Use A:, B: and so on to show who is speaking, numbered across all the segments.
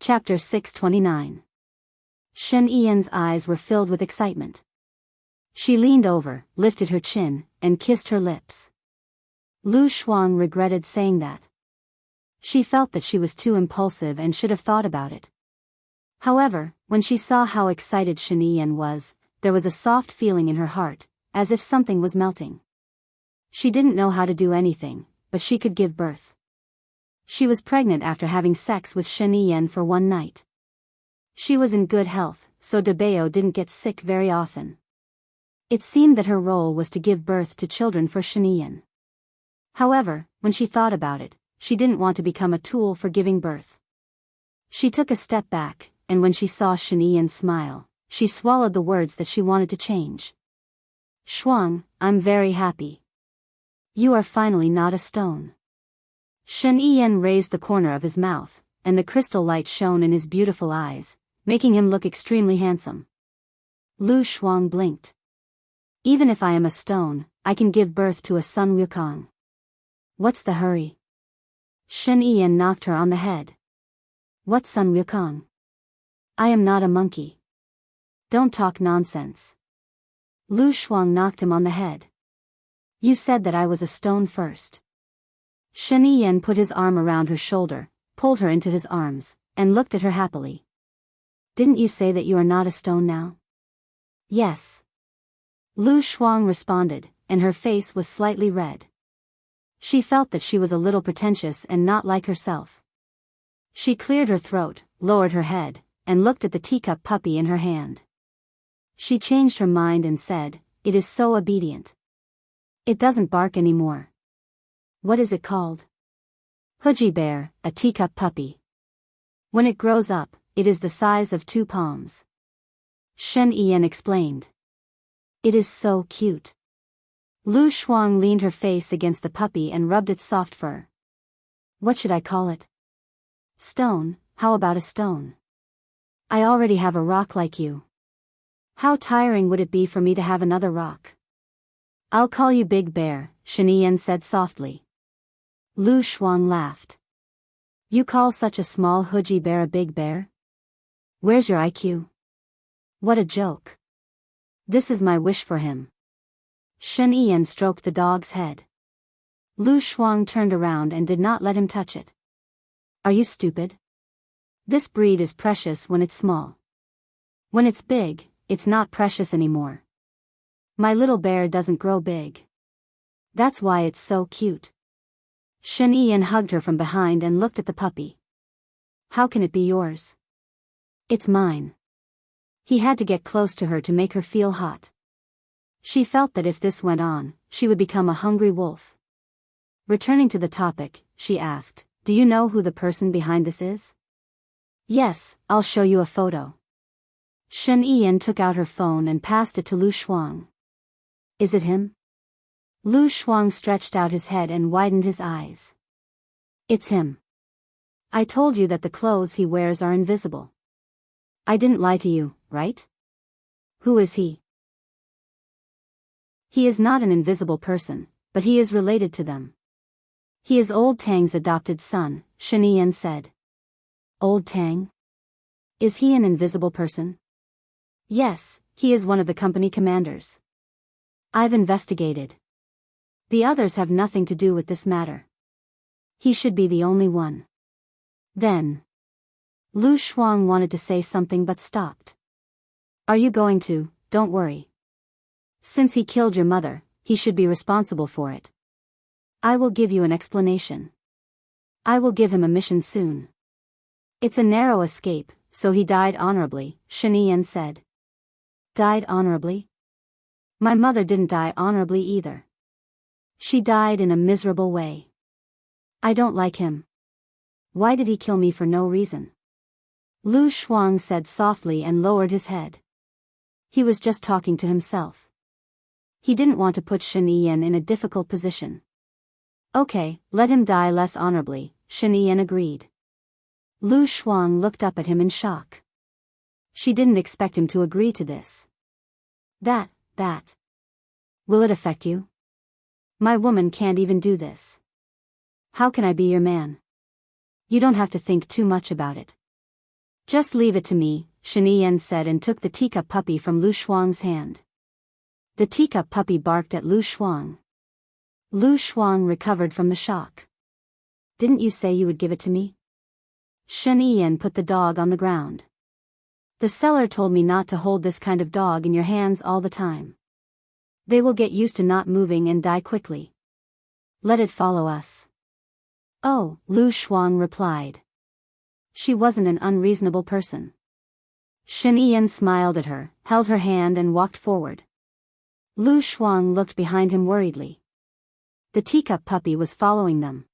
A: Chapter 629. Shen Yan's eyes were filled with excitement. She leaned over, lifted her chin, and kissed her lips. Lu Shuang regretted saying that. She felt that she was too impulsive and should have thought about it. However, when she saw how excited Shen Yan was, there was a soft feeling in her heart, as if something was melting. She didn't know how to do anything, but she could give birth. She was pregnant after having sex with Shen Yan for one night. She was in good health, so Debeo didn't get sick very often. It seemed that her role was to give birth to children for Shen Yan. However, when she thought about it, she didn't want to become a tool for giving birth. She took a step back, and when she saw Shen Yan smile, she swallowed the words that she wanted to change. Shuang, I'm very happy. You are finally not a stone. Shen Yan raised the corner of his mouth, and the crystal light shone in his beautiful eyes, making him look extremely handsome. Lu Shuang blinked. Even if I am a stone, I can give birth to a son Wukong. What's the hurry? Shen Yan knocked her on the head. What son Wukong? I am not a monkey. Don't talk nonsense. Lu Shuang knocked him on the head. You said that I was a stone first. Shen Yan put his arm around her shoulder, pulled her into his arms, and looked at her happily. Didn't you say that you are not a stone now? Yes. Lu Shuang responded, and her face was slightly red. She felt that she was a little pretentious and not like herself. She cleared her throat, lowered her head, and looked at the teacup puppy in her hand. She changed her mind and said, "It is so obedient. It doesn't bark anymore. What is it called?" Huji bear, a teacup puppy. When it grows up, it is the size of 2 palms. Shen Yan explained. It is so cute. Lu Shuang leaned her face against the puppy and rubbed its soft fur. What should I call it? Stone, how about a stone? I already have a rock like you. How tiring would it be for me to have another rock? I'll call you Big Bear, Shen Yan said softly. Lu Shuang laughed. You call such a small Huji bear a big bear? Where's your IQ? What a joke. This is my wish for him. Shen Yan stroked the dog's head. Lu Shuang turned around and did not let him touch it. Are you stupid? This breed is precious when it's small. When it's big, it's not precious anymore. My little bear doesn't grow big. That's why it's so cute. Shen Yan hugged her from behind and looked at the puppy. How can it be yours? It's mine. He had to get close to her to make her feel hot. She felt that if this went on, she would become a hungry wolf. Returning to the topic, she asked, do you know who the person behind this is? Yes, I'll show you a photo. Shen Yan took out her phone and passed it to Lu Shuang. Is it him? Lu Shuang stretched out his head and widened his eyes. It's him. I told you that the clothes he wears are invisible. I didn't lie to you, right? Who is he? He is not an invisible person, but he is related to them. He is Old Tang's adopted son, Shen Yan said. Old Tang? Is he an invisible person? Yes, he is one of the company commanders. I've investigated. The others have nothing to do with this matter. He should be the only one. Then. Lu Shuang wanted to say something but stopped. Are you going to? Don't worry. Since he killed your mother, he should be responsible for it. I will give you an explanation. I will give him a mission soon. It's a narrow escape, so he died honorably, Shen Yan said. Died honorably? My mother didn't die honorably either. She died in a miserable way. I don't like him. Why did he kill me for no reason? Lu Shuang said softly and lowered his head. He was just talking to himself. He didn't want to put Shen Yan in a difficult position. Okay, let him die less honorably, Shen Yan agreed. Lu Shuang looked up at him in shock. She didn't expect him to agree to this. That. Will it affect you? My woman can't even do this. How can I be your man? You don't have to think too much about it. Just leave it to me, Shen Yan said and took the teacup puppy from Lu Shuang's hand. The teacup puppy barked at Lu Shuang. Lu Shuang recovered from the shock. Didn't you say you would give it to me? Shen Yan put the dog on the ground. The seller told me not to hold this kind of dog in your hands all the time. They will get used to not moving and die quickly. Let it follow us. Oh, Lu Shuang replied. She wasn't an unreasonable person. Shen Yan smiled at her, held her hand and walked forward. Lu Shuang looked behind him worriedly. The teacup puppy was following them.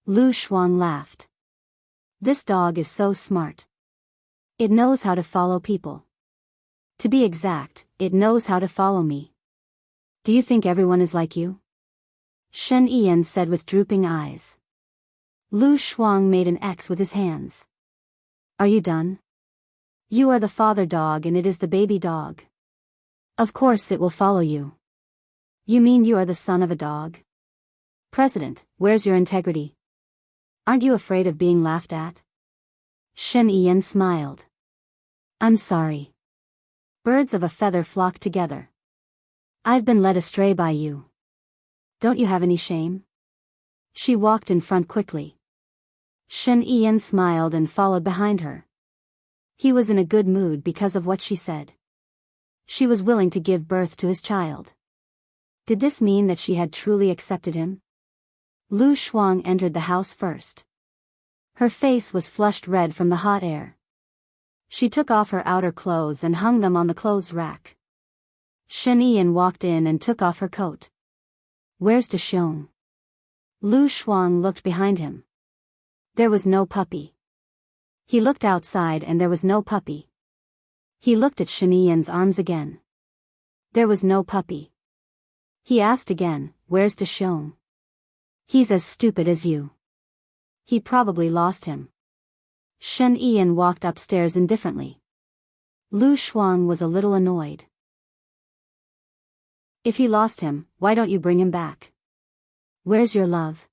A: Lu Shuang laughed. This dog is so smart. It knows how to follow people. To be exact, it knows how to follow me. Do you think everyone is like you? Shen Yan said with drooping eyes. Lu Shuang made an X with his hands. Are you done? You are the father dog and it is the baby dog. Of course it will follow you. You mean you are the son of a dog? President, where's your integrity? Aren't you afraid of being laughed at? Shen Yan smiled. I'm sorry. Birds of a feather flock together. I've been led astray by you. Don't you have any shame? She walked in front quickly. Shen Yan smiled and followed behind her. He was in a good mood because of what she said. She was willing to give birth to his child. Did this mean that she had truly accepted him? Lu Shuang entered the house first. Her face was flushed red from the hot air. She took off her outer clothes and hung them on the clothes rack. Shen Yan walked in and took off her coat. Where's De Xiong? Lu Shuang looked behind him. There was no puppy. He looked outside and there was no puppy. He looked at Shen Yan's arms again. There was no puppy. He asked again, where's De Xiong? He's as stupid as you. He probably lost him. Shen Yan walked upstairs indifferently. Lu Shuang was a little annoyed. If he lost him, why don't you bring him back? Where's your love?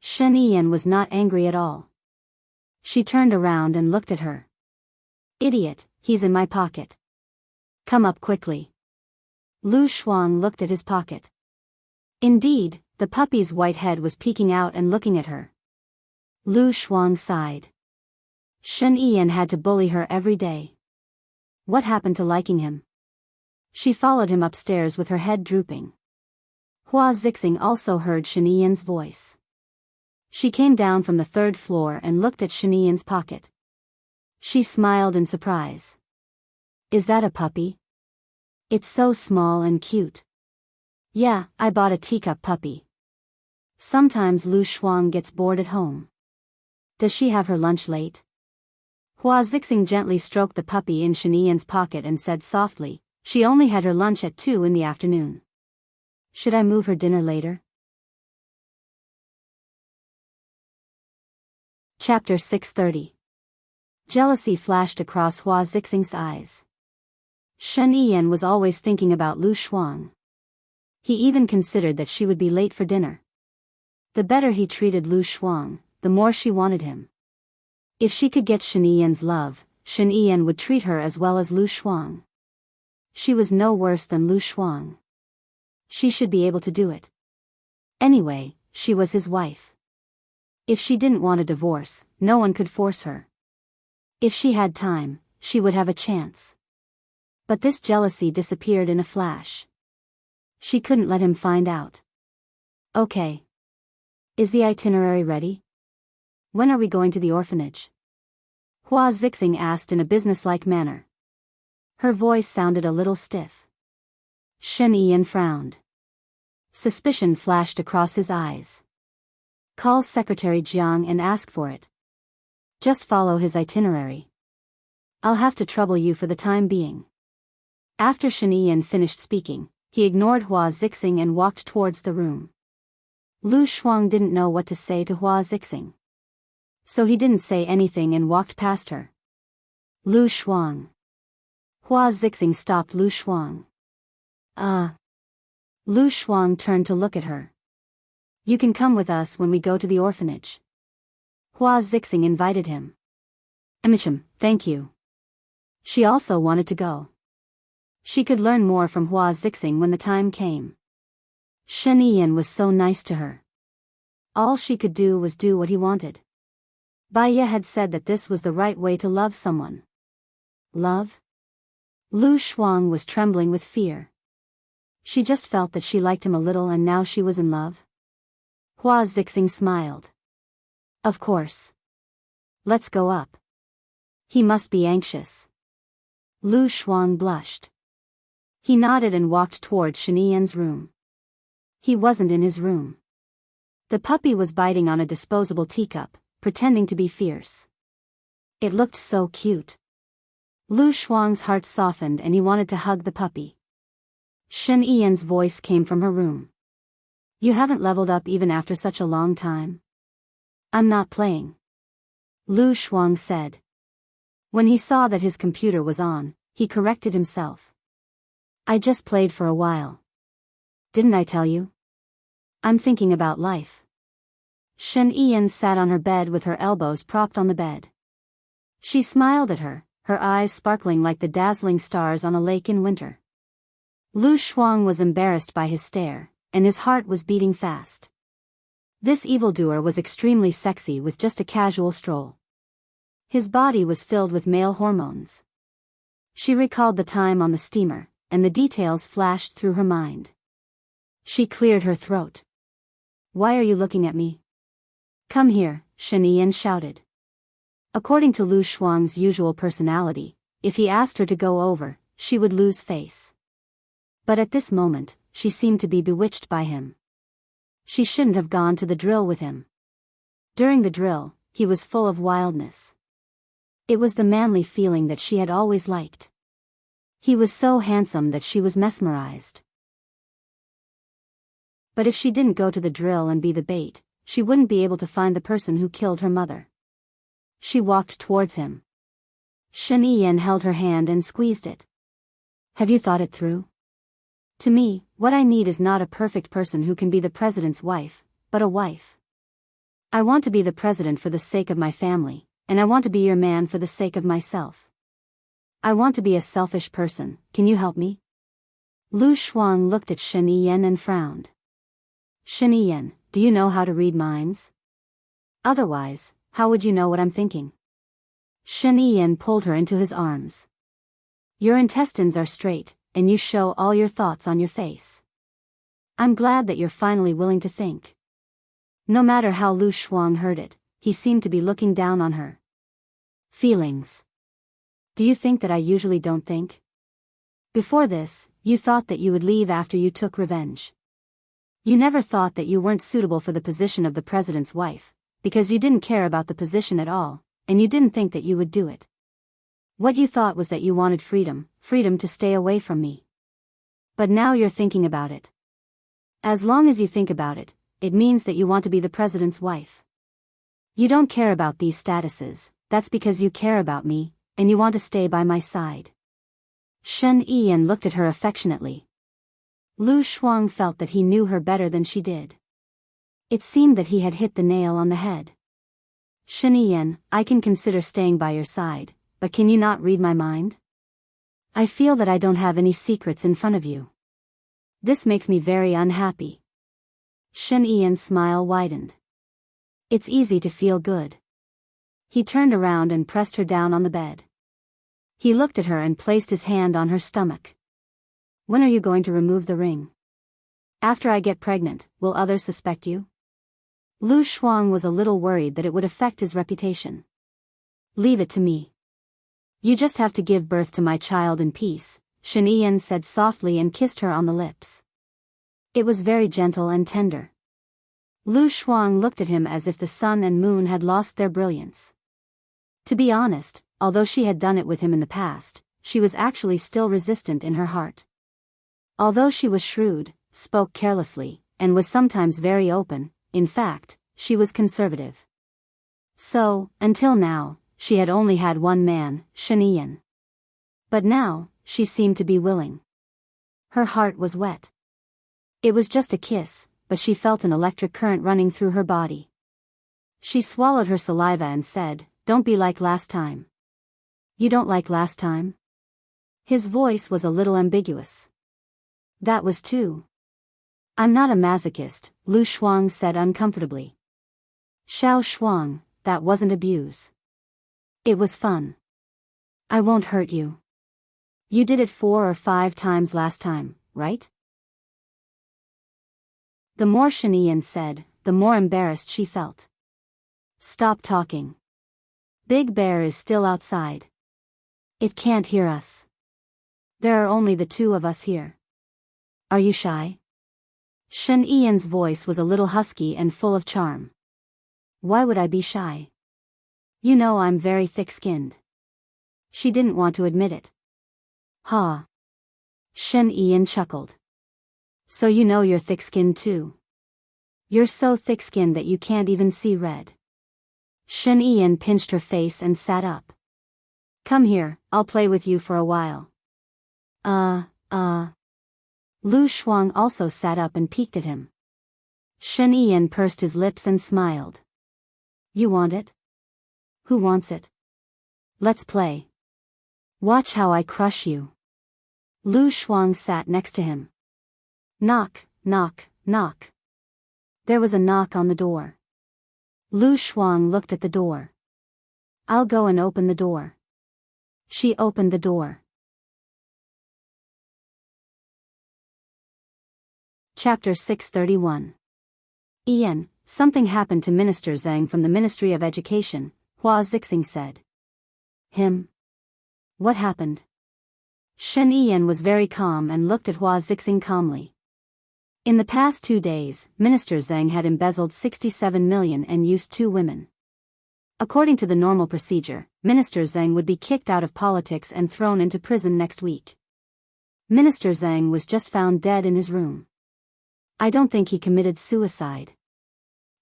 A: Shen Yan was not angry at all. She turned around and looked at her. Idiot, he's in my pocket. Come up quickly. Lu Shuang looked at his pocket. Indeed, the puppy's white head was peeking out and looking at her. Lu Shuang sighed. Shen Yan had to bully her every day. What happened to liking him? She followed him upstairs with her head drooping. Hua Zixing also heard Shen Yan's voice. She came down from the third floor and looked at Shen Yan's pocket. She smiled in surprise. Is that a puppy? It's so small and cute. Yeah, I bought a teacup puppy. Sometimes Lu Shuang gets bored at home. Does she have her lunch late? Hua Zixing gently stroked the puppy in Shen Yan's pocket and said softly, she only had her lunch at 2 in the afternoon. Should I move her dinner later? Chapter 630. Jealousy flashed across Hua Zixing's eyes. Shen Yan was always thinking about Lu Shuang. He even considered that she would be late for dinner. The better he treated Lu Shuang, the more she wanted him. If she could get Shen Yan's love, Shen Yan would treat her as well as Lu Shuang. She was no worse than Lu Shuang. She should be able to do it. Anyway, she was his wife. If she didn't want a divorce, no one could force her. If she had time, she would have a chance. But this jealousy disappeared in a flash. She couldn't let him find out. Okay. Is the itinerary ready? When are we going to the orphanage? Hua Zixing asked in a businesslike manner. Her voice sounded a little stiff. Shen Yan frowned. Suspicion flashed across his eyes. Call Secretary Jiang and ask for it. Just follow his itinerary. I'll have to trouble you for the time being. After Shen Yan finished speaking, he ignored Hua Zixing and walked towards the room. Lu Shuang didn't know what to say to Hua Zixing. So he didn't say anything and walked past her. Lu Shuang. Hua Zixing stopped Lu Shuang. Lu Shuang turned to look at her. You can come with us when we go to the orphanage. Hua Zixing invited him. Thank you. She also wanted to go. She could learn more from Hua Zixing when the time came. Shen Yiyan was so nice to her. All she could do was do what he wanted. Bai Ye had said that this was the right way to love someone. Love? Lu Shuang was trembling with fear. She just felt that she liked him a little and now she was in love. Hua Zixing smiled. Of course. Let's go up. He must be anxious. Lu Shuang blushed. He nodded and walked toward Shen Yiyan's room. He wasn't in his room. The puppy was biting on a disposable teacup, pretending to be fierce. It looked so cute. Lu Shuang's heart softened and he wanted to hug the puppy. Shen Yiyan's voice came from her room. You haven't leveled up even after such a long time? I'm not playing. Lu Shuang said. When he saw that his computer was on, he corrected himself. I just played for a while. Didn't I tell you? I'm thinking about life. Shen Yiyan sat on her bed with her elbows propped on the bed. She smiled at her, her eyes sparkling like the dazzling stars on a lake in winter. Lu Shuang was embarrassed by his stare, and his heart was beating fast. This evildoer was extremely sexy with just a casual stroll. His body was filled with male hormones. She recalled the time on the steamer, and the details flashed through her mind. She cleared her throat. Why are you looking at me? Come here, Shen Yiyan shouted. According to Lu Shuang's usual personality, if he asked her to go over, she would lose face. But at this moment, she seemed to be bewitched by him. She shouldn't have gone to the drill with him. During the drill, he was full of wildness. It was the manly feeling that she had always liked. He was so handsome that she was mesmerized. But if she didn't go to the drill and be the bait, she wouldn't be able to find the person who killed her mother. She walked towards him. Shen Yiyan held her hand and squeezed it. Have you thought it through? To me, what I need is not a perfect person who can be the president's wife, but a wife. I want to be the president for the sake of my family, and I want to be your man for the sake of myself. I want to be a selfish person, can you help me? Lu Shuang looked at Shen Yiyan and frowned. Shen Yiyan, do you know how to read minds? Otherwise, how would you know what I'm thinking? Shen Yiyan pulled her into his arms. Your intestines are straight, and you show all your thoughts on your face. I'm glad that you're finally willing to think. No matter how Lu Shuang heard it, he seemed to be looking down on her. Feelings. Do you think that I usually don't think? Before this, you thought that you would leave after you took revenge. You never thought that you weren't suitable for the position of the president's wife, because you didn't care about the position at all, and you didn't think that you would do it. What you thought was that you wanted freedom to stay away from me. But now you're thinking about it. As long as you think about it, it means that you want to be the president's wife. You don't care about these statuses, that's because you care about me, and you want to stay by my side. Shen Yiyan looked at her affectionately. Lu Shuang felt that he knew her better than she did. It seemed that he had hit the nail on the head. Shen Yiyan, I can consider staying by your side, but can you not read my mind? I feel that I don't have any secrets in front of you. This makes me very unhappy. Shen Yiyan's smile widened. It's easy to feel good. He turned around and pressed her down on the bed. He looked at her and placed his hand on her stomach. When are you going to remove the ring? After I get pregnant, will others suspect you? Lu Shuang was a little worried that it would affect his reputation. Leave it to me. You just have to give birth to my child in peace, Shen Yiyan said softly and kissed her on the lips. It was very gentle and tender. Lu Shuang looked at him as if the sun and moon had lost their brilliance. To be honest, although she had done it with him in the past, she was actually still resistant in her heart. Although she was shrewd, spoke carelessly, and was sometimes very open, in fact, she was conservative. So, until now, she had only had one man, Shen Yiyan. But now, she seemed to be willing. Her heart was wet. It was just a kiss, but she felt an electric current running through her body. She swallowed her saliva and said, "Don't be like last time." You don't like last time? His voice was a little ambiguous. That was too. I'm not a masochist, Lu Shuang said uncomfortably. Xiao Shuang, that wasn't abuse. It was fun. I won't hurt you. You did it 4 or 5 times last time, right? The more Shanian said, the more embarrassed she felt. Stop talking. Big Bear is still outside. It can't hear us. There are only the 2 of us here. Are you shy? Shen Ian's voice was a little husky and full of charm. Why would I be shy? You know I'm very thick-skinned. She didn't want to admit it. Ha. Shen Ian chuckled. So you know you're thick-skinned too. You're so thick-skinned that you can't even see red. Shen Ian pinched her face and sat up. Come here, I'll play with you for a while. Lu Shuang also sat up and peeked at him. Shen Ian pursed his lips and smiled. You want it? Who wants it? Let's play. Watch how I crush you. Lu Shuang sat next to him. Knock, knock, knock. There was a knock on the door. Lu Shuang looked at the door. I'll go and open the door. She opened the door. Chapter 631. Ian, something happened to Minister Zhang from the Ministry of Education, Hua Zixing said. Him? What happened? Shen Ian was very calm and looked at Hua Zixing calmly. In the past 2 days, Minister Zhang had embezzled 67 million and used 2 women. According to the normal procedure, Minister Zhang would be kicked out of politics and thrown into prison next week. Minister Zhang was just found dead in his room. I don't think he committed suicide.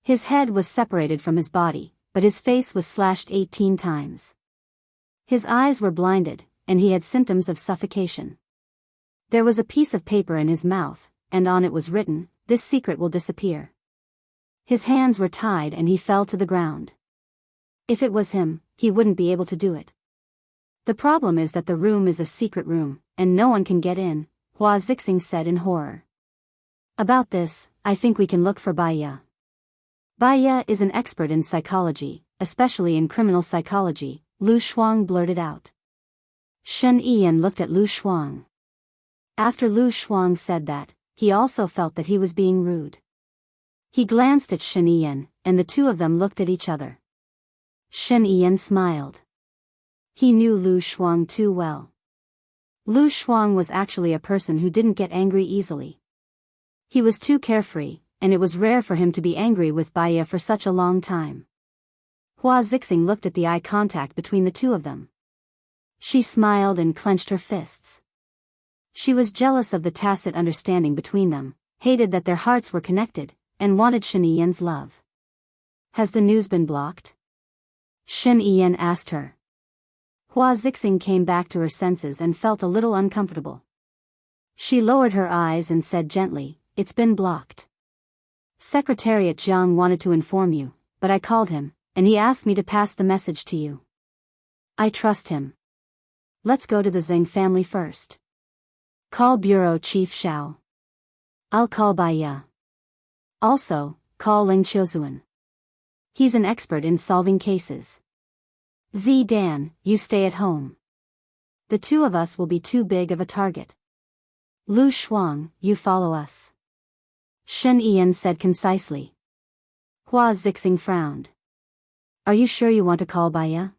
A: His head was separated from his body, but his face was slashed 18 times. His eyes were blinded, and he had symptoms of suffocation. There was a piece of paper in his mouth, and on it was written, "This secret will disappear." His hands were tied and he fell to the ground. If it was him, he wouldn't be able to do it. The problem is that the room is a secret room, and no one can get in, Hua Zixing said in horror. About this, I think we can look for Baiya. Baiya is an expert in psychology, especially in criminal psychology, Lu Shuang blurted out. Shen Ian looked at Lu Shuang. After Lu Shuang said that, he also felt that he was being rude. He glanced at Shen Ian, and the 2 of them looked at each other. Shen Ian smiled. He knew Lu Shuang too well. Lu Shuang was actually a person who didn't get angry easily. He was too carefree, and it was rare for him to be angry with Baiya for such a long time. Hua Zixing looked at the eye contact between the 2 of them. She smiled and clenched her fists. She was jealous of the tacit understanding between them, hated that their hearts were connected, and wanted Shen Ian's love. Has the news been blocked? Shen Ian asked her. Hua Zixing came back to her senses and felt a little uncomfortable. She lowered her eyes and said gently, "It's been blocked. Secretariat Jiang wanted to inform you, but I called him, and he asked me to pass the message to you. I trust him. Let's go to the Zhang family first. Call Bureau Chief Xiao. I'll call Baiya. Also, call Ling Qiuzuan. He's an expert in solving cases. Dan, you stay at home. The 2 of us will be too big of a target. Lu Shuang, you follow us." Shen Ian said concisely. Hua Zixing frowned. "Are you sure you want to call Baiya?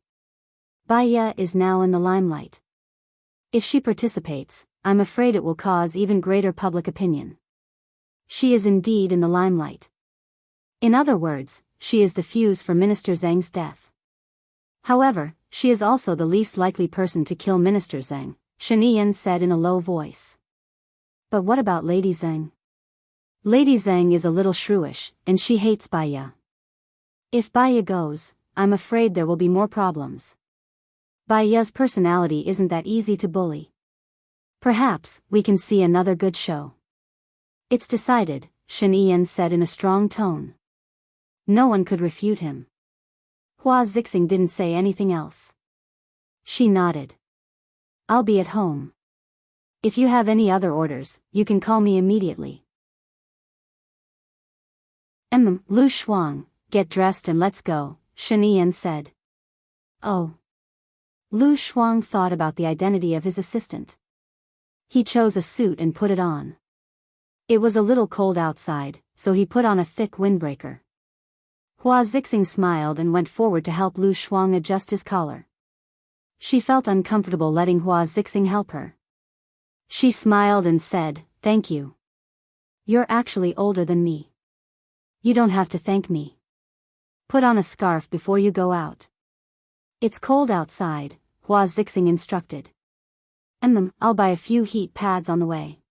A: Baiya is now in the limelight. If she participates, I'm afraid it will cause even greater public opinion. She is indeed in the limelight. In other words, she is the fuse for Minister Zhang's death. However, she is also the least likely person to kill Minister Zhang," Shen Ian said in a low voice. "But what about Lady Zhang? Lady Zhang is a little shrewish, and she hates Baiya. If Baiya goes, I'm afraid there will be more problems. Baiya's personality isn't that easy to bully. Perhaps we can see another good show." "It's decided," Shen Ian said in a strong tone. No one could refute him. Hua Zixing didn't say anything else. She nodded. I'll be at home. If you have any other orders, you can call me immediately. Lu Shuang, get dressed and let's go, Shen Yan said. Oh. Lu Shuang thought about the identity of his assistant. He chose a suit and put it on. It was a little cold outside, so he put on a thick windbreaker. Hua Zixing smiled and went forward to help Lu Shuang adjust his collar. She felt uncomfortable letting Hua Zixing help her. She smiled and said, "Thank you. You're actually older than me. You don't have to thank me. Put on a scarf before you go out." "It's cold outside," Hua Zixing instructed. I'll buy a few heat pads on the way.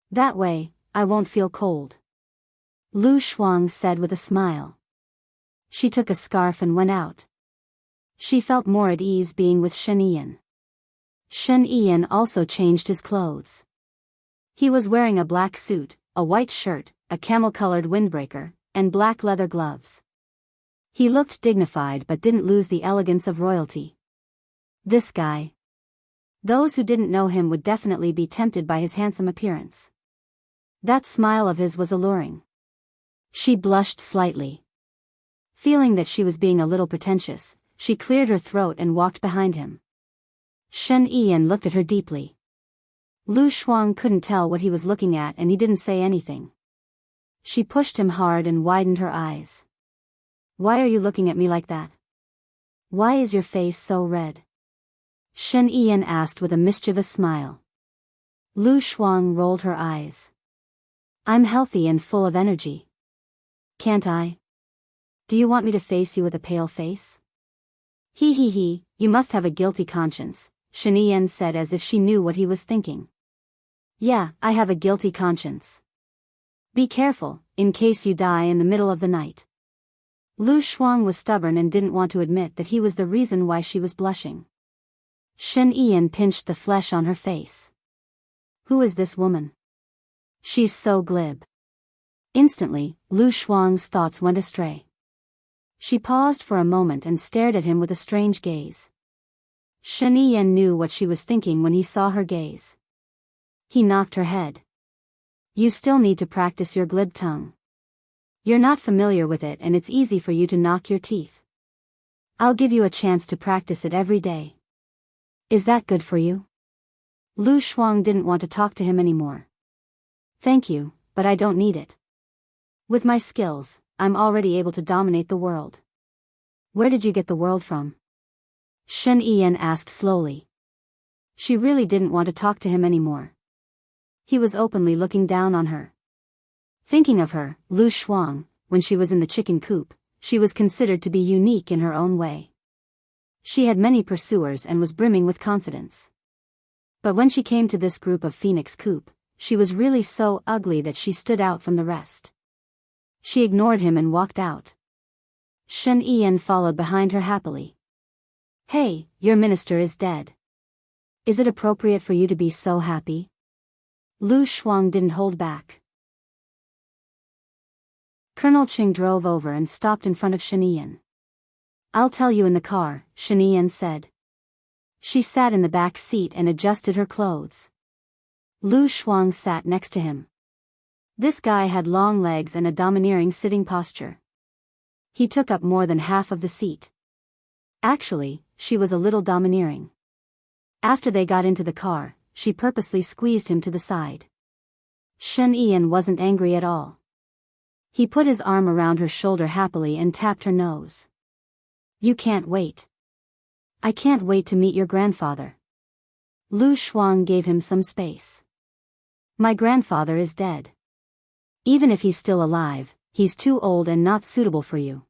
A: That way, I won't feel cold," Lu Shuang said with a smile. She took a scarf and went out. She felt more at ease being with Shen Yan. Shen Yan also changed his clothes. He was wearing a black suit, a white shirt, a camel-colored windbreaker, and black leather gloves. He looked dignified but didn't lose the elegance of royalty. This guy. Those who didn't know him would definitely be tempted by his handsome appearance. That smile of his was alluring. She blushed slightly. Feeling that she was being a little pretentious, she cleared her throat and walked behind him. Shen Yan looked at her deeply. Lu Shuang couldn't tell what he was looking at and he didn't say anything. She pushed him hard and widened her eyes. "Why are you looking at me like that? Why is your face so red?" Shen Yan asked with a mischievous smile. Lu Shuang rolled her eyes. "I'm healthy and full of energy. Can't I? Do you want me to face you with a pale face?" He, you must have a guilty conscience," Shen Yan said as if she knew what he was thinking. "Yeah, I have a guilty conscience. Be careful, in case you die in the middle of the night." Lu Shuang was stubborn and didn't want to admit that he was the reason why she was blushing. Shen Yan pinched the flesh on her face. "Who is this woman? She's so glib." Instantly, Lu Shuang's thoughts went astray. She paused for a moment and stared at him with a strange gaze. Shen Yan knew what she was thinking when he saw her gaze. He knocked her head. "You still need to practice your glib tongue. You're not familiar with it and it's easy for you to knock your teeth. I'll give you a chance to practice it every day. Is that good for you?" Lu Shuang didn't want to talk to him anymore. "Thank you, but I don't need it. With my skills, I'm already able to dominate the world." "Where did you get the world from?" Shen Yan asked slowly. She really didn't want to talk to him anymore. He was openly looking down on her. Thinking of her, Lu Shuang, when she was in the chicken coop, she was considered to be unique in her own way. She had many pursuers and was brimming with confidence. But when she came to this group of Phoenix Coop, she was really so ugly that she stood out from the rest. She ignored him and walked out. Shen Yan followed behind her happily. "Hey, your minister is dead. Is it appropriate for you to be so happy?" Lu Shuang didn't hold back. Colonel Qing drove over and stopped in front of Shen Yan. "I'll tell you in the car," Shen Yan said. She sat in the back seat and adjusted her clothes. Lu Shuang sat next to him. This guy had long legs and a domineering sitting posture. He took up more than half of the seat. Actually, she was a little domineering. After they got into the car, she purposely squeezed him to the side. Shen Yan wasn't angry at all. He put his arm around her shoulder happily and tapped her nose. "You can't wait. I can't wait to meet your grandfather." Lu Shuang gave him some space. "My grandfather is dead. Even if he's still alive, he's too old and not suitable for you.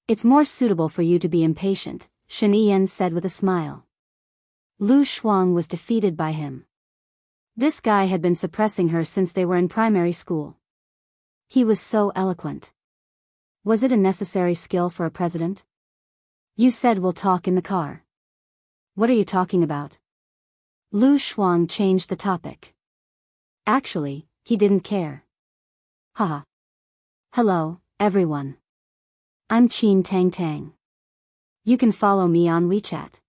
A: It's more suitable for you to be impatient," Shen Yan said with a smile. Lu Shuang was defeated by him. This guy had been suppressing her since they were in primary school. He was so eloquent. Was it a necessary skill for a president? "You said we'll talk in the car. What are you talking about?" Lu Shuang changed the topic. Actually, he didn't care. Haha. "Hello, everyone. I'm Qin Tang Tang. You can follow me on WeChat.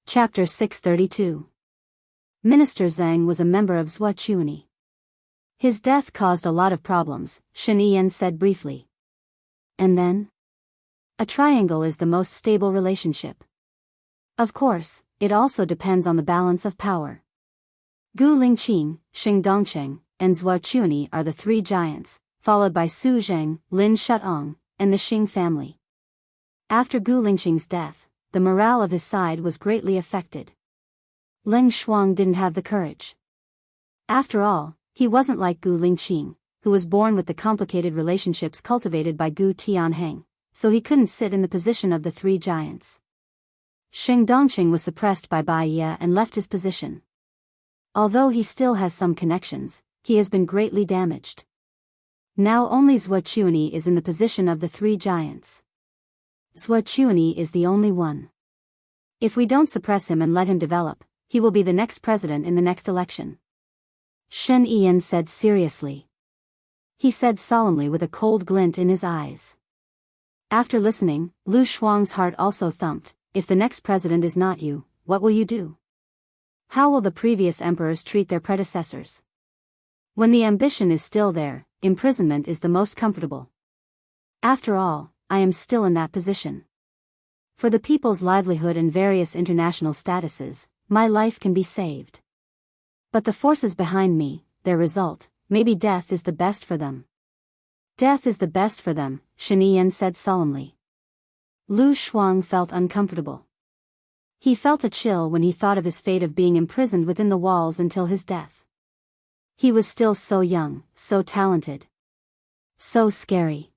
A: Chapter 632. Minister Zhang was a member of Zhuochuani. His death caused a lot of problems, Shen Yiyan said briefly. And then? A triangle is the most stable relationship. Of course, it also depends on the balance of power. Gu Lingqing, Xing Dongcheng, and Zhuochuani are the three giants, followed by Su Zheng, Lin Shutong, and the Xing family. After Gu Lingqing's death, the morale of his side was greatly affected. Leng Shuang didn't have the courage. After all, he wasn't like Gu Lingqing, who was born with the complicated relationships cultivated by Gu Tianheng, so he couldn't sit in the position of the three giants. Xing Dongqing was suppressed by Bai Ye and left his position. Although he still has some connections, he has been greatly damaged. Now only Zhuochuani is in the position of the three giants. Zhuochuani is the only one. If we don't suppress him and let him develop, he will be the next president in the next election. Shen Yiyan said seriously. He said solemnly with a cold glint in his eyes. After listening, Lu Shuang's heart also thumped. If the next president is not you, what will you do? How will the previous emperors treat their predecessors? When the ambition is still there, imprisonment is the most comfortable. After all, I am still in that position. For the people's livelihood and various international statuses, my life can be saved. But the forces behind me, their result, maybe death is the best for them. Death is the best for them, Shen Yiyan said solemnly. Lu Shuang felt uncomfortable. He felt a chill when he thought of his fate of being imprisoned within the walls until his death. He was still so young, so talented. So scary.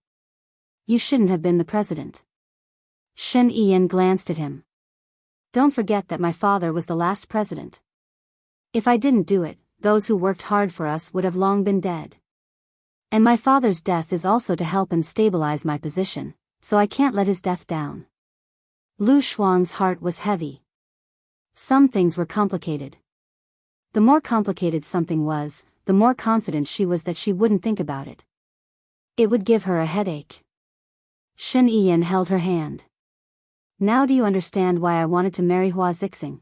A: You shouldn't have been the president. Shen Yiyan glanced at him. Don't forget that my father was the last president. If I didn't do it, those who worked hard for us would have long been dead. And my father's death is also to help and stabilize my position, so I can't let his death down. Lu Shuang's heart was heavy. Some things were complicated. The more complicated something was, the more confident she was that she wouldn't think about it. It would give her a headache. Shen Yiyan held her hand. Now do you understand why I wanted to marry Hua Zixing?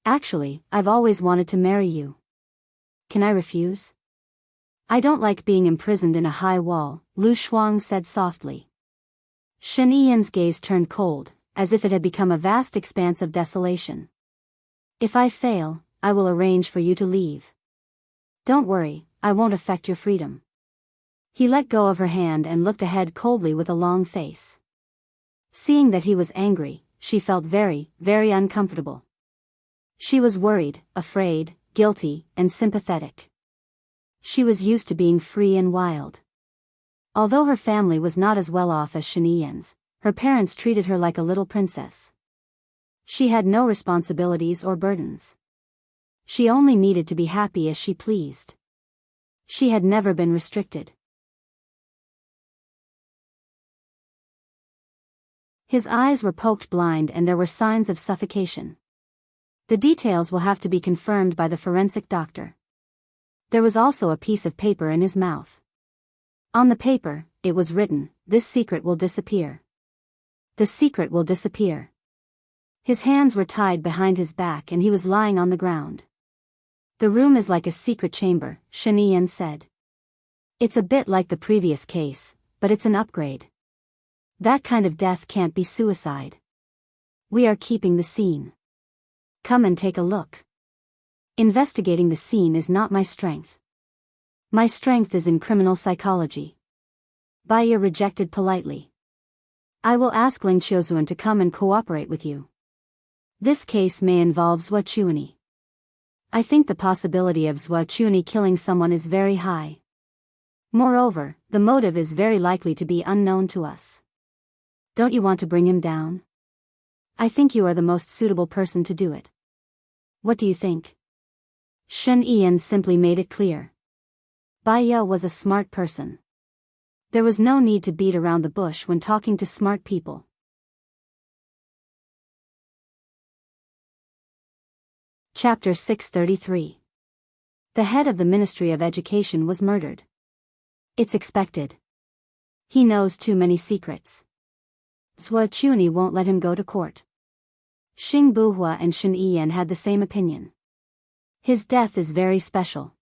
A: Actually, I've always wanted to marry you. Can I refuse? I don't like being imprisoned in a high wall, Lu Shuang said softly. Shen Yiyan's gaze turned cold, as if it had become a vast expanse of desolation. If I fail, I will arrange for you to leave. Don't worry, I won't affect your freedom. He let go of her hand and looked ahead coldly with a long face. Seeing that he was angry, she felt very, very uncomfortable. She was worried, afraid, guilty, and sympathetic. She was used to being free and wild. Although her family was not as well off as Shen Yiyan's, her parents treated her like a little princess. She had no responsibilities or burdens. She only needed to be happy as she pleased. She had never been restricted. His eyes were poked blind and there were signs of suffocation. The details will have to be confirmed by the forensic doctor. There was also a piece of paper in his mouth. On the paper, it was written, "This secret will disappear. The secret will disappear." His hands were tied behind his back and he was lying on the ground. The room is like a secret chamber, Shen Yiyan said. It's a bit like the previous case, but it's an upgrade. That kind of death can't be suicide. We are keeping the scene. Come and take a look. Investigating the scene is not my strength. My strength is in criminal psychology. Bai Ye rejected politely. I will ask Ling Qiuzuan to come and cooperate with you. This case may involve Zhuochuani. I think the possibility of Zhuochuani killing someone is very high. Moreover, the motive is very likely to be unknown to us. Don't you want to bring him down? I think you are the most suitable person to do it. What do you think? Shen Yiyan simply made it clear. Bai Ye was a smart person. There was no need to beat around the bush when talking to smart people. Chapter 633. The head of the Ministry of Education was murdered. It's expected. He knows too many secrets. Zhuochuani won't let him go to court. Xing Buhua and Shen Yiyan had the same opinion. His death is very special.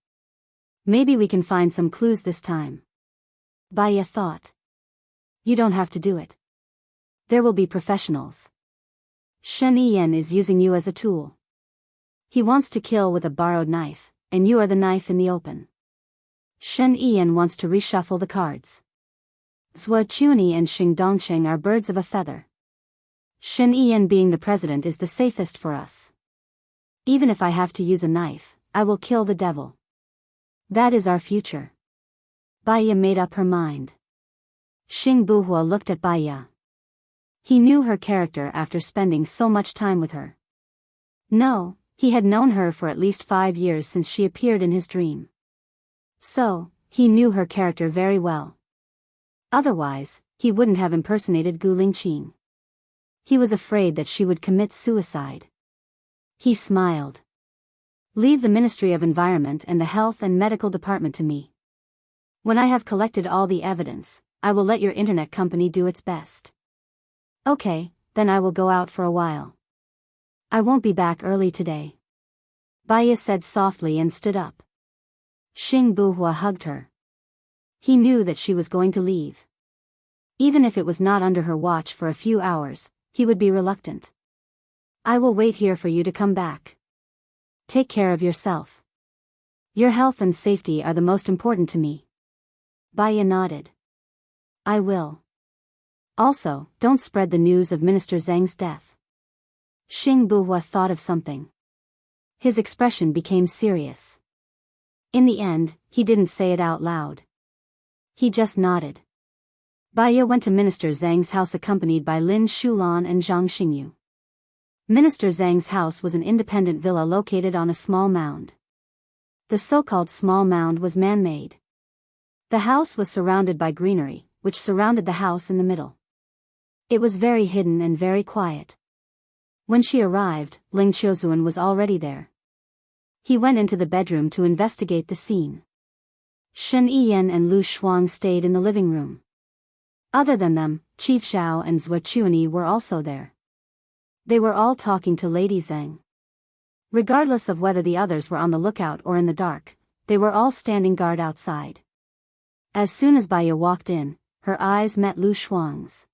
A: Maybe we can find some clues this time. Baya thought. You don't have to do it. There will be professionals. Shen Yiyan is using you as a tool. He wants to kill with a borrowed knife, and you are the knife in the open. Shen Yiyan wants to reshuffle the cards. Zhuo Quni and Xing Dongsheng are birds of a feather. Shen Yiyan being the president is the safest for us. Even if I have to use a knife, I will kill the devil. That is our future. Baya made up her mind. Xing Buhua looked at Baya. He knew her character after spending so much time with her. No, he had known her for at least 5 years since she appeared in his dream. So, he knew her character very well. Otherwise, he wouldn't have impersonated Gu Lingqing. He was afraid that she would commit suicide. He smiled. Leave the Ministry of Environment and the Health and Medical Department to me. When I have collected all the evidence, I will let your internet company do its best. Okay, then I will go out for a while. I won't be back early today. Baya said softly and stood up. Xing Buhua hugged her. He knew that she was going to leave. Even if it was not under her watch for a few hours, he would be reluctant. I will wait here for you to come back. Take care of yourself. Your health and safety are the most important to me. Baya nodded. I will. Also, don't spread the news of Minister Zhang's death. Xing Buhua thought of something. His expression became serious. In the end, he didn't say it out loud. He just nodded. Baya went to Minister Zhang's house accompanied by Lin Shulan and Zhang Xingyu. Minister Zhang's house was an independent villa located on a small mound. The so-called small mound was man-made. The house was surrounded by greenery, which surrounded the house in the middle. It was very hidden and very quiet. When she arrived, Ling Qiuzuan was already there. He went into the bedroom to investigate the scene. Shen Yiyan and Lu Shuang stayed in the living room. Other than them, Chief Zhao and Zhuo Quni were also there. They were all talking to Lady Zhang. Regardless of whether the others were on the lookout or in the dark, they were all standing guard outside. As soon as Baya walked in, her eyes met Lu Shuang's.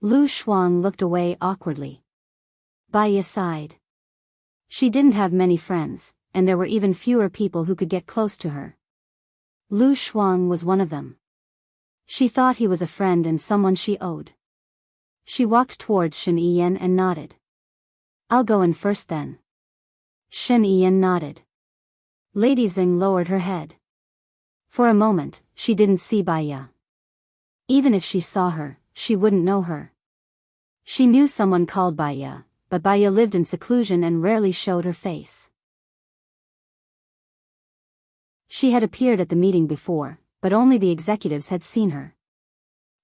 A: Lu Shuang looked away awkwardly. Baya sighed. She didn't have many friends, and there were even fewer people who could get close to her. Lu Shuang was one of them. She thought he was a friend and someone she owed. She walked towards Shen Yiyan and nodded. I'll go in first then. Shen Yiyan nodded. Lady Zhang lowered her head. For a moment, she didn't see Baya. Even if she saw her, she wouldn't know her. She knew someone called Baya, but Baya lived in seclusion and rarely showed her face. She had appeared at the meeting before, but only the executives had seen her.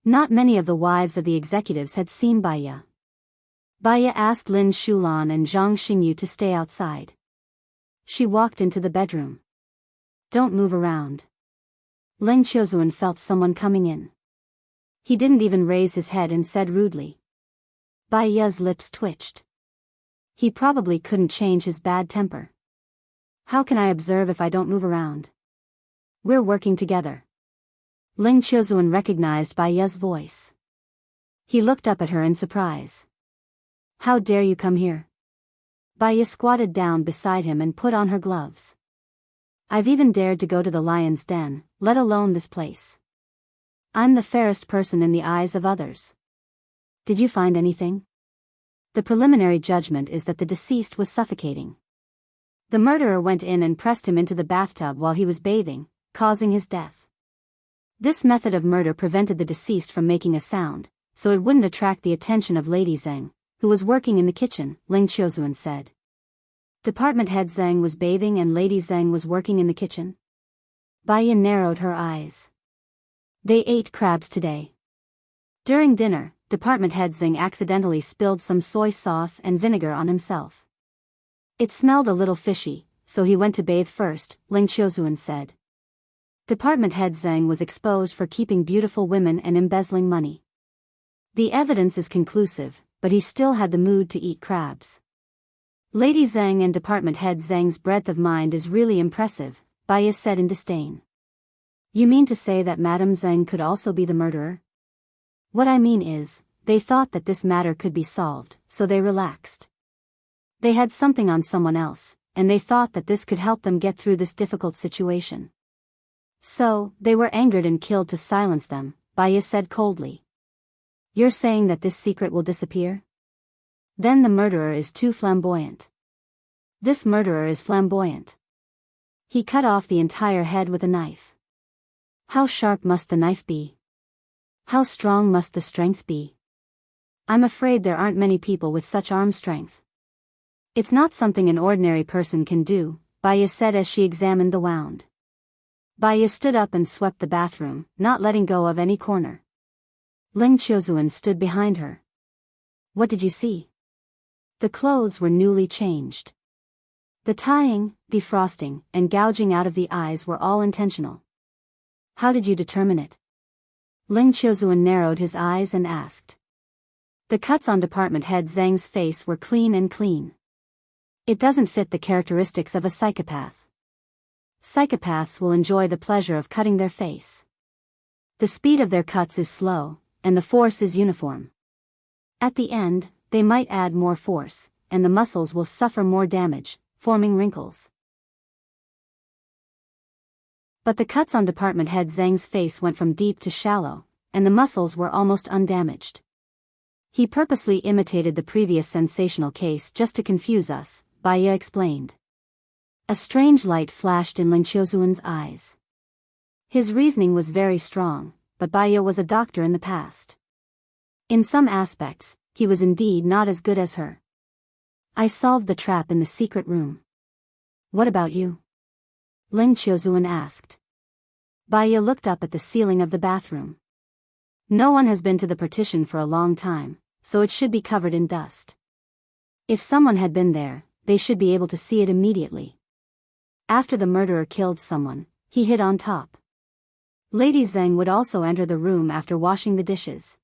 A: Not many of the wives of the executives had seen Baya. Baya asked Lin Shulan and Zhang Xingyu to stay outside. She walked into the bedroom. Don't move around. Ling Qiuzuan felt someone coming in. He didn't even raise his head and said rudely. Baya's lips twitched. He probably couldn't change his bad temper. How can I observe if I don't move around? We're working together. Ling Qiuzuan recognized Baya's voice. He looked up at her in surprise. How dare you come here? Baya squatted down beside him and put on her gloves. I've even dared to go to the lion's den, let alone this place. I'm the fairest person in the eyes of others. Did you find anything? The preliminary judgment is that the deceased was suffocating. The murderer went in and pressed him into the bathtub while he was bathing, causing his death. This method of murder prevented the deceased from making a sound, so it wouldn't attract the attention of Lady Zhang, who was working in the kitchen, Ling Qiuzuan said. Department head Zhang was bathing and Lady Zhang was working in the kitchen. Baya narrowed her eyes. They ate crabs today. During dinner, Department head Zhang accidentally spilled some soy sauce and vinegar on himself. It smelled a little fishy, so he went to bathe first, Ling Qiuzuan said. Department head Zhang was exposed for keeping beautiful women and embezzling money. The evidence is conclusive, but he still had the mood to eat crabs. Lady Zhang and Department Head Zhang's breadth of mind is really impressive, Baya said in disdain. You mean to say that Madame Zhang could also be the murderer? What I mean is, they thought that this matter could be solved, so they relaxed. They had something on someone else, and they thought that this could help them get through this difficult situation. So, they were angered and killed to silence them, Baya said coldly. You're saying that this secret will disappear? Then the murderer is too flamboyant. This murderer is flamboyant. He cut off the entire head with a knife. How sharp must the knife be? How strong must the strength be? I'm afraid there aren't many people with such arm strength. It's not something an ordinary person can do, Baya said as she examined the wound. Baya stood up and swept the bathroom, not letting go of any corner. Ling Qiuzuan stood behind her. What did you see? The clothes were newly changed. The tying, defrosting, and gouging out of the eyes were all intentional. How did you determine it? Ling Qiuzuan narrowed his eyes and asked. The cuts on Department Head Zhang's face were clean and clean. It doesn't fit the characteristics of a psychopath. Psychopaths will enjoy the pleasure of cutting their face. The speed of their cuts is slow, and the force is uniform. At the end, they might add more force, and the muscles will suffer more damage, forming wrinkles. But the cuts on Department Head Zhang's face went from deep to shallow, and the muscles were almost undamaged. He purposely imitated the previous sensational case just to confuse us, Baya explained. A strange light flashed in Ling Qiuzuan's eyes. His reasoning was very strong, but Baya was a doctor in the past. In some aspects, he was indeed not as good as her. I solved the trap in the secret room. What about you? Ling Qiuzuan asked. Baya looked up at the ceiling of the bathroom. No one has been to the partition for a long time, so it should be covered in dust. If someone had been there, they should be able to see it immediately. After the murderer killed someone, he hid on top. Lady Zhang would also enter the room after washing the dishes.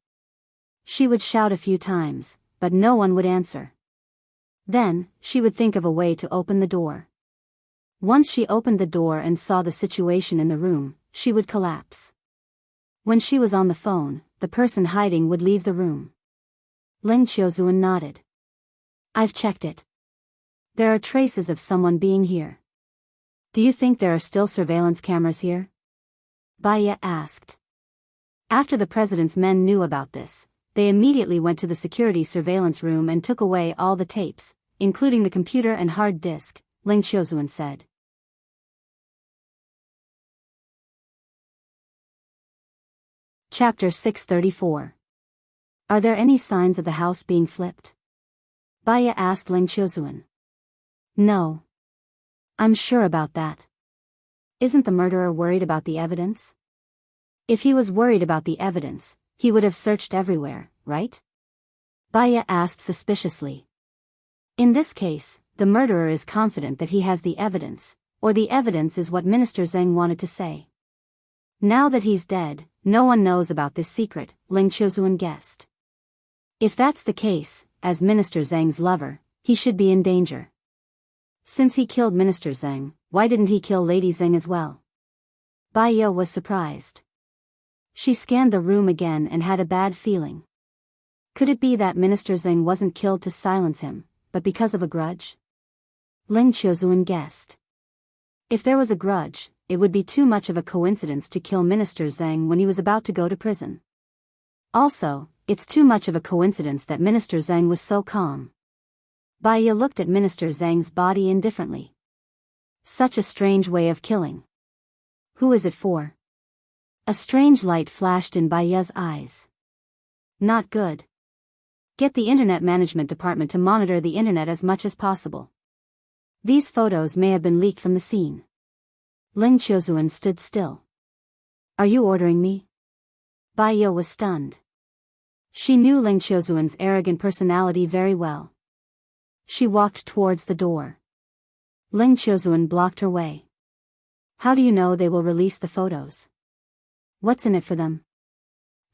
A: She would shout a few times, but no one would answer. Then, she would think of a way to open the door. Once she opened the door and saw the situation in the room, she would collapse. When she was on the phone, the person hiding would leave the room. Ling Qiuzuan nodded. I've checked it. There are traces of someone being here. Do you think there are still surveillance cameras here? Baya asked. After the president's men knew about this, they immediately went to the security surveillance room and took away all the tapes, including the computer and hard disk, Ling Qiuzuan said. Chapter 634. Are there any signs of the house being flipped? Baya asked Ling Qiuzuan. No. I'm sure about that. Isn't the murderer worried about the evidence? If he was worried about the evidence, he would have searched everywhere, right? Baya asked suspiciously. In this case, the murderer is confident that he has the evidence, or the evidence is what Minister Zhang wanted to say. Now that he's dead, no one knows about this secret, Ling Qiuzuan guessed. If that's the case, as Minister Zhang's lover, he should be in danger. Since he killed Minister Zhang, why didn't he kill Lady Zhang as well? Baya was surprised. She scanned the room again and had a bad feeling. Could it be that Minister Zhang wasn't killed to silence him, but because of a grudge? Ling Qiuzuan guessed. If there was a grudge, it would be too much of a coincidence to kill Minister Zhang when he was about to go to prison. Also, it's too much of a coincidence that Minister Zhang was so calm. Baya looked at Minister Zhang's body indifferently. Such a strange way of killing. Who is it for? A strange light flashed in Baya's eyes. Not good. Get the Internet Management Department to monitor the Internet as much as possible. These photos may have been leaked from the scene. Ling Qiuzuan stood still. Are you ordering me? Baya was stunned. She knew Ling Qiuzuan's arrogant personality very well. She walked towards the door. Ling Qiuzuan blocked her way. How do you know they will release the photos? What's in it for them?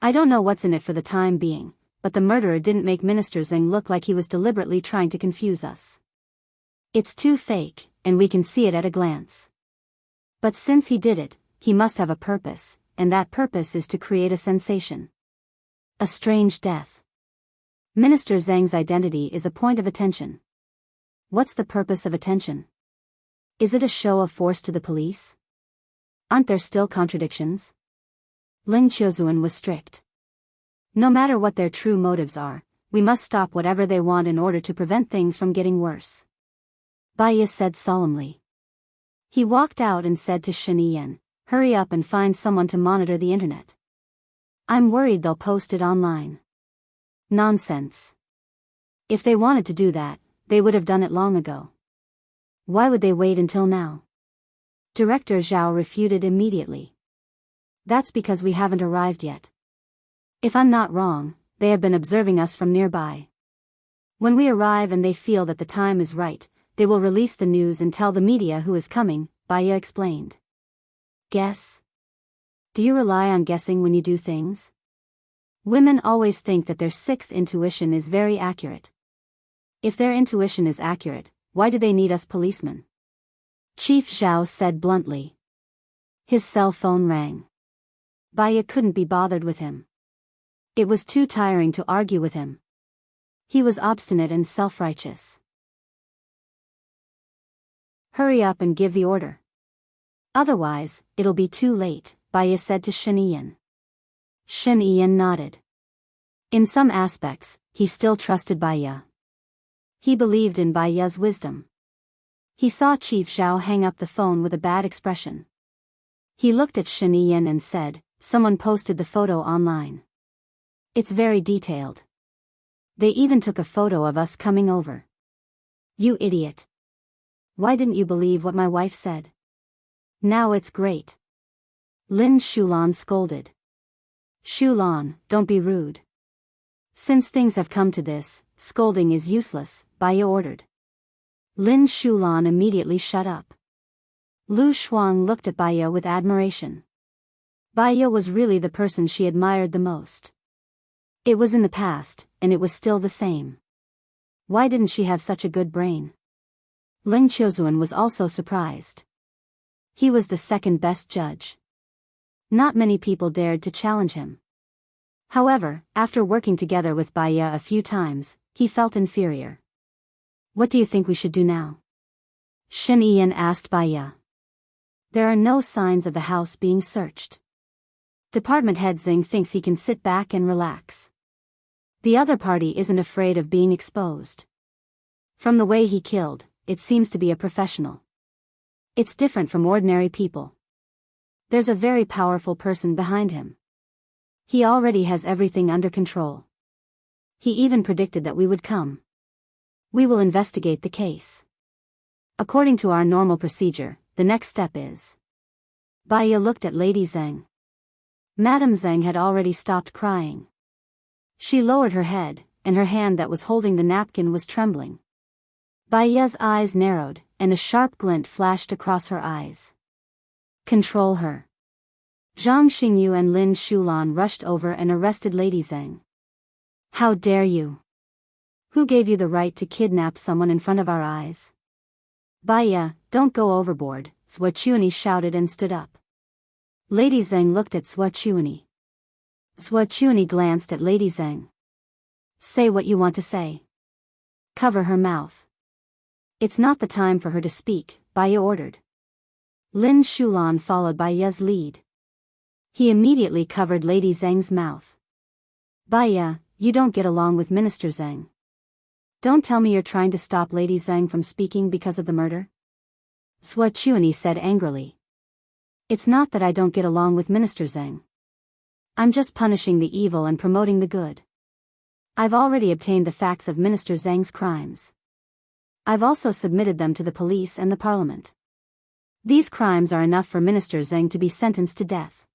A: I don't know what's in it for the time being, but the murderer didn't make Minister Zheng look like he was deliberately trying to confuse us. It's too fake, and we can see it at a glance. But since he did it, he must have a purpose, and that purpose is to create a sensation. A strange death. Minister Zheng's identity is a point of attention. What's the purpose of attention? Is it a show of force to the police? Aren't there still contradictions? Ling Qiuzuan was strict. No matter what their true motives are, we must stop whatever they want in order to prevent things from getting worse. Bai Ye said solemnly. He walked out and said to Shen Yiyan, hurry up and find someone to monitor the internet. I'm worried they'll post it online. Nonsense. If they wanted to do that, they would have done it long ago. Why would they wait until now? Director Zhao refuted immediately. That's because we haven't arrived yet. If I'm not wrong, they have been observing us from nearby. When we arrive and they feel that the time is right, they will release the news and tell the media who is coming, Bai Ye explained. Guess? Do you rely on guessing when you do things? Women always think that their sixth intuition is very accurate. If their intuition is accurate, why do they need us policemen? Chief Zhao said bluntly. His cell phone rang. Bai Ye couldn't be bothered with him. It was too tiring to argue with him. He was obstinate and self-righteous. Hurry up and give the order. Otherwise, it'll be too late, Bai Ye said to Shen Yiyan. Shen Yiyan nodded. In some aspects, he still trusted Bai Ye. He believed in Bai Ye's wisdom. He saw Chief Zhao hang up the phone with a bad expression. He looked at Shen Yiyan and said, someone posted the photo online. It's very detailed. They even took a photo of us coming over. You idiot. Why didn't you believe what my wife said? Now it's great. Lin Shulan scolded. Shulan, don't be rude. Since things have come to this, scolding is useless, Bai Ye ordered. Lin Shulan immediately shut up. Lu Shuang looked at Bai Ye with admiration. Bai Ye was really the person she admired the most. It was in the past, and it was still the same. Why didn't she have such a good brain? Ling Qiuzuan was also surprised. He was the second best judge. Not many people dared to challenge him. However, after working together with Bai Ye a few times, he felt inferior. What do you think we should do now? Shen Yiyan asked Bai Ye. There are no signs of the house being searched. Department head Xing thinks he can sit back and relax. The other party isn't afraid of being exposed. From the way he killed, it seems to be a professional. It's different from ordinary people. There's a very powerful person behind him. He already has everything under control. He even predicted that we would come. We will investigate the case. According to our normal procedure, the next step is. Bai Ye looked at Lady Zheng. Madame Zheng had already stopped crying. She lowered her head, and her hand that was holding the napkin was trembling. Bai Ye's eyes narrowed, and a sharp glint flashed across her eyes. Control her. Zhang Xingyu and Lin Shulan rushed over and arrested Lady Zheng. How dare you? Who gave you the right to kidnap someone in front of our eyes? Bai Ye, don't go overboard, Zhua Chuani shouted and stood up. Lady Zheng looked at Zhua Chuani. Zhua Chuani glanced at Lady Zheng. Say what you want to say. Cover her mouth. It's not the time for her to speak, Bai Ye ordered. Lin Shulan followed Bai Ye's lead. He immediately covered Lady Zheng's mouth. Bai Ye, you don't get along with Minister Zheng. Don't tell me you're trying to stop Lady Zheng from speaking because of the murder? Zhua Chuani said angrily. It's not that I don't get along with Minister Zheng. I'm just punishing the evil and promoting the good. I've already obtained the facts of Minister Zheng's crimes. I've also submitted them to the police and the parliament. These crimes are enough for Minister Zheng to be sentenced to death.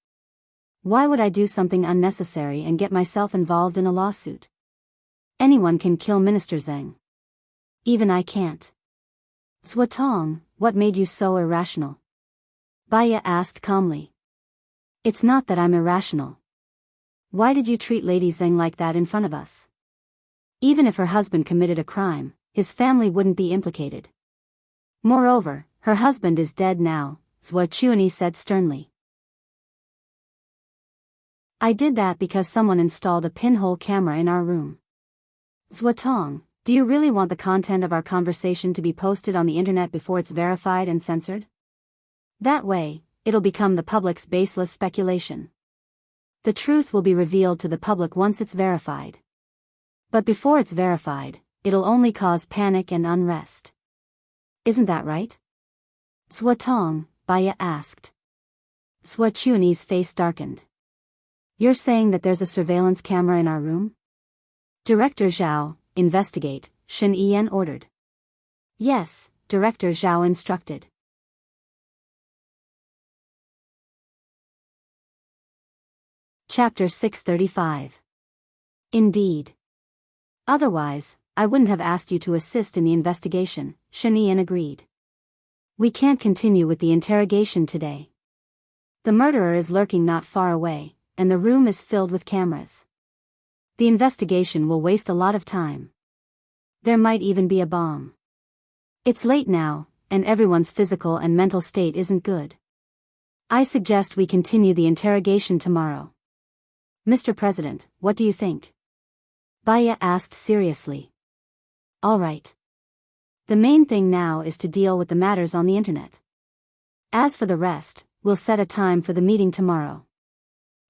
A: Why would I do something unnecessary and get myself involved in a lawsuit? Anyone can kill Minister Zheng. Even I can't. Zhua Tong, what made you so irrational? Bai Ye asked calmly. It's not that I'm irrational. Why did you treat Lady Zheng like that in front of us? Even if her husband committed a crime, his family wouldn't be implicated. Moreover, her husband is dead now, Zhua Chuani said sternly. I did that because someone installed a pinhole camera in our room. Zhua Tong, do you really want the content of our conversation to be posted on the internet before it's verified and censored? That way, it'll become the public's baseless speculation. The truth will be revealed to the public once it's verified. But before it's verified, it'll only cause panic and unrest. Isn't that right? Zhua Tong, Baya asked. Zhua Chuani's face darkened. You're saying that there's a surveillance camera in our room? Director Zhao, investigate, Shen Yiyan ordered. Yes, Director Zhao instructed. Chapter 635. Indeed. Otherwise, I wouldn't have asked you to assist in the investigation, Shen Yiyan agreed. We can't continue with the interrogation today. The murderer is lurking not far away, and the room is filled with cameras. The investigation will waste a lot of time. There might even be a bomb. It's late now, and everyone's physical and mental state isn't good. I suggest we continue the interrogation tomorrow. Mr. President, what do you think? Baya asked seriously. All right. The main thing now is to deal with the matters on the internet. As for the rest, we'll set a time for the meeting tomorrow.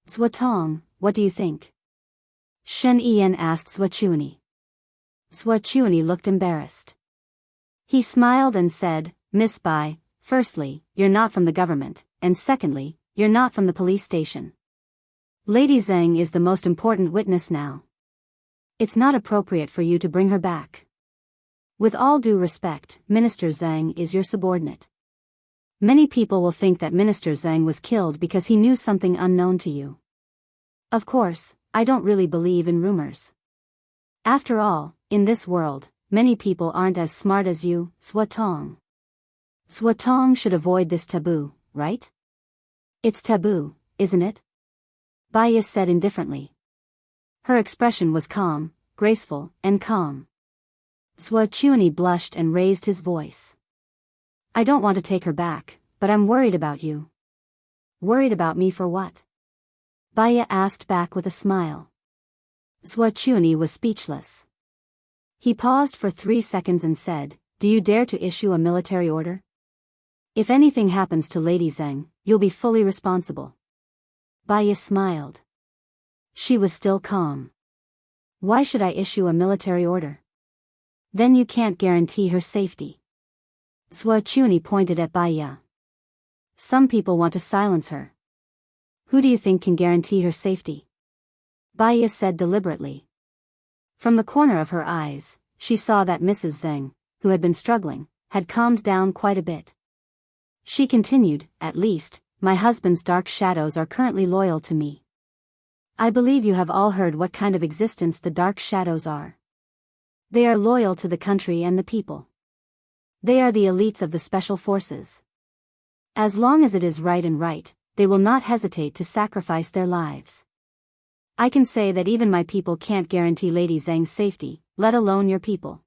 A: Zhua Tong, what do you think? Shen Yiyan asked Zhua Chuani. Zhua Chuani looked embarrassed. He smiled and said, Miss Bai, firstly, you're not from the government, and secondly, you're not from the police station. Lady Zheng is the most important witness now. It's not appropriate for you to bring her back. With all due respect, Minister Zheng is your subordinate. Many people will think that Minister Zheng was killed because he knew something unknown to you. Of course, I don't really believe in rumors. After all, in this world, many people aren't as smart as you, Zhua Tong. Zhua Tong should avoid this taboo, right? It's taboo, isn't it? Baya said indifferently. Her expression was calm, graceful, and calm. Zhua Chuani blushed and raised his voice. I don't want to take her back, but I'm worried about you. Worried about me for what? Baya asked back with a smile. Zhua Chuani was speechless. He paused for 3 seconds and said, Do you dare to issue a military order? If anything happens to Lady Zheng, you'll be fully responsible. Baya smiled. She was still calm. Why should I issue a military order? Then you can't guarantee her safety. Zhua Chuani pointed at Baya. Some people want to silence her. Who do you think can guarantee her safety? Baya said deliberately. From the corner of her eyes, she saw that Mrs. Zheng, who had been struggling, had calmed down quite a bit. She continued, At least, my husband's dark shadows are currently loyal to me. I believe you have all heard what kind of existence the dark shadows are. They are loyal to the country and the people. They are the elites of the special forces. As long as it is right and right, they will not hesitate to sacrifice their lives. I can say that even my people can't guarantee Lady Zheng's safety, let alone your people.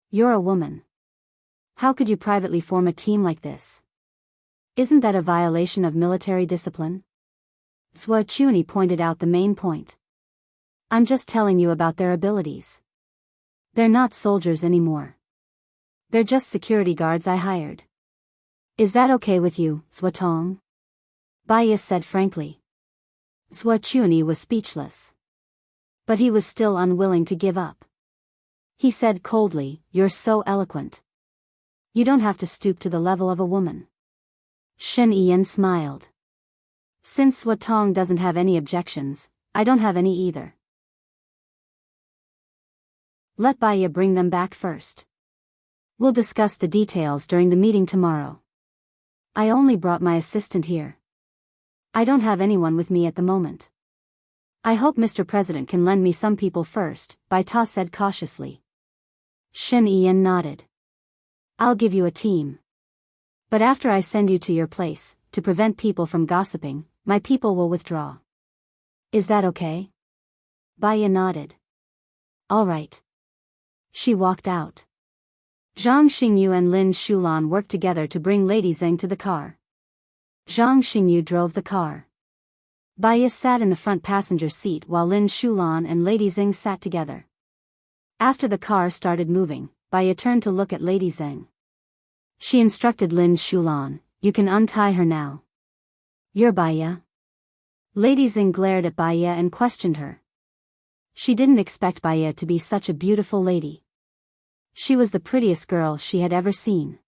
A: You're a woman. How could you privately form a team like this? Isn't that a violation of military discipline? Zhua Chuani pointed out the main point. I'm just telling you about their abilities. They're not soldiers anymore. They're just security guards I hired. Is that okay with you, Zhua Tong? Baya said frankly. Zhua Chuani was speechless. But he was still unwilling to give up. He said coldly, You're so eloquent. You don't have to stoop to the level of a woman. Shen Yiyan smiled. Since Zhua Tong doesn't have any objections, I don't have any either. Let Baya bring them back first. We'll discuss the details during the meeting tomorrow. I only brought my assistant here. I don't have anyone with me at the moment. I hope Mr. President can lend me some people first, Bai Ta said cautiously. Shen Yiyan nodded. I'll give you a team. But after I send you to your place, to prevent people from gossiping, my people will withdraw. Is that okay? Baya nodded. All right. She walked out. Zhang Xingyu and Lin Shulan worked together to bring Lady Zheng to the car. Zhang Xingyu drove the car. Baya sat in the front passenger seat while Lin Shulan and Lady Zheng sat together. After the car started moving, Baya turned to look at Lady Zheng. She instructed Lin Shulan, "You can untie her now." "You're Baya?" Lady Zheng glared at Baya and questioned her. She didn't expect Baya to be such a beautiful lady. She was the prettiest girl she had ever seen.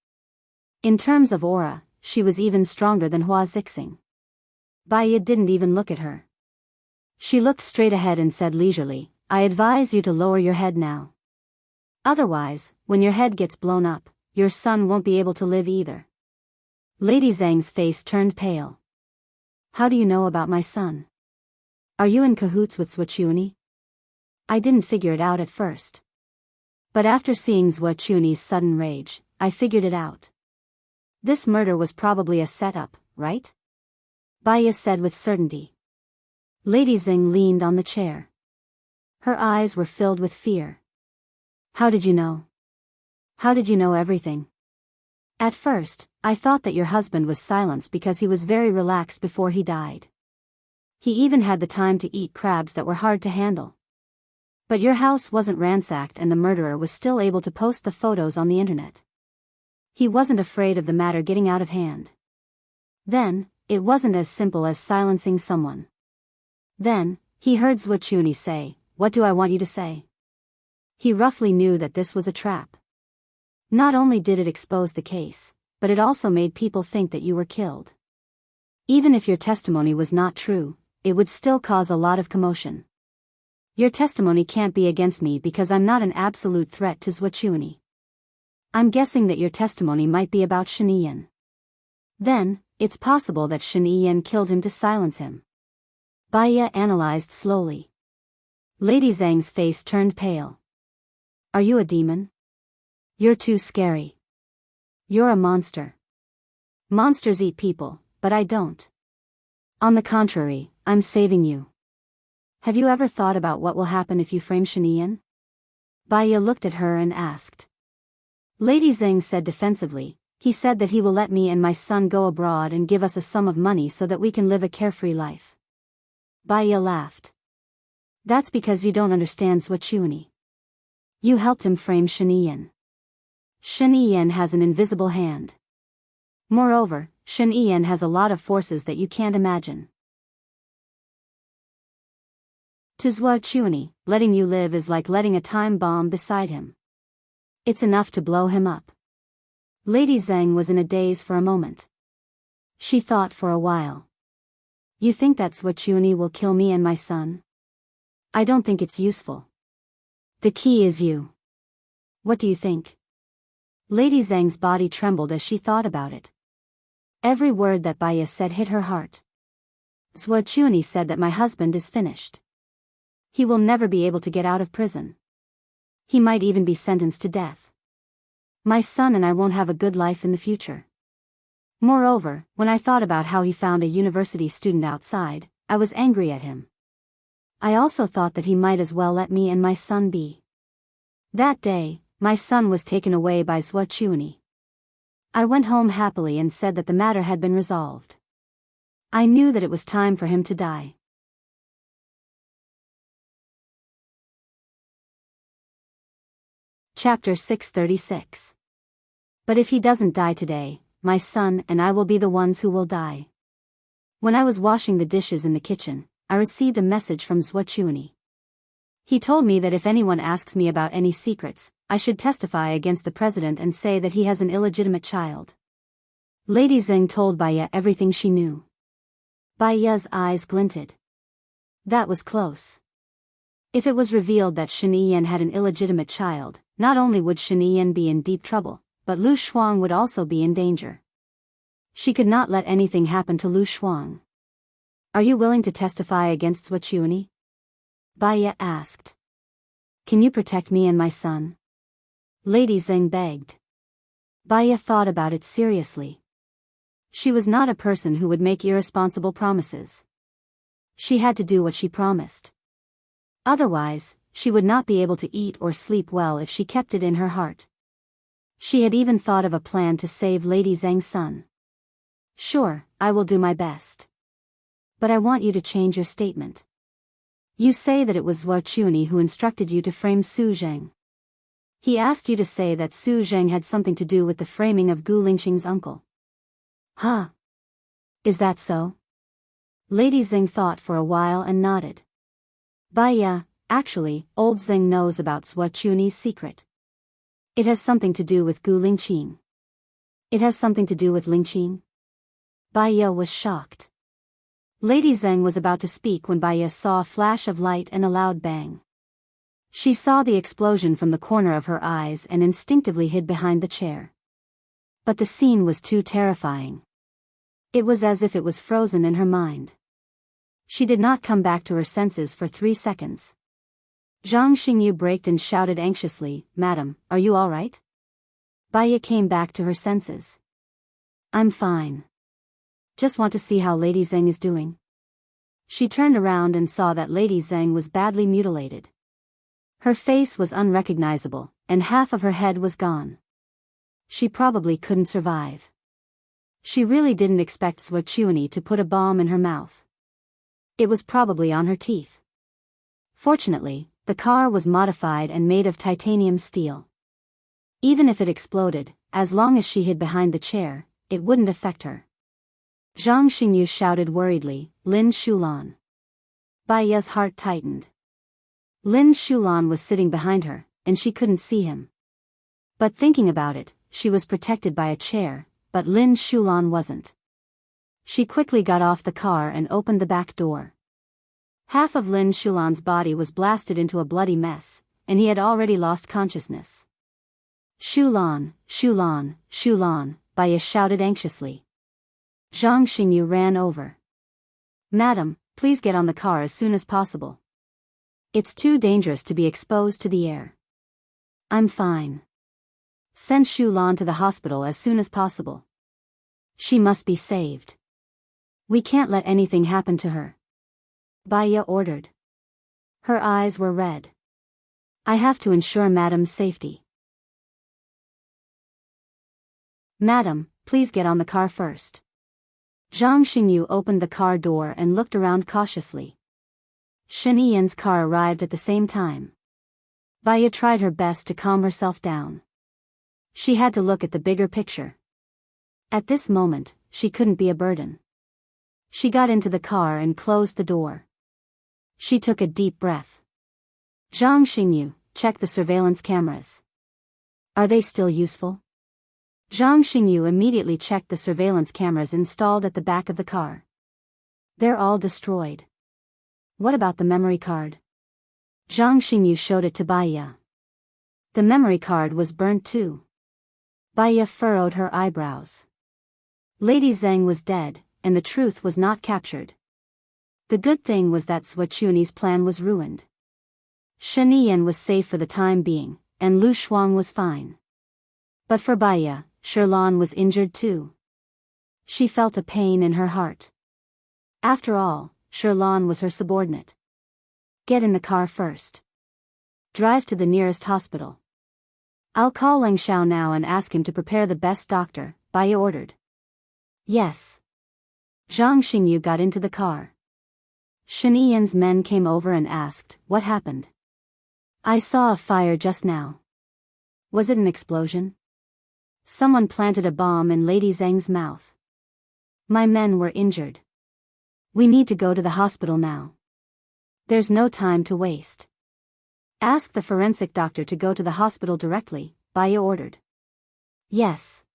A: In terms of aura, she was even stronger than Hua Zixing. Baya didn't even look at her. She looked straight ahead and said leisurely, "I advise you to lower your head now. Otherwise, when your head gets blown up, your son won't be able to live either." Lady Zhang's face turned pale. "How do you know about my son? Are you in cahoots with Zhuochuni?" "I didn't figure it out at first. But after seeing Zhuochuni's sudden rage, I figured it out. This murder was probably a setup, right?" Baya said with certainty. Lady Zheng leaned on the chair. Her eyes were filled with fear. "How did you know? How did you know everything?" "At first, I thought that your husband was silenced because he was very relaxed before he died. He even had the time to eat crabs that were hard to handle. But your house wasn't ransacked and the murderer was still able to post the photos on the internet. He wasn't afraid of the matter getting out of hand. Then, it wasn't as simple as silencing someone. Then, he heard Zhuochuni say, 'What do I want you to say?' He roughly knew that this was a trap. Not only did it expose the case, but it also made people think that you were killed. Even if your testimony was not true, it would still cause a lot of commotion. Your testimony can't be against me because I'm not an absolute threat to Zhuochuni. I'm guessing that your testimony might be about Shen Yiyan. Then, it's possible that Shen Yiyan killed him to silence him." Baya analyzed slowly. Lady Zhang's face turned pale. "Are you a demon? You're too scary. You're a monster. Monsters eat people, but I don't. On the contrary, I'm saving you. Have you ever thought about what will happen if you frame Shen Yiyan?" Baya looked at her and asked. Lady Zheng said defensively, "He said that he will let me and my son go abroad and give us a sum of money so that we can live a carefree life." Baya laughed. "That's because you don't understand Zhuochuni. You helped him frame Shen Yiyan. Shen Yiyan has an invisible hand. Moreover, Shen Yiyan has a lot of forces that you can't imagine. To Zhuochuni, letting you live is like letting a time bomb beside him. It's enough to blow him up." Lady Zheng was in a daze for a moment. She thought for a while. "You think that Zhuochuni will kill me and my son? I don't think it's useful. The key is you. What do you think?" Lady Zheng's body trembled as she thought about it. Every word that Baya said hit her heart. Zhuochuni said that my husband is finished. He will never be able to get out of prison. He might even be sentenced to death. My son and I won't have a good life in the future. Moreover, when I thought about how he found a university student outside, I was angry at him. I also thought that he might as well let me and my son be. That day, my son was taken away by Zhuochuni. I went home happily and said that the matter had been resolved. I knew that it was time for him to die. Chapter 636. But if he doesn't die today, my son and I will be the ones who will die. When I was washing the dishes in the kitchen, I received a message from Zhuochuni. He told me that if anyone asks me about any secrets, I should testify against the president and say that he has an illegitimate child. Lady Zheng told Baya everything she knew. Baya's eyes glinted. That was close. If it was revealed that Shen Yiyan had an illegitimate child, not only would Shen Yiyan be in deep trouble, but Lu Shuang would also be in danger. She could not let anything happen to Lu Shuang. "Are you willing to testify against Zhuochuni?" Baya asked. "Can you protect me and my son?" Lady Zheng begged. Baya thought about it seriously. She was not a person who would make irresponsible promises. She had to do what she promised. Otherwise, she would not be able to eat or sleep well if she kept it in her heart. She had even thought of a plan to save Lady Zheng's son. Sure, I will do my best. But I want you to change your statement. You say that it was Zhuo Quni who instructed you to frame Su Zheng. He asked you to say that Su Zheng had something to do with the framing of Gu Lingqing's uncle. Huh? Is that so? Lady Zheng thought for a while and nodded. Yeah, actually, old Zheng knows about Zhuo Quni's secret. It has something to do with Gu Lingqing. It has something to do with Lingqing? Ya was shocked. Lady Zheng was about to speak when Ya saw a flash of light and a loud bang. She saw the explosion from the corner of her eyes and instinctively hid behind the chair. But the scene was too terrifying. It was as if it was frozen in her mind. She did not come back to her senses for 3 seconds. Zhang Xingyu braked and shouted anxiously, "Madam, are you all right?" Ya came back to her senses. "I'm fine. Just want to see how Lady Zheng is doing." She turned around and saw that Lady Zheng was badly mutilated. Her face was unrecognizable, and half of her head was gone. She probably couldn't survive. She really didn't expect Zhuo Quni to put a bomb in her mouth. It was probably on her teeth. Fortunately, the car was modified and made of titanium steel. Even if it exploded, as long as she hid behind the chair, it wouldn't affect her. Zhang Xingyu shouted worriedly, "Lin Shulan." Ya's heart tightened. Lin Shulan was sitting behind her, and she couldn't see him. But thinking about it, she was protected by a chair, but Lin Shulan wasn't. She quickly got off the car and opened the back door. Half of Lin Shulan's body was blasted into a bloody mess, and he had already lost consciousness. "Shulan, Shulan, Shulan," Ya shouted anxiously. Zhang Xingyu ran over. "Madam, please get on the car as soon as possible. It's too dangerous to be exposed to the air." "I'm fine. Send Shulan to the hospital as soon as possible. She must be saved. We can't let anything happen to her," Ya ordered. Her eyes were red. "I have to ensure Madam's safety." "Madam, please get on the car first." Zhang Xingyu opened the car door and looked around cautiously. Shen Yiyan's car arrived at the same time. Ya tried her best to calm herself down. She had to look at the bigger picture. At this moment, she couldn't be a burden. She got into the car and closed the door. She took a deep breath. "Zhang Xingyu, check the surveillance cameras. Are they still useful?" Zhang Xingyu immediately checked the surveillance cameras installed at the back of the car. "They're all destroyed." "What about the memory card?" Zhang Xingyu showed it to Ya. The memory card was burnt too. Ya furrowed her eyebrows. Lady Zheng was dead, and the truth was not captured. The good thing was that Zhuo Quni's plan was ruined. Shen Yiyan was safe for the time being, and Lu Shuang was fine. But for Ya, Sherlan was injured too. She felt a pain in her heart. After all, Sherlan was her subordinate. "Get in the car first. Drive to the nearest hospital. I'll call Leng Xiao now and ask him to prepare the best doctor," Ya ordered. "Yes." Zhang Xingyu got into the car. Shen Yiyan's men came over and asked, "What happened?" "I saw a fire just now." "Was it an explosion?" "Someone planted a bomb in Lady Zheng's mouth. My men were injured. We need to go to the hospital now. There's no time to waste. Ask the forensic doctor to go to the hospital directly," Ya ordered. "Yes."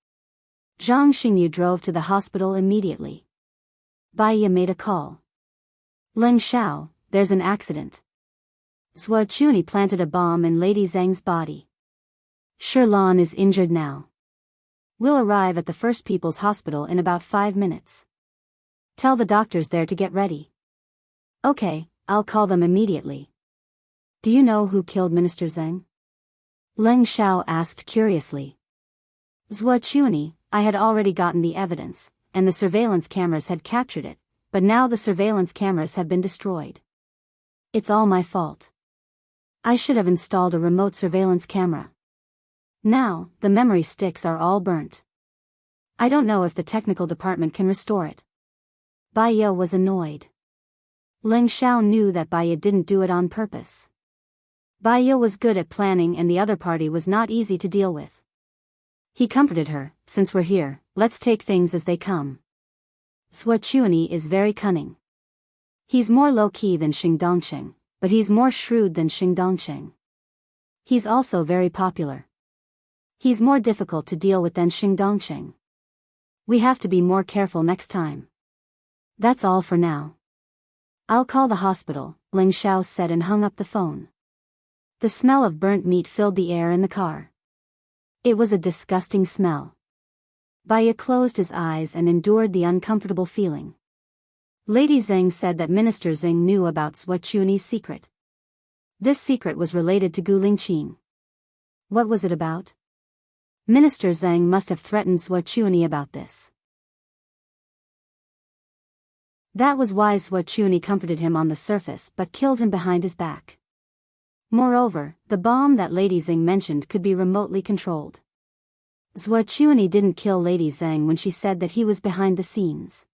A: Zhang Xingyu drove to the hospital immediately. Ya made a call. "Leng Xiao, there's an accident. Zhuo Quni planted a bomb in Lady Zheng's body. Sherlan is injured now. We'll arrive at the First People's Hospital in about 5 minutes. Tell the doctors there to get ready." "Okay, I'll call them immediately." "Do you know who killed Minister Zheng?" Leng Xiao asked curiously. "Zhuo Quni, I had already gotten the evidence, and the surveillance cameras had captured it, but now the surveillance cameras have been destroyed. It's all my fault. I should have installed a remote surveillance camera. Now, the memory sticks are all burnt. I don't know if the technical department can restore it. Bai Ye was annoyed. Ling Xiao knew that Bai Ye didn't do it on purpose. Bai Ye was good at planning and the other party was not easy to deal with. He comforted her, since we're here, let's take things as they come. Zhuo Chuanyi is very cunning. He's more low-key than Xing Dongqing, but he's more shrewd than Xing Dongqing. He's also very popular. He's more difficult to deal with than Xing Dongqing. We have to be more careful next time. That's all for now. I'll call the hospital, Ling Xiao said and hung up the phone. The smell of burnt meat filled the air in the car. It was a disgusting smell. Bai Ye closed his eyes and endured the uncomfortable feeling. Lady Zheng said that Minister Zheng knew about Zhuo Chuanyi's secret. This secret was related to Gu Lingqing. What was it about? Minister Zheng must have threatened Zhuo Chuanyi about this. That was why Zhuo Chuanyi comforted him on the surface but killed him behind his back. Moreover, the bomb that Lady Zheng mentioned could be remotely controlled. Zhuo Chuanyi didn't kill Lady Zheng when she said that he was behind the scenes.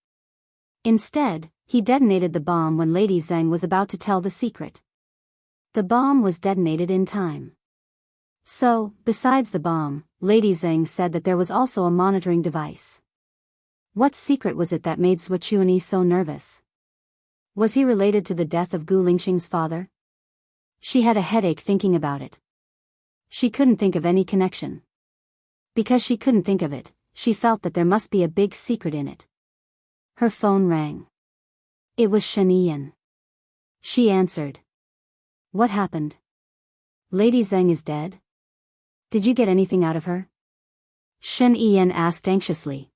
A: Instead, he detonated the bomb when Lady Zheng was about to tell the secret. The bomb was detonated in time. So, besides the bomb, Lady Zheng said that there was also a monitoring device. What secret was it that made Zhuo Chuanyi so nervous? Was he related to the death of Gu Lingqing's father? She had a headache thinking about it. She couldn't think of any connection. Because she couldn't think of it, she felt that there must be a big secret in it. Her phone rang. It was Shen Yiyan. She answered. What happened? Lady Zheng is dead? Did you get anything out of her? Shen Yiyan asked anxiously.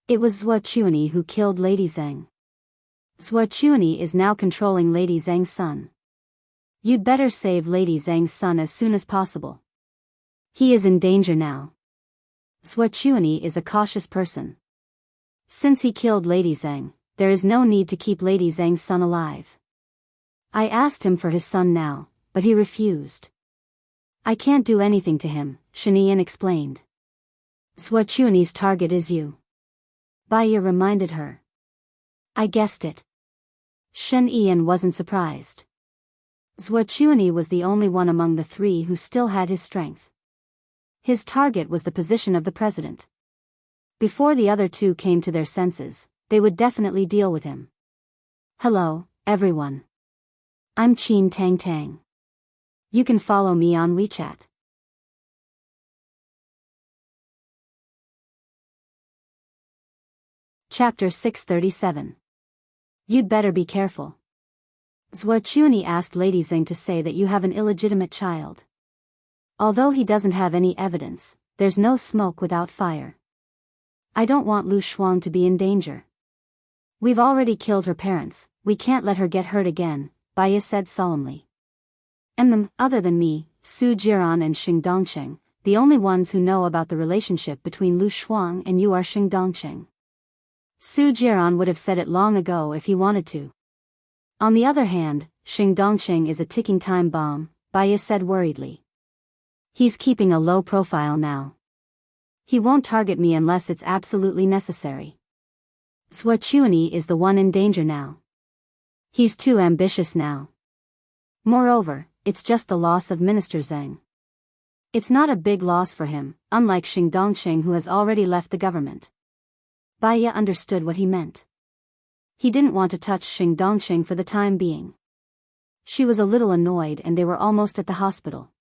A: It was Zhuo Chuanyi who killed Lady Zheng. Zhuo Chuanyi is now controlling Lady Zheng's son. You'd better save Lady Zheng's son as soon as possible. He is in danger now. Zhuo Chuanyi is a cautious person. Since he killed Lady Zheng, there is no need to keep Lady Zheng's son alive. I asked him for his son now, but he refused. I can't do anything to him, Shen Yiyan explained. Zhuo Chuanyi's target is you. Bai Ye reminded her. I guessed it. Shen Yiyan wasn't surprised. Zhuo Chuanyi was the only one among the three who still had his strength. His target was the position of the president. Before the other two came to their senses, they would definitely deal with him. Hello, everyone. I'm Qin Tang Tang. You can follow me on WeChat. Chapter 637. You'd better be careful. Zhuo Chuanyi asked Lady Zheng to say that you have an illegitimate child. Although he doesn't have any evidence, there's no smoke without fire. I don't want Lu Shuang to be in danger. We've already killed her parents, we can't let her get hurt again, Bai Ye said solemnly. Other than me, Su Jiran and Xing Dongqing, the only ones who know about the relationship between Lu Shuang and you are Xing Dongqing. Su Jiran would have said it long ago if he wanted to. On the other hand, Xing Dongqing is a ticking time bomb, Bai Ye said worriedly. He's keeping a low profile now. He won't target me unless it's absolutely necessary. Zhuo Chuanyi is the one in danger now. He's too ambitious now. Moreover, it's just the loss of Minister Zheng. It's not a big loss for him, unlike Xing Dongqing who has already left the government. Bai Ye understood what he meant. He didn't want to touch Xing Dongqing for the time being. She was a little annoyed and they were almost at the hospital.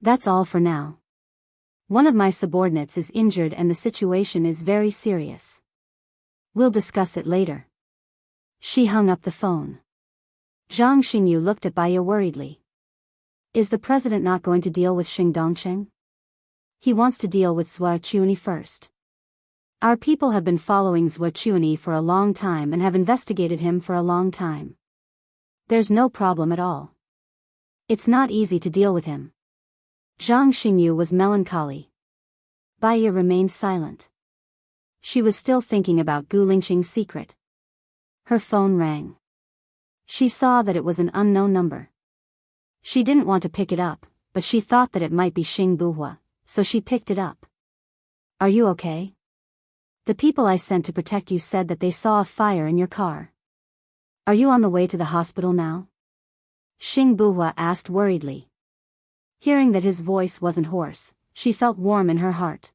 A: That's all for now. One of my subordinates is injured and the situation is very serious. We'll discuss it later. She hung up the phone. Zhang Xingyu looked at Bai Ye worriedly. Is the president not going to deal with Xing Dongqing? He wants to deal with Zhuo Chuanyi first. Our people have been following Zhuo Chuanyi for a long time and have investigated him for a long time. There's no problem at all. It's not easy to deal with him. Zhang Xingyu was melancholy. Bai Ye remained silent. She was still thinking about Gu Lingqing's secret. Her phone rang. She saw that it was an unknown number. She didn't want to pick it up, but she thought that it might be Xing Buhua, so she picked it up. Are you okay? The people I sent to protect you said that they saw a fire in your car. Are you on the way to the hospital now? Xing Buhua asked worriedly. Hearing that his voice wasn't hoarse, she felt warm in her heart.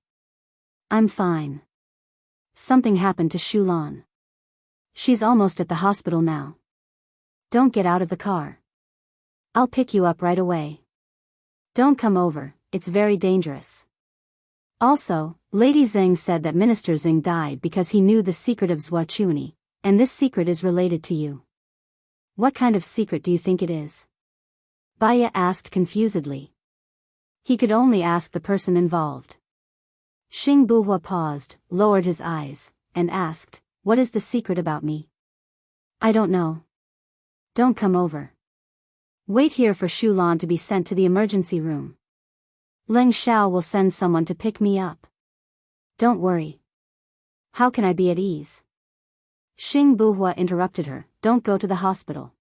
A: I'm fine. Something happened to Shulan. She's almost at the hospital now. Don't get out of the car. I'll pick you up right away. Don't come over, it's very dangerous. Also, Lady Zheng said that Minister Zheng died because he knew the secret of Zhuochuni, and this secret is related to you. What kind of secret do you think it is? Baya asked confusedly. He could only ask the person involved. Xing Buhua paused, lowered his eyes, and asked, what is the secret about me? I don't know. Don't come over. Wait here for Shulan to be sent to the emergency room. Leng Xiao will send someone to pick me up. Don't worry. How can I be at ease? Xing Buhua interrupted her, don't go to the hospital.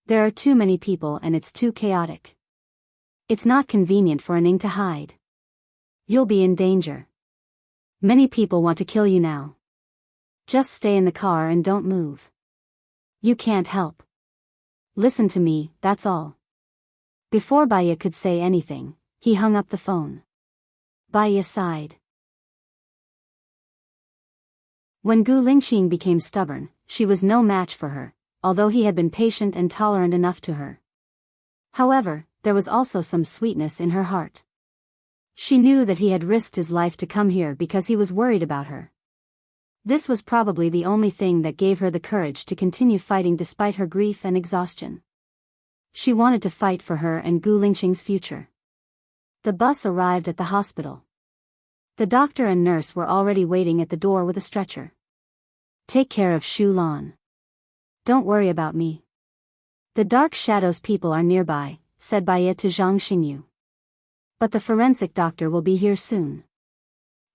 A: There are too many people and it's too chaotic. It's not convenient for Ning to hide. You'll be in danger. Many people want to kill you now. Just stay in the car and don't move. You can't help. Listen to me, that's all. Before Baya could say anything, he hung up the phone. Baya sighed. When Gu Lingqing became stubborn, she was no match for her, although he had been patient and tolerant enough to her. However, there was also some sweetness in her heart. She knew that he had risked his life to come here because he was worried about her. This was probably the only thing that gave her the courage to continue fighting despite her grief and exhaustion. She wanted to fight for her and Gu Lingqing's future. The bus arrived at the hospital. The doctor and nurse were already waiting at the door with a stretcher. Take care of Shulan. Don't worry about me. The Dark Shadows people are nearby, said Baya to Zhang Xingyu. But the forensic doctor will be here soon.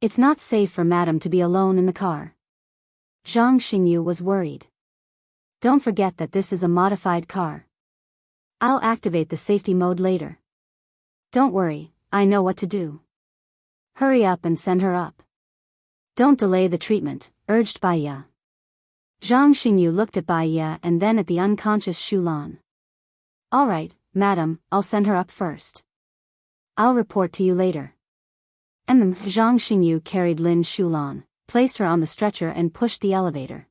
A: It's not safe for Madam to be alone in the car. Zhang Xingyu was worried. Don't forget that this is a modified car. I'll activate the safety mode later. Don't worry, I know what to do. Hurry up and send her up. Don't delay the treatment, urged Baya. Zhang Xingyu looked at Baya and then at the unconscious Shulan. All right, madam, I'll send her up first. I'll report to you later. Zhang Xingyu carried Lin Shulan, placed her on the stretcher and pushed the elevator.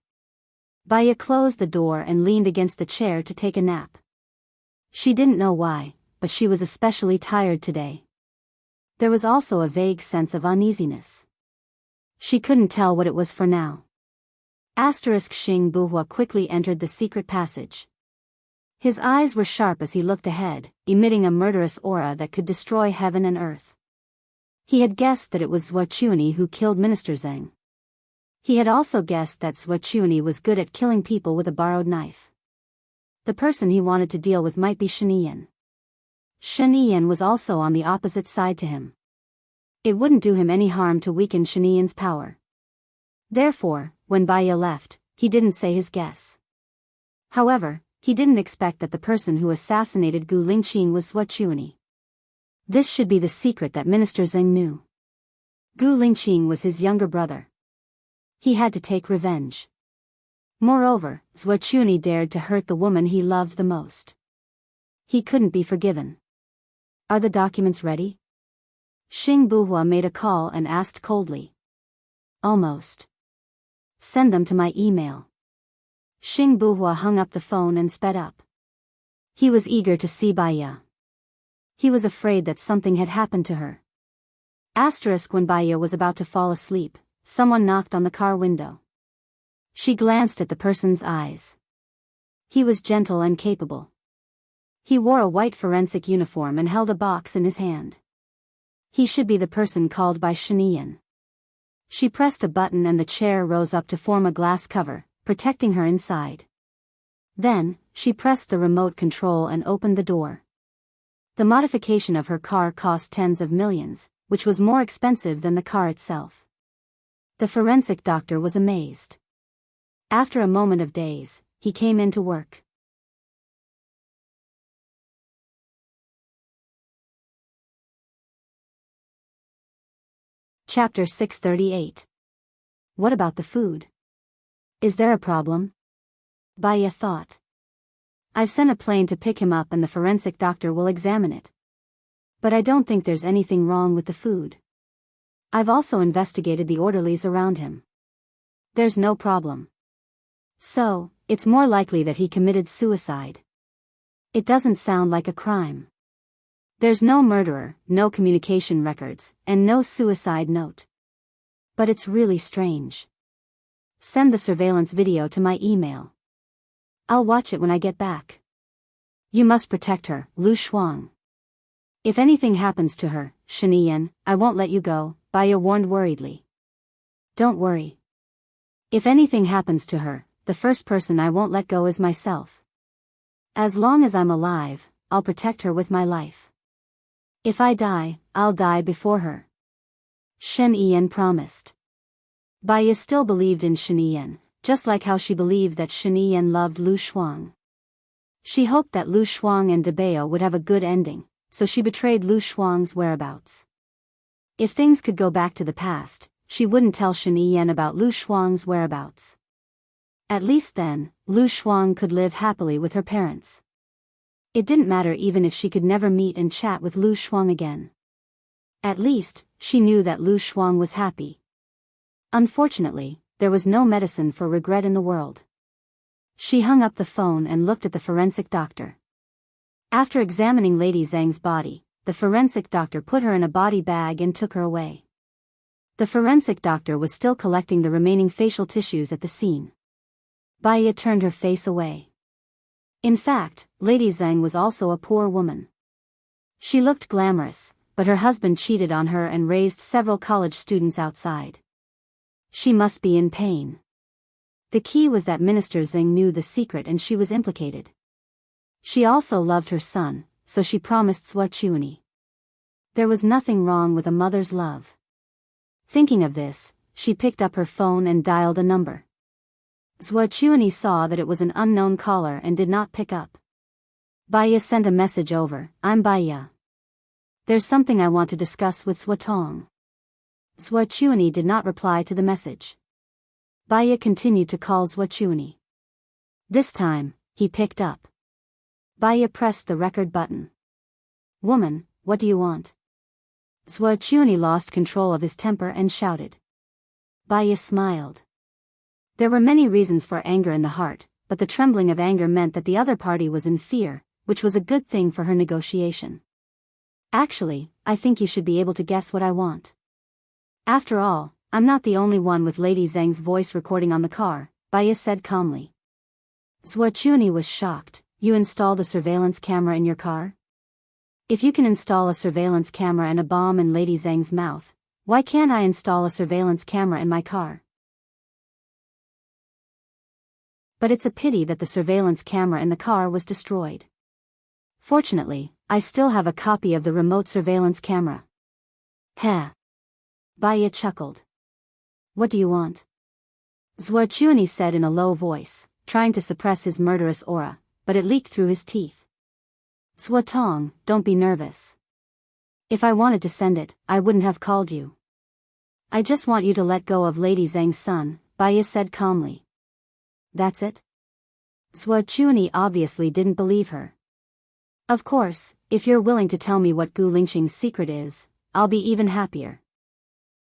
A: Baya closed the door and leaned against the chair to take a nap. She didn't know why, but she was especially tired today. There was also a vague sense of uneasiness. She couldn't tell what it was for now. Xing Buhua quickly entered the secret passage. His eyes were sharp as he looked ahead, emitting a murderous aura that could destroy heaven and earth. He had guessed that it was Zhuochuni who killed Minister Zheng. He had also guessed that Zhuochuni was good at killing people with a borrowed knife. The person he wanted to deal with might be Shen Yiyan. Shen Yiyan was also on the opposite side to him. It wouldn't do him any harm to weaken Shen Yiyan's power. Therefore, when Baya left, he didn't say his guess. However, he didn't expect that the person who assassinated Gu Lingqing was Zhuochuni. This should be the secret that Minister Zheng knew. Gu Lingqing was his younger brother. He had to take revenge. Moreover, Zhuochuni dared to hurt the woman he loved the most. He couldn't be forgiven. Are the documents ready? Xing Buhua made a call and asked coldly. Almost. Send them to my email. Xing Buhua hung up the phone and sped up. He was eager to see Baya. He was afraid that something had happened to her. When Baya was about to fall asleep, someone knocked on the car window. She glanced at the person's eyes. He was gentle and capable. He wore a white forensic uniform and held a box in his hand. He should be the person called by Shen Yiyan. She pressed a button and the chair rose up to form a glass cover, protecting her inside. Then, she pressed the remote control and opened the door. The modification of her car cost tens of millions, which was more expensive than the car itself. The forensic doctor was amazed. After a moment of daze, he came in to work. Chapter 638. What about the food? Is there a problem? Baya thought. I've sent a plane to pick him up and the forensic doctor will examine it. But I don't think there's anything wrong with the food. I've also investigated the orderlies around him. There's no problem. So, it's more likely that he committed suicide. It doesn't sound like a crime. There's no murderer, no communication records, and no suicide note. But it's really strange. Send the surveillance video to my email. I'll watch it when I get back. You must protect her, Lu Shuang. If anything happens to her, Shiniyan, I won't let you go, Baya warned worriedly. Don't worry. If anything happens to her, the first person I won't let go is myself. As long as I'm alive, I'll protect her with my life. If I die, I'll die before her. Shen Yiyan promised. Baya still believed in Shen Yiyan, just like how she believed that Shen Yiyan loved Lu Shuang. She hoped that Lu Shuang and Debao would have a good ending, so she betrayed Lu Shuang's whereabouts. If things could go back to the past, she wouldn't tell Shen Yiyan about Lu Shuang's whereabouts. At least then, Lu Shuang could live happily with her parents. It didn't matter even if she could never meet and chat with Lu Shuang again. At least, she knew that Lu Shuang was happy. Unfortunately, there was no medicine for regret in the world. She hung up the phone and looked at the forensic doctor. After examining Lady Zhang's body, the forensic doctor put her in a body bag and took her away. The forensic doctor was still collecting the remaining facial tissues at the scene. Baya turned her face away. In fact, Lady Zhang was also a poor woman. She looked glamorous, but her husband cheated on her and raised several college students outside. She must be in pain. The key was that Minister Zhang knew the secret and she was implicated. She also loved her son, so she promised Zhuochuani. There was nothing wrong with a mother's love. Thinking of this, she picked up her phone and dialed a number. Zhuochuani saw that it was an unknown caller and did not pick up. Baya sent a message over, I'm Baya. There's something I want to discuss with Zhuotong. Zhuochuani did not reply to the message. Baya continued to call Zhuochuani. This time, he picked up. Baya pressed the record button. Woman, what do you want? Zhuochuani lost control of his temper and shouted. Baya smiled. There were many reasons for anger in the heart, but the trembling of anger meant that the other party was in fear, which was a good thing for her negotiation. Actually, I think you should be able to guess what I want. After all, I'm not the only one with Lady Zhang's voice recording on the car, Baya said calmly. Zhuochuani was shocked. You installed a surveillance camera in your car? If you can install a surveillance camera and a bomb in Lady Zhang's mouth, why can't I install a surveillance camera in my car? But it's a pity that the surveillance camera in the car was destroyed. Fortunately, I still have a copy of the remote surveillance camera. Heh. Baya chuckled. What do you want? Zhuochuani said in a low voice, trying to suppress his murderous aura, but it leaked through his teeth. Zhuotong, don't be nervous. If I wanted to send it, I wouldn't have called you. I just want you to let go of Lady Zhang's son, Baya said calmly. That's it? Zhuochuani obviously didn't believe her. Of course, if you're willing to tell me what Gu Lingxing's secret is, I'll be even happier.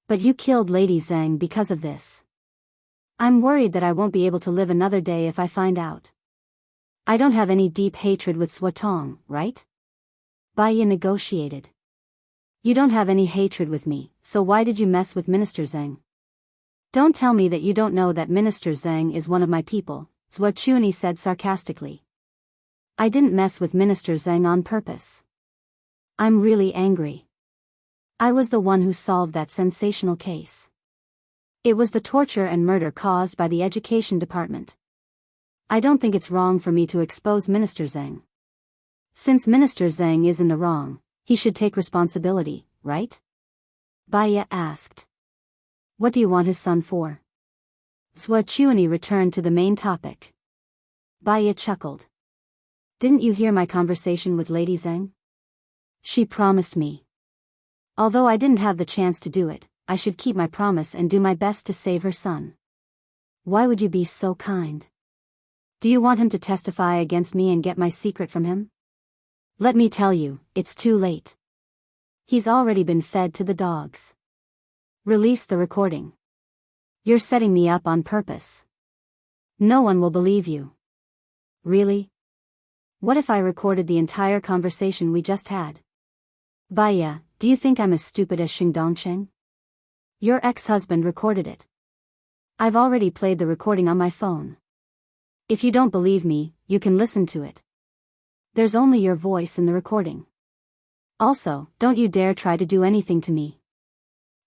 A: But you killed Lady Zhang because of this. I'm worried that I won't be able to live another day if I find out. I don't have any deep hatred with Zhuotong, right? Baya negotiated. You don't have any hatred with me, so why did you mess with Minister Zhang? Don't tell me that you don't know that Minister Zhang is one of my people, Zhuochuani said sarcastically. I didn't mess with Minister Zhang on purpose. I'm really angry. I was the one who solved that sensational case. It was the torture and murder caused by the education department. I don't think it's wrong for me to expose Minister Zhang. Since Minister Zhang is in the wrong, he should take responsibility, right? Baya asked. What do you want his son for? Zhuochuani returned to the main topic. Baiya chuckled. Didn't you hear my conversation with Lady Zheng? She promised me. Although I didn't have the chance to do it, I should keep my promise and do my best to save her son. Why would you be so kind? Do you want him to testify against me and get my secret from him? Let me tell you, it's too late. He's already been fed to the dogs. Release the recording. You're setting me up on purpose. No one will believe you. Really? What if I recorded the entire conversation we just had? Baiya, do you think I'm as stupid as Xingdongcheng? Your ex-husband recorded it. I've already played the recording on my phone. If you don't believe me, you can listen to it. There's only your voice in the recording. Also, don't you dare try to do anything to me.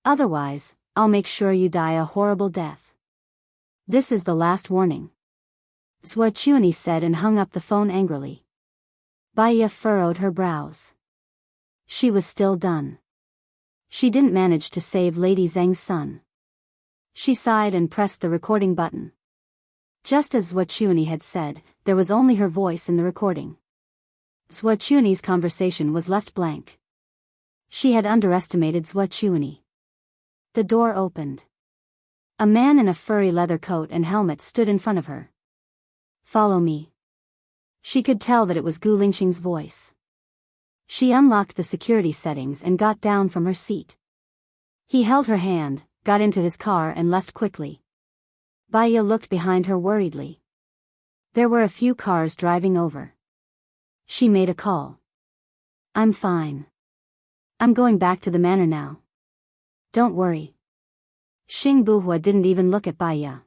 A: Otherwise, I'll make sure you die a horrible death. This is the last warning. Zhuochuani said and hung up the phone angrily. Baiya furrowed her brows. She was still done. She didn't manage to save Lady Zheng's son. She sighed and pressed the recording button. Just as Zhuochuani had said, there was only her voice in the recording. Zhuochuani's conversation was left blank. She had underestimated Zhuochuani. The door opened. A man in a furry leather coat and helmet stood in front of her. Follow me. She could tell that it was Gu Lingxing's voice. She unlocked the security settings and got down from her seat. He held her hand, got into his car and left quickly. Baiya looked behind her worriedly. There were a few cars driving over. She made a call. I'm fine. I'm going back to the manor now. Don't worry. Xing Buhua didn't even look at Baiya.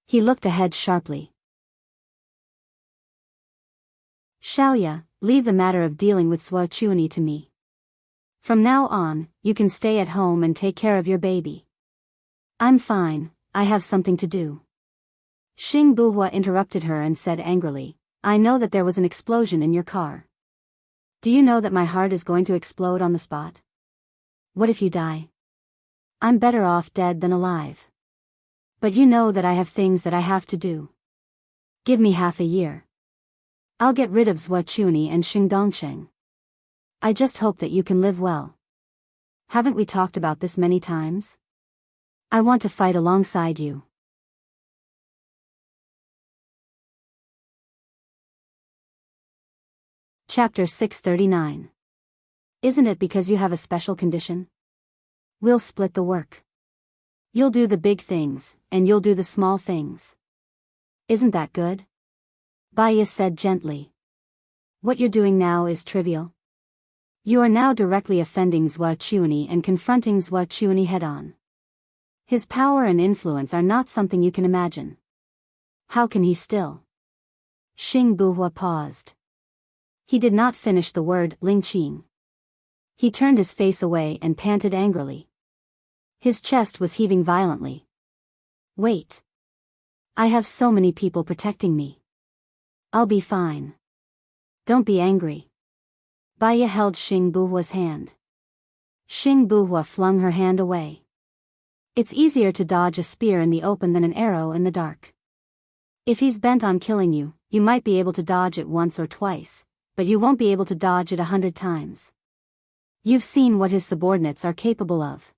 A: He looked ahead sharply. Xiaoya, leave the matter of dealing with Zhuochuani to me. From now on, you can stay at home and take care of your baby. I'm fine, I have something to do. Xing Buhua interrupted her and said angrily, I know that there was an explosion in your car. Do you know that my heart is going to explode on the spot? What if you die? I'm better off dead than alive. But you know that I have things that I have to do. Give me half a year. I'll get rid of Zhuochuani and Xingdongcheng. I just hope that you can live well. Haven't we talked about this many times? I want to fight alongside you. Chapter 639. Isn't it because you have a special condition? We'll split the work. You'll do the big things, and you'll do the small things. Isn't that good? Baiya said gently. What you're doing now is trivial. You are now directly offending Zhuochuani and confronting Zhuochuani head-on. His power and influence are not something you can imagine. How can he still? Xing Buhua paused. He did not finish the word Lingqing. He turned his face away and panted angrily. His chest was heaving violently. Wait. I have so many people protecting me. I'll be fine. Don't be angry. Baiya held Xing Buhua's hand. Xing Buhua flung her hand away. It's easier to dodge a spear in the open than an arrow in the dark. If he's bent on killing you, you might be able to dodge it once or twice, but you won't be able to dodge it 100 times. You've seen what his subordinates are capable of.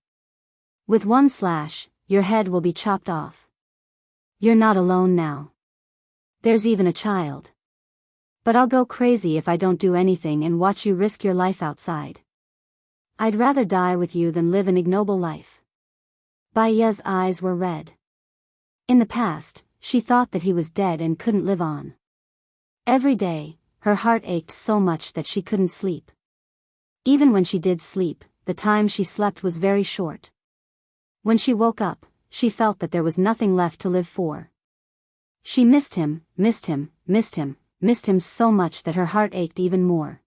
A: With one slash, your head will be chopped off. You're not alone now. There's even a child. But I'll go crazy if I don't do anything and watch you risk your life outside. I'd rather die with you than live an ignoble life. Baiya's eyes were red. In the past, she thought that he was dead and couldn't live on. Every day, her heart ached so much that she couldn't sleep. Even when she did sleep, the time she slept was very short. When she woke up, she felt that there was nothing left to live for. She missed him, missed him, missed him, missed him so much that her heart ached even more.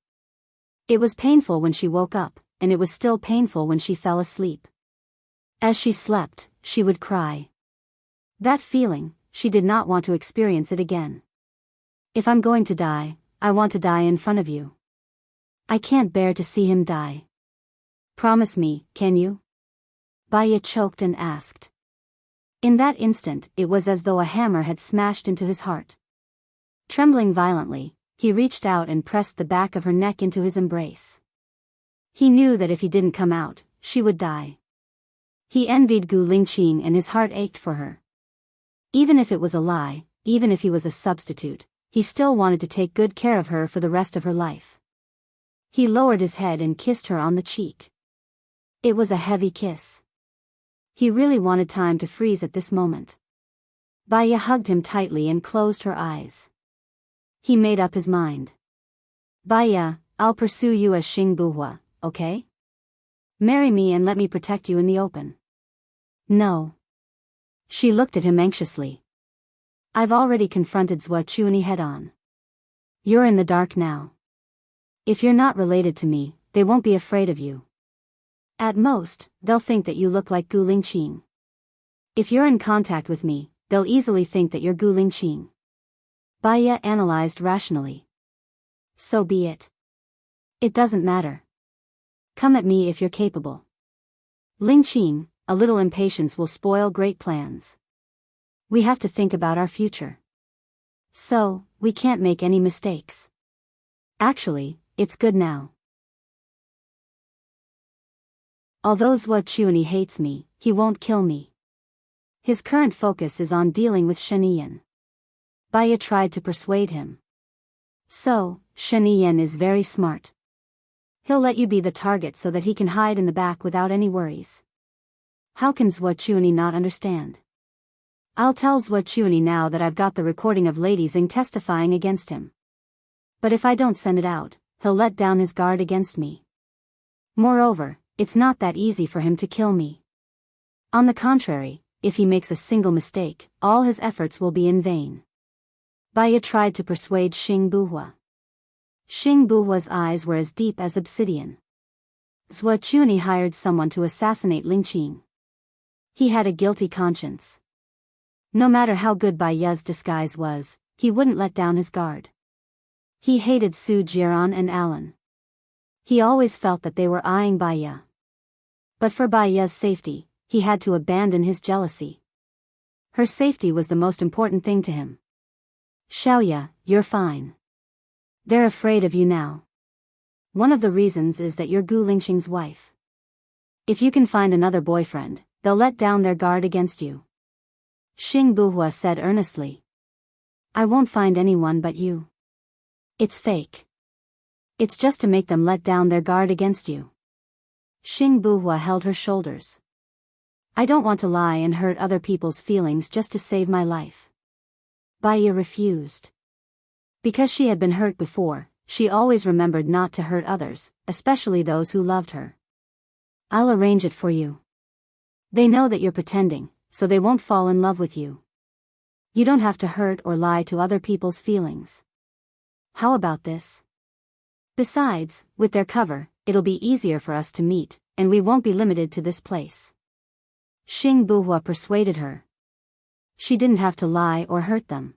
A: It was painful when she woke up, and it was still painful when she fell asleep. As she slept, she would cry. That feeling, she did not want to experience it again. If I'm going to die, I want to die in front of you. I can't bear to see him die. Promise me, can you? Baiya choked and asked. In that instant, it was as though a hammer had smashed into his heart. Trembling violently, he reached out and pressed the back of her neck into his embrace. He knew that if he didn't come out, she would die. He envied Gu Lingqing and his heart ached for her. Even if it was a lie, even if he was a substitute, he still wanted to take good care of her for the rest of her life. He lowered his head and kissed her on the cheek. It was a heavy kiss. He really wanted time to freeze at this moment. Baya hugged him tightly and closed her eyes. He made up his mind. Baya, I'll pursue you as Xing Buhua, okay? Marry me and let me protect you in the open. No. She looked at him anxiously. I've already confronted Zhua Chuani head-on. You're in the dark now. If you're not related to me, they won't be afraid of you. At most, they'll think that you look like Gu Lingqing. If you're in contact with me, they'll easily think that you're Gu Lingqing. Baya analyzed rationally. So be it. It doesn't matter. Come at me if you're capable. Lingqing, a little impatience will spoil great plans. We have to think about our future. So, we can't make any mistakes. Actually, it's good now. Although Zhua Chuani hates me, he won't kill me. His current focus is on dealing with Shen Yan. Baya tried to persuade him. So, Shen Yan is very smart. He'll let you be the target so that he can hide in the back without any worries. How can Zhua Chuani not understand? I'll tell Zhua Chuani now that I've got the recording of Lady Xing testifying against him. But if I don't send it out, he'll let down his guard against me. Moreover, it's not that easy for him to kill me. On the contrary, if he makes a single mistake, all his efforts will be in vain. Baya tried to persuade Xing Buhua. Xing Buhua's eyes were as deep as obsidian. Zhua Chuani hired someone to assassinate Lingqing. He had a guilty conscience. No matter how good Baya's disguise was, he wouldn't let down his guard. He hated Su Jiran and Alan. He always felt that they were eyeing Baya. But for Baya's safety, he had to abandon his jealousy. Her safety was the most important thing to him. Xiaoya, you're fine. They're afraid of you now. One of the reasons is that you're Gu Lingqing's wife. If you can find another boyfriend, they'll let down their guard against you. Xing Buhua said earnestly. I won't find anyone but you. It's fake. It's just to make them let down their guard against you. Xing Buhua held her shoulders. I don't want to lie and hurt other people's feelings just to save my life. Baya refused. Because she had been hurt before, she always remembered not to hurt others, especially those who loved her. I'll arrange it for you. They know that you're pretending, so they won't fall in love with you. You don't have to hurt or lie to other people's feelings. How about this? Besides, with their cover, it'll be easier for us to meet, and we won't be limited to this place. Xing Buhua persuaded her. She didn't have to lie or hurt them.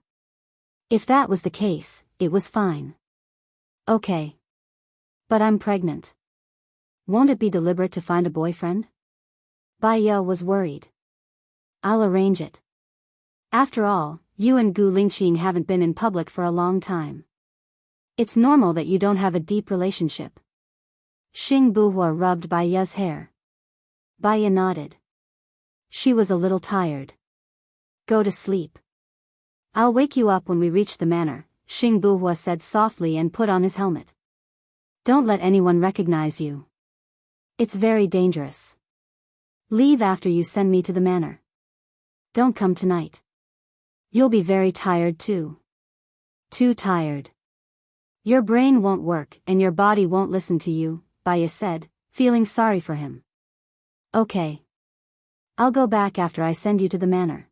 A: If that was the case, it was fine. Okay. But I'm pregnant. Won't it be deliberate to find a boyfriend? Baya was worried. I'll arrange it. After all, you and Gu Lingqing haven't been in public for a long time. It's normal that you don't have a deep relationship. Xing Buhua rubbed Baya's hair. Baya nodded. She was a little tired. Go to sleep. I'll wake you up when we reach the manor, Xing Buhua said softly and put on his helmet. Don't let anyone recognize you. It's very dangerous. Leave after you send me to the manor. Don't come tonight. You'll be very tired too. Too tired. Your brain won't work and your body won't listen to you, Baya said, feeling sorry for him. Okay. I'll go back after I send you to the manor.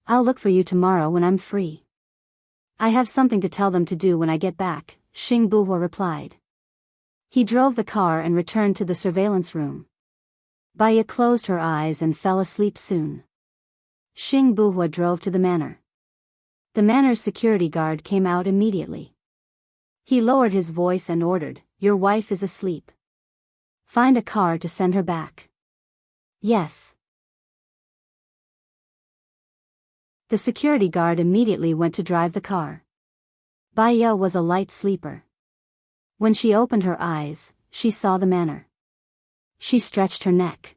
A: I'll look for you tomorrow when I'm free. I have something to tell them to do when I get back, Xing Buhua replied. He drove the car and returned to the surveillance room. Baya closed her eyes and fell asleep soon. Xing Buhua drove to the manor. The manor's security guard came out immediately. He lowered his voice and ordered, "Your wife is asleep. Find a car to send her back." Yes. The security guard immediately went to drive the car. Baya was a light sleeper. When she opened her eyes, she saw the manor. She stretched her neck.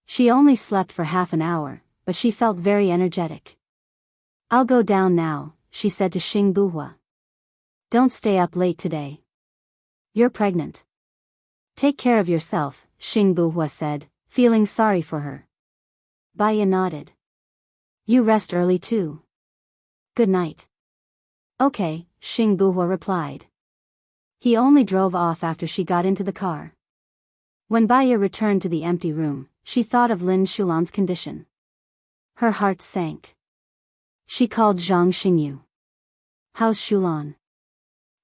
A: She only slept for half an hour, but she felt very energetic. "I'll go down now," she said to Xing Buhua. "Don't stay up late today. You're pregnant. Take care of yourself," Xing Buhua said, feeling sorry for her. Baya nodded. "You rest early too. Good night." "Okay," Xing Buhua replied. He only drove off after she got into the car. When Baya returned to the empty room, she thought of Lin Shulan's condition. Her heart sank. She called Zhang Xingyu. "How's Shulan?"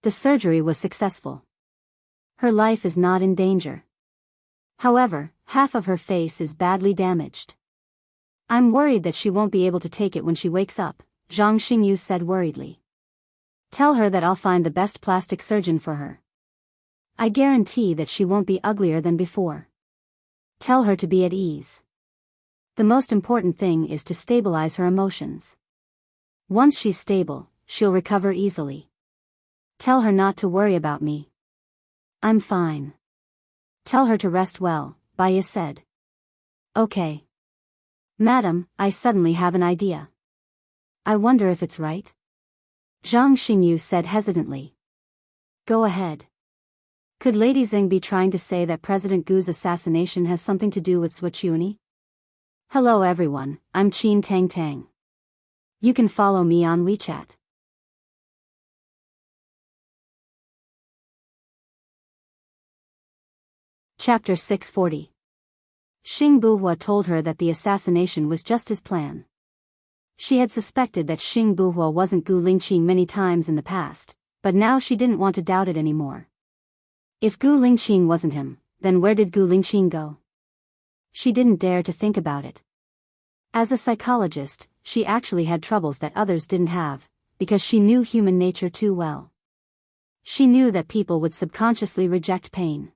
A: "The surgery was successful. Her life is not in danger. However, half of her face is badly damaged. I'm worried that she won't be able to take it when she wakes up," Zhang Xingyu said worriedly. "Tell her that I'll find the best plastic surgeon for her. I guarantee that she won't be uglier than before. Tell her to be at ease. The most important thing is to stabilize her emotions. Once she's stable, she'll recover easily. Tell her not to worry about me. I'm fine. Tell her to rest well," Baya said. "Okay. Madam, I suddenly have an idea. I wonder if it's right?" Zhang Xingyu said hesitantly. "Go ahead. Could Lady Xing be trying to say that President Gu's assassination has something to do with Swichuni?" "Hello everyone, I'm Qin Tang Tang. You can follow me on WeChat." Chapter 640. Xing Buhua told her that the assassination was just his plan. She had suspected that Xing Buhua wasn't Gu Lingqing many times in the past, but now she didn't want to doubt it anymore. If Gu Lingqing wasn't him, then where did Gu Lingqing go? She didn't dare to think about it. As a psychologist, she actually had troubles that others didn't have, because she knew human nature too well. She knew that people would subconsciously reject pain.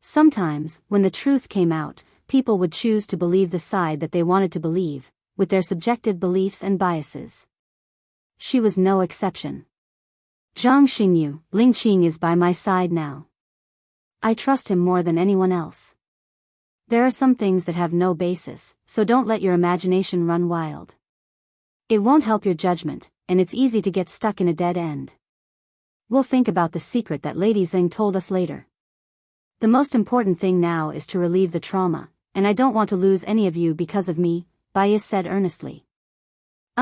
A: Sometimes, when the truth came out, people would choose to believe the side that they wanted to believe, with their subjective beliefs and biases. She was no exception. "Zhang Xingyu, Lingqing is by my side now. I trust him more than anyone else. There are some things that have no basis, so don't let your imagination run wild. It won't help your judgment, and it's easy to get stuck in a dead end. We'll think about the secret that Lady Xing told us later. The most important thing now is to relieve the trauma, and I don't want to lose any of you because of me," Baya said earnestly.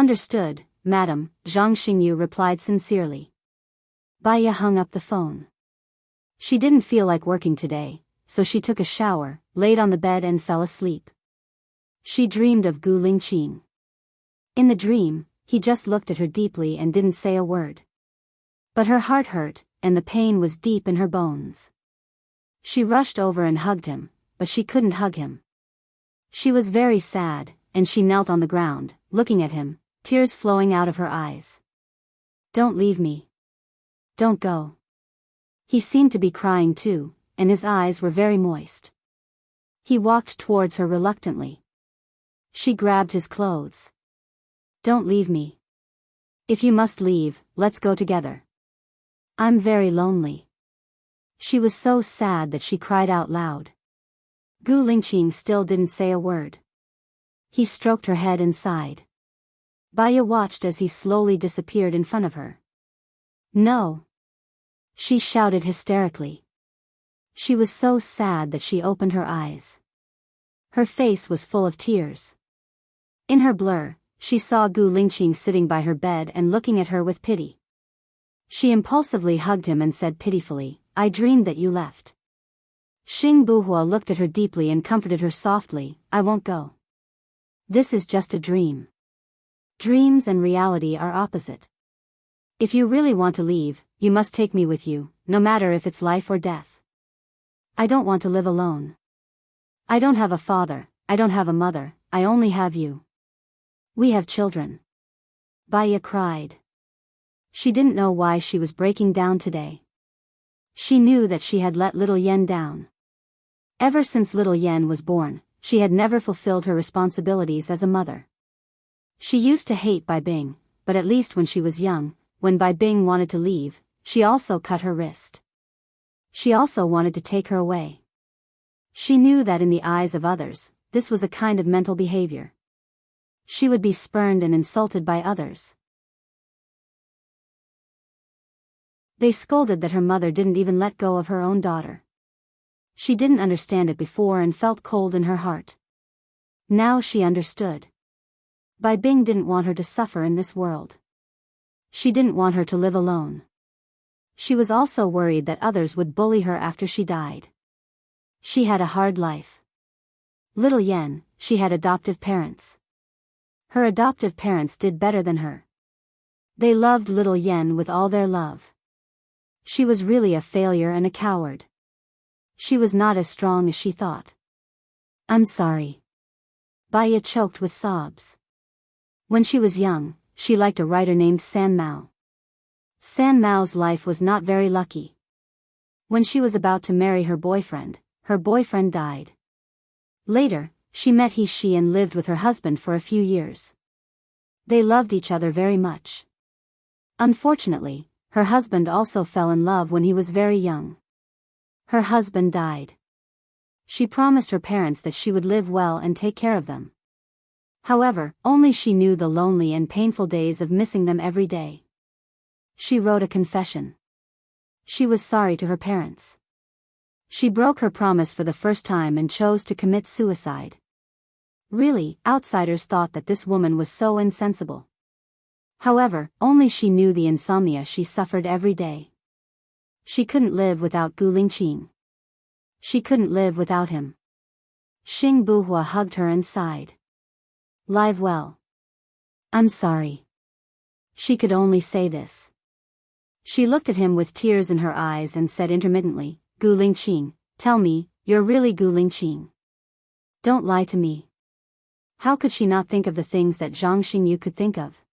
A: "Understood, madam," Zhang Xingyu replied sincerely. Baya hung up the phone. She didn't feel like working today, so she took a shower, laid on the bed and fell asleep. She dreamed of Gu Lingqing. In the dream, he just looked at her deeply and didn't say a word. But her heart hurt, and the pain was deep in her bones. She rushed over and hugged him, but she couldn't hug him. She was very sad, and she knelt on the ground, looking at him, tears flowing out of her eyes. "Don't leave me. Don't go." He seemed to be crying too, and his eyes were very moist. He walked towards her reluctantly. She grabbed his clothes. "Don't leave me. If you must leave, let's go together. I'm very lonely." She was so sad that she cried out loud. Gu Lingqing still didn't say a word. He stroked her head and sighed. Baya watched as he slowly disappeared in front of her. "No!" she shouted hysterically. She was so sad that she opened her eyes. Her face was full of tears. In her blur, she saw Gu Lingqing sitting by her bed and looking at her with pity. She impulsively hugged him and said pitifully, "I dreamed that you left." Xing Buhua looked at her deeply and comforted her softly, "I won't go. This is just a dream. Dreams and reality are opposite. If you really want to leave, you must take me with you, no matter if it's life or death. I don't want to live alone. I don't have a father, I don't have a mother, I only have you. We have children." Baya cried. She didn't know why she was breaking down today. She knew that she had let little Yen down. Ever since little Yen was born, she had never fulfilled her responsibilities as a mother. She used to hate Bai Bing, but at least when she was young, when Bai Bing wanted to leave, she also cut her wrist. She also wanted to take her away. She knew that in the eyes of others, this was a kind of mental behavior. She would be spurned and insulted by others. They scolded that her mother didn't even let go of her own daughter. She didn't understand it before and felt cold in her heart. Now she understood. Bai Bing didn't want her to suffer in this world. She didn't want her to live alone. She was also worried that others would bully her after she died. She had a hard life. Little Yen, she had adoptive parents. Her adoptive parents did better than her. They loved little Yen with all their love. She was really a failure and a coward. She was not as strong as she thought. I'm sorry. Baya choked with sobs. When she was young, she liked a writer named San Mao. San Mao's life was not very lucky. When she was about to marry her boyfriend died. Later, she met he and lived with her husband for a few years. They loved each other very much. Unfortunately, her husband also fell in love when he was very young. Her husband died. She promised her parents that she would live well and take care of them. However, only she knew the lonely and painful days of missing them every day. She wrote a confession. She was sorry to her parents. She broke her promise for the first time and chose to commit suicide. Really, outsiders thought that this woman was so insensible. However, only she knew the insomnia she suffered every day. She couldn't live without Gu Lingqing. She couldn't live without him. Xing Buhua hugged her and sighed. Live well. I'm sorry. She could only say this. She looked at him with tears in her eyes and said intermittently, Gu Lingqing, tell me, you're really Gu Lingqing. Don't lie to me. How could she not think of the things that Zhang Xingyu could think of?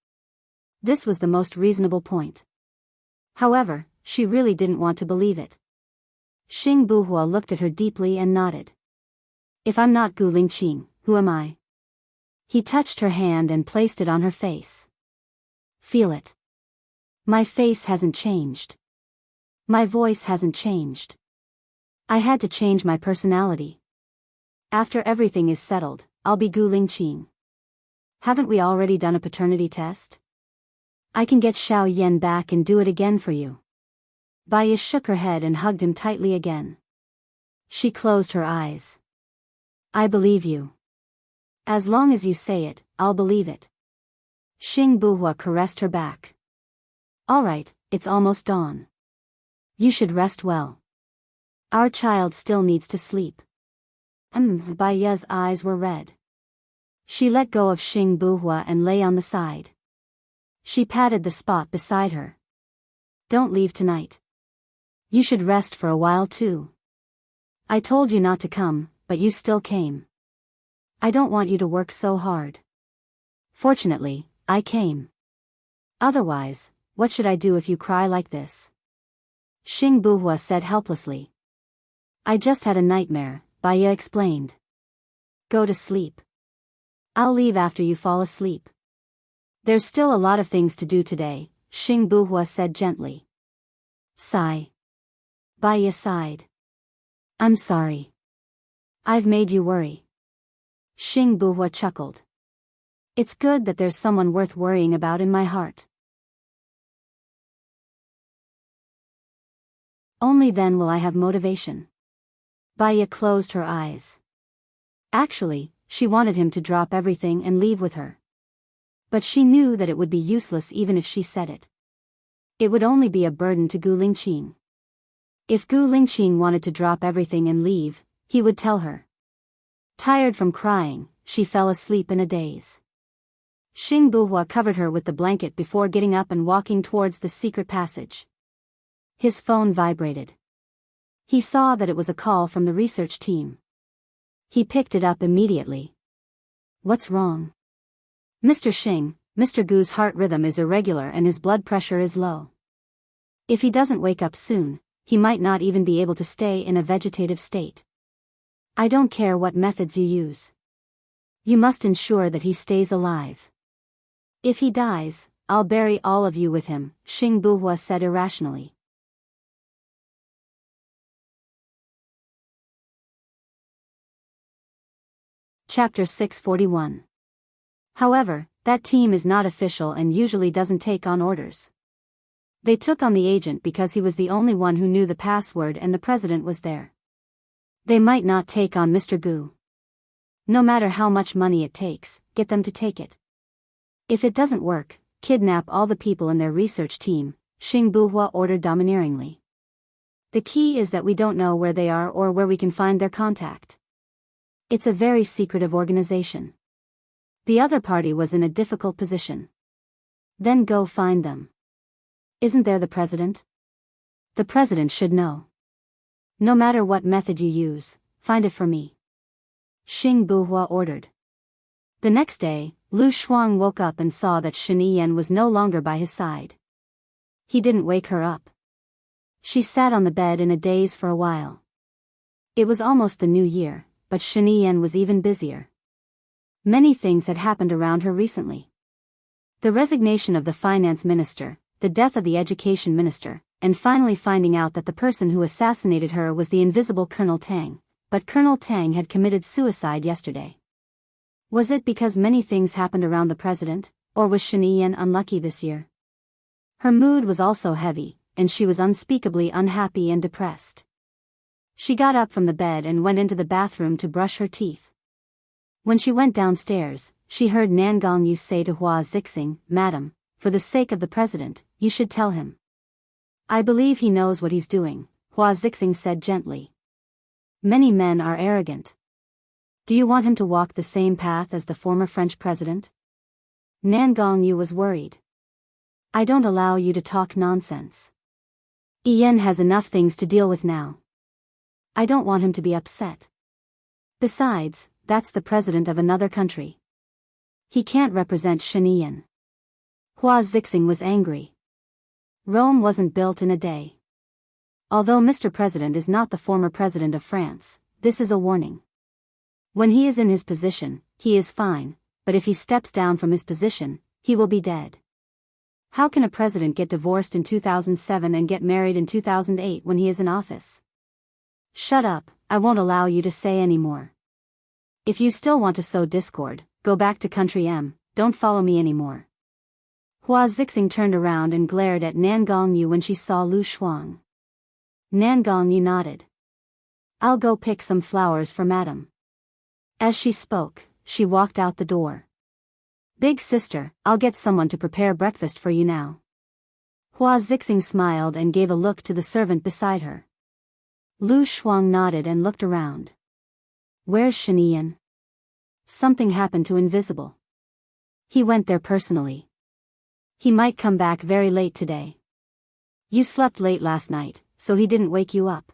A: This was the most reasonable point. However, she really didn't want to believe it. Xing Buhua looked at her deeply and nodded. If I'm not Gu Lingqing, who am I? He touched her hand and placed it on her face. Feel it. My face hasn't changed. My voice hasn't changed. I had to change my personality. After everything is settled, I'll be Gu Lingqing. Haven't we already done a paternity test? I can get Xiao Yan back and do it again for you. Baya shook her head and hugged him tightly again. She closed her eyes. I believe you. As long as you say it, I'll believe it. Xing Buhua caressed her back. All right, it's almost dawn. You should rest well. Our child still needs to sleep. Baya's eyes were red. She let go of Xing Buhua and lay on the side. She patted the spot beside her. Don't leave tonight. You should rest for a while too. I told you not to come, but you still came. I don't want you to work so hard. Fortunately, I came. Otherwise, what should I do if you cry like this? Xing Buhua said helplessly. I just had a nightmare, Baya explained. Go to sleep. I'll leave after you fall asleep. There's still a lot of things to do today, Xing Buhua said gently. Sigh. Baya sighed. I'm sorry. I've made you worry. Xing Buhua chuckled. It's good that there's someone worth worrying about in my heart. Only then will I have motivation. Baya closed her eyes. Actually, she wanted him to drop everything and leave with her. But she knew that it would be useless even if she said it. It would only be a burden to Gu Lingqing. If Gu Lingqing wanted to drop everything and leave, he would tell her. Tired from crying, she fell asleep in a daze. Xing Buhua covered her with the blanket before getting up and walking towards the secret passage. His phone vibrated. He saw that it was a call from the research team. He picked it up immediately. What's wrong? Mr. Xing, Mr. Gu's heart rhythm is irregular and his blood pressure is low. If he doesn't wake up soon, he might not even be able to stay in a vegetative state. I don't care what methods you use. You must ensure that he stays alive. If he dies, I'll bury all of you with him, Xing Buhua said irrationally. Chapter 641. However, that team is not official and usually doesn't take on orders. They took on the agent because he was the only one who knew the password and the president was there. They might not take on Mr. Gu. No matter how much money it takes, get them to take it. If it doesn't work, kidnap all the people in their research team, Xing Buhua ordered domineeringly. The key is that we don't know where they are or where we can find their contact. It's a very secretive organization. The other party was in a difficult position. Then go find them. Isn't there the president? The president should know. No matter what method you use, find it for me. Xing Buhua ordered. The next day, Lu Shuang woke up and saw that Shen Yiyan was no longer by his side. He didn't wake her up. She sat on the bed in a daze for a while. It was almost the new year, but Shen Yiyan was even busier. Many things had happened around her recently. The resignation of the finance minister, the death of the education minister, and finally finding out that the person who assassinated her was the invisible Colonel Tang, but Colonel Tang had committed suicide yesterday. Was it because many things happened around the president, or was Shen Yiyan unlucky this year? Her mood was also heavy, and she was unspeakably unhappy and depressed. She got up from the bed and went into the bathroom to brush her teeth. When she went downstairs, she heard Nan Gongyu say to Hua Zixing, "Madam, for the sake of the president, you should tell him." "I believe he knows what he's doing," Hua Zixing said gently. "Many men are arrogant. Do you want him to walk the same path as the former French president?" Nan Gongyu was worried. "I don't allow you to talk nonsense. Ian has enough things to deal with now. I don't want him to be upset. Besides, that's the president of another country. He can't represent Shen Yiyan." Hua Zixing was angry. Rome wasn't built in a day. Although Mr. President is not the former president of France, this is a warning. When he is in his position, he is fine, but if he steps down from his position, he will be dead. How can a president get divorced in 2007 and get married in 2008 when he is in office? Shut up, I won't allow you to say any more. If you still want to sow discord, go back to country M, don't follow me anymore. Hua Zixing turned around and glared at Nan Gongyu when she saw Lu Shuang. Nan Gongyu nodded. "I'll go pick some flowers for madam." As she spoke, she walked out the door. "Big sister, I'll get someone to prepare breakfast for you now." Hua Zixing smiled and gave a look to the servant beside her. Lu Shuang nodded and looked around. "Where's Shen Yiyan?" "Something happened to Invisible. He went there personally. He might come back very late today. You slept late last night, so he didn't wake you up.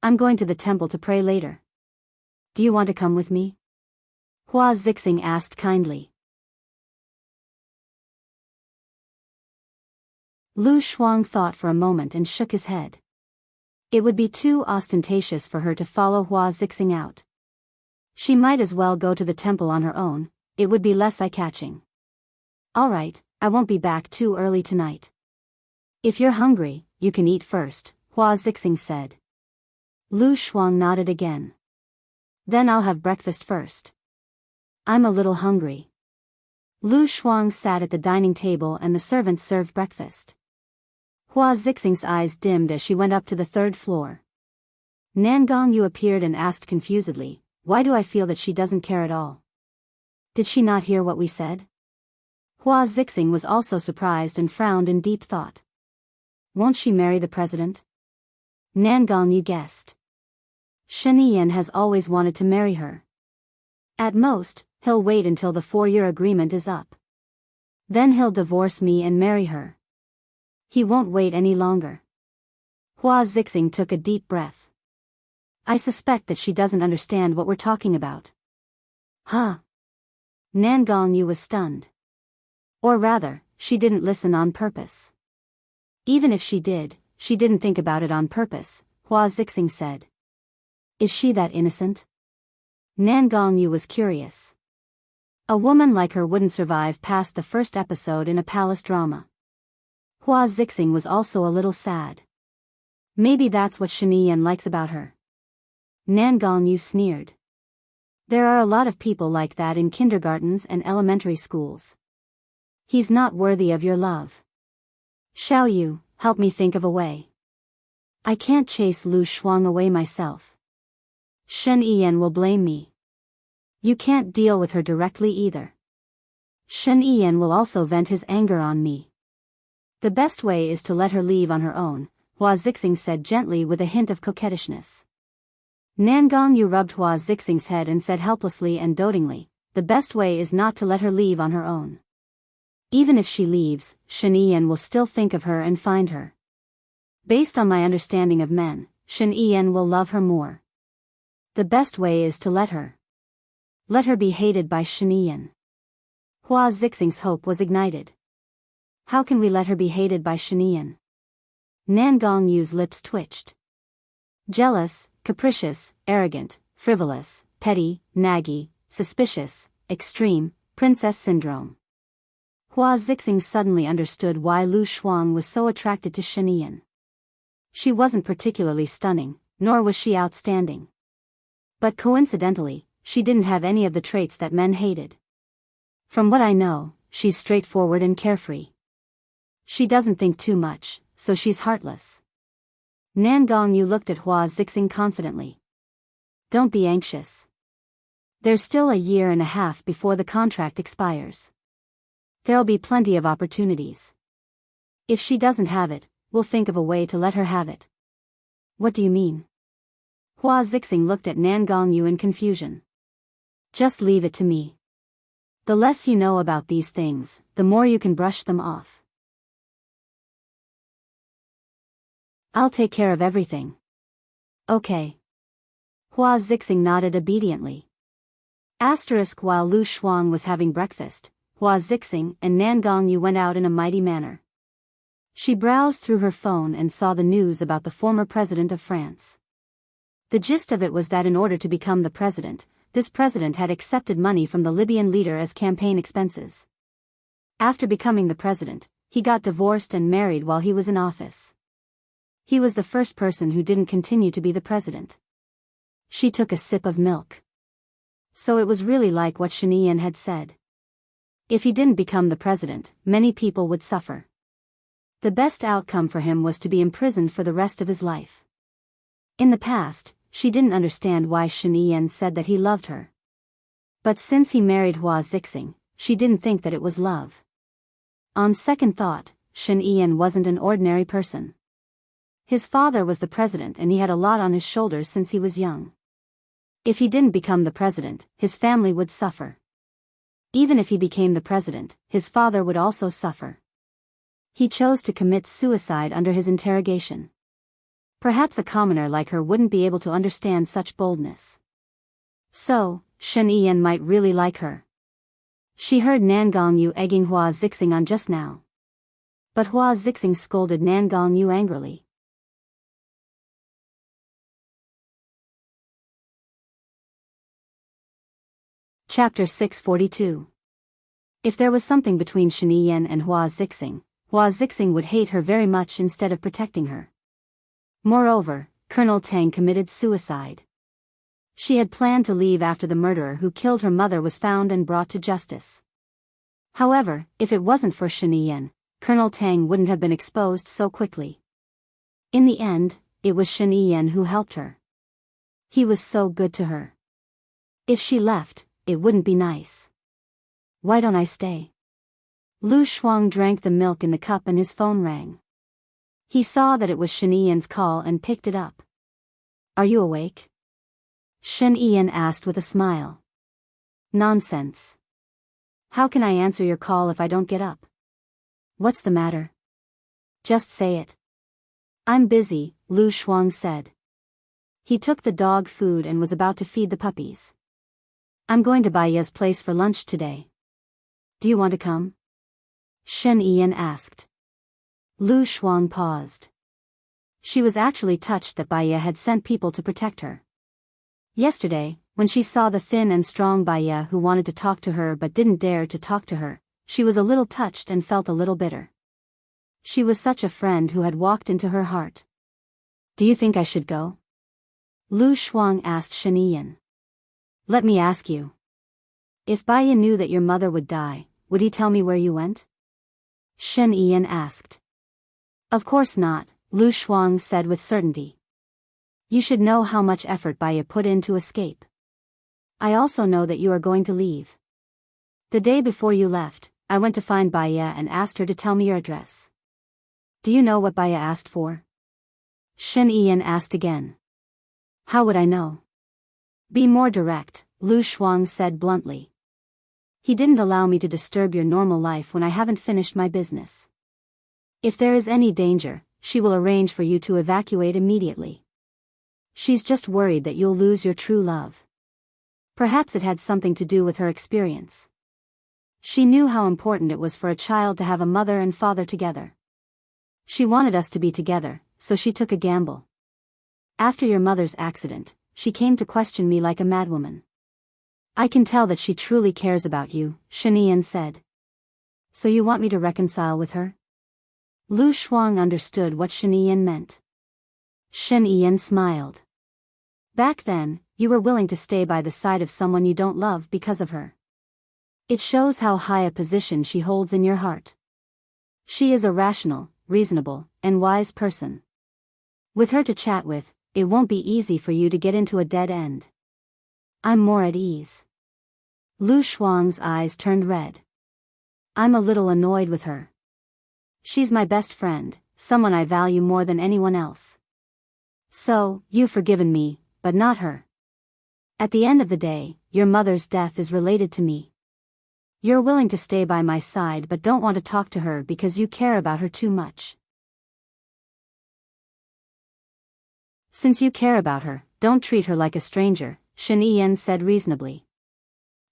A: I'm going to the temple to pray later. Do you want to come with me?" Hua Zixing asked kindly. Lu Shuang thought for a moment and shook his head. It would be too ostentatious for her to follow Hua Zixing out. She might as well go to the temple on her own, it would be less eye-catching. "All right, I won't be back too early tonight. If you're hungry, you can eat first," Hua Zixing said. Lu Shuang nodded again. "Then I'll have breakfast first. I'm a little hungry." Lu Shuang sat at the dining table and the servant served breakfast. Hua Zixing's eyes dimmed as she went up to the third floor. Nan Gongyu appeared and asked confusedly, "Why do I feel that she doesn't care at all? Did she not hear what we said?" Hua Zixing was also surprised and frowned in deep thought. Won't she marry the president? Nan Gongyu guessed. Shen Yiyan has always wanted to marry her. At most, he'll wait until the 4-year agreement is up. Then he'll divorce me and marry her. He won't wait any longer. Hua Zixing took a deep breath. I suspect that she doesn't understand what we're talking about. Huh? Nan Gongyu was stunned. Or rather, she didn't listen on purpose. Even if she did, she didn't think about it on purpose, Hua Zixing said. Is she that innocent? Nan Gongyu was curious. A woman like her wouldn't survive past the first episode in a palace drama. Hua Zixing was also a little sad. Maybe that's what Shen Yiyan likes about her. Nan Gongyu sneered. There are a lot of people like that in kindergartens and elementary schools. He's not worthy of your love. Xiao Yu, help me think of a way. I can't chase Lu Shuang away myself. Shen Yiyan will blame me. You can't deal with her directly either. Shen Yiyan will also vent his anger on me. The best way is to let her leave on her own, Hua Zixing said gently with a hint of coquettishness. Nan Gongyu rubbed Hua Zixing's head and said helplessly and dotingly, the best way is not to let her leave on her own. Even if she leaves, Shen Yiyan will still think of her and find her. Based on my understanding of men, Shen Yiyan will love her more. The best way is to let her. Let her be hated by Shen Yiyan. Hua Zixing's hope was ignited. How can we let her be hated by Shen Yiyan? Nan Gongyu's lips twitched. Jealous, capricious, arrogant, frivolous, petty, naggy, suspicious, extreme, princess syndrome. Hua Zixing suddenly understood why Lu Shuang was so attracted to Shen Yiyan. She wasn't particularly stunning, nor was she outstanding. But coincidentally, she didn't have any of the traits that men hated. From what I know, she's straightforward and carefree. She doesn't think too much, so she's heartless. Nan Gongyu looked at Hua Zixing confidently. Don't be anxious. There's still a year and a half before the contract expires. There'll be plenty of opportunities. If she doesn't have it, we'll think of a way to let her have it. What do you mean? Hua Zixing looked at Nan Gongyu in confusion. Just leave it to me. The less you know about these things, the more you can brush them off. I'll take care of everything. Okay. Hua Zixing nodded obediently. While Lu Shuang was having breakfast, Hua Zixing and Nan Gongyu went out in a mighty manner. She browsed through her phone and saw the news about the former president of France. The gist of it was that in order to become the president, this president had accepted money from the Libyan leader as campaign expenses. After becoming the president, he got divorced and married while he was in office. He was the first person who didn't continue to be the president. She took a sip of milk. So it was really like what Shen Yiyan had said. If he didn't become the president, many people would suffer. The best outcome for him was to be imprisoned for the rest of his life. In the past, she didn't understand why Shen Yiyan said that he loved her. But since he married Hua Zixing, she didn't think that it was love. On second thought, Shen Yiyan wasn't an ordinary person. His father was the president and he had a lot on his shoulders since he was young. If he didn't become the president, his family would suffer. Even if he became the president, his father would also suffer. He chose to commit suicide under his interrogation. Perhaps a commoner like her wouldn't be able to understand such boldness. So, Shen Yiyan might really like her. She heard Nan Gongyu egging Hua Zixing on just now. But Hua Zixing scolded Nan Gongyu angrily. Chapter 642. If there was something between Shen Yiyan and Hua Zixing would hate her very much instead of protecting her. Moreover, Colonel Tang committed suicide. She had planned to leave after the murderer who killed her mother was found and brought to justice. However, if it wasn't for Shen Yiyan, Colonel Tang wouldn't have been exposed so quickly. In the end, it was Shen Yiyan who helped her. He was so good to her. If she left, it wouldn't be nice. Why don't I stay? Lu Shuang drank the milk in the cup and his phone rang. He saw that it was Shen Yiyan's call and picked it up. Are you awake? Shen Yiyan asked with a smile. Nonsense. How can I answer your call if I don't get up? What's the matter? Just say it. I'm busy, Lu Shuang said. He took the dog food and was about to feed the puppies. I'm going to Baiya's place for lunch today. Do you want to come? Shen Yiyan asked. Lu Shuang paused. She was actually touched that Baiya had sent people to protect her. Yesterday, When she saw the thin and strong Baya who wanted to talk to her but didn't dare to talk to her, she was a little touched and felt a little bitter. She was such a friend who had walked into her heart. Do you think I should go? Lu Shuang asked Shen Yiyan. Let me ask you. If Baya knew that your mother would die, would he tell me where you went? Shen Yiyan asked. Of course not, Lu Shuang said with certainty. You should know how much effort Baya put in to escape. I also know that you are going to leave. The day before you left, I went to find Baya and asked her to tell me your address. Do you know what Baya asked for? Shen Yiyan asked again. How would I know? Be more direct, Lu Shuang said bluntly. He didn't allow me to disturb your normal life when I haven't finished my business. If there is any danger, she will arrange for you to evacuate immediately. She's just worried that you'll lose your true love. Perhaps it had something to do with her experience. She knew how important it was for a child to have a mother and father together. She wanted us to be together, so she took a gamble. After your mother's accident, she came to question me like a madwoman. I can tell that she truly cares about you, Shen Yiyan said. So you want me to reconcile with her? Lu Shuang understood what Shen Yiyan meant. Shen Yiyan smiled. Back then, you were willing to stay by the side of someone you don't love because of her. It shows how high a position she holds in your heart. She is a rational, reasonable, and wise person. With her to chat with, it won't be easy for you to get into a dead end. I'm more at ease. Lu Shuang's eyes turned red. I'm a little annoyed with her. She's my best friend, someone I value more than anyone else. So, you've forgiven me, but not her. At the end of the day, your mother's death is related to me. You're willing to stay by my side but don't want to talk to her because you care about her too much. Since you care about her, don't treat her like a stranger, Shen Yiyan said reasonably.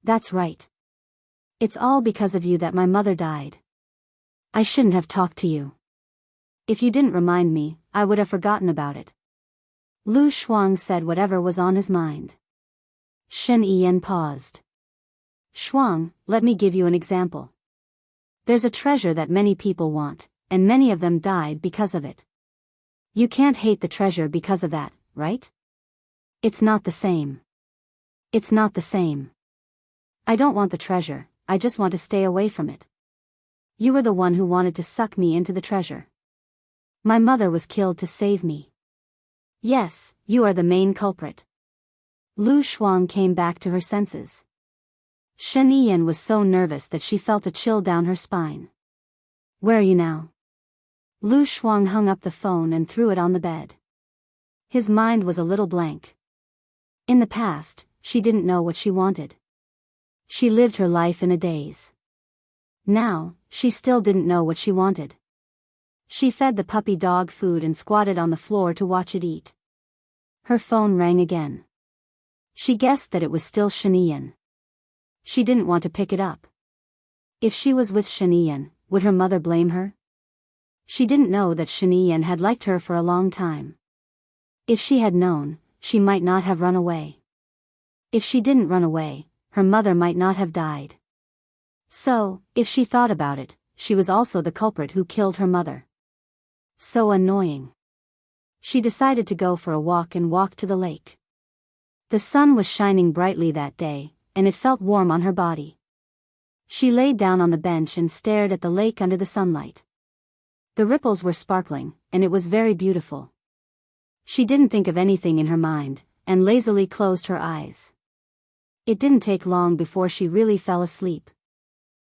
A: That's right. It's all because of you that my mother died. I shouldn't have talked to you. If you didn't remind me, I would have forgotten about it. Lu Shuang said whatever was on his mind. Shen Yiyan paused. Shuang, let me give you an example. There's a treasure that many people want, and many of them died because of it. You can't hate the treasure because of that, right? It's not the same. It's not the same. I don't want the treasure, I just want to stay away from it. You were the one who wanted to suck me into the treasure. My mother was killed to save me. Yes, you are the main culprit. Lu Shuang came back to her senses. Shen Yiyan was so nervous that she felt a chill down her spine. Where are you now? Lu Shuang hung up the phone and threw it on the bed. His mind was a little blank. In the past, she didn't know what she wanted. She lived her life in a daze. Now, she still didn't know what she wanted. She fed the puppy dog food and squatted on the floor to watch it eat. Her phone rang again. She guessed that it was still Shen Yiyan. She didn't want to pick it up. If she was with Shen Yiyan, would her mother blame her? She didn't know that Shen Yiyan had liked her for a long time. If she had known, she might not have run away. If she didn't run away, her mother might not have died. So, if she thought about it, she was also the culprit who killed her mother. So annoying. She decided to go for a walk and walk to the lake. The sun was shining brightly that day, and it felt warm on her body. She laid down on the bench and stared at the lake under the sunlight. The ripples were sparkling, and it was very beautiful. She didn't think of anything in her mind, and lazily closed her eyes. It didn't take long before she really fell asleep.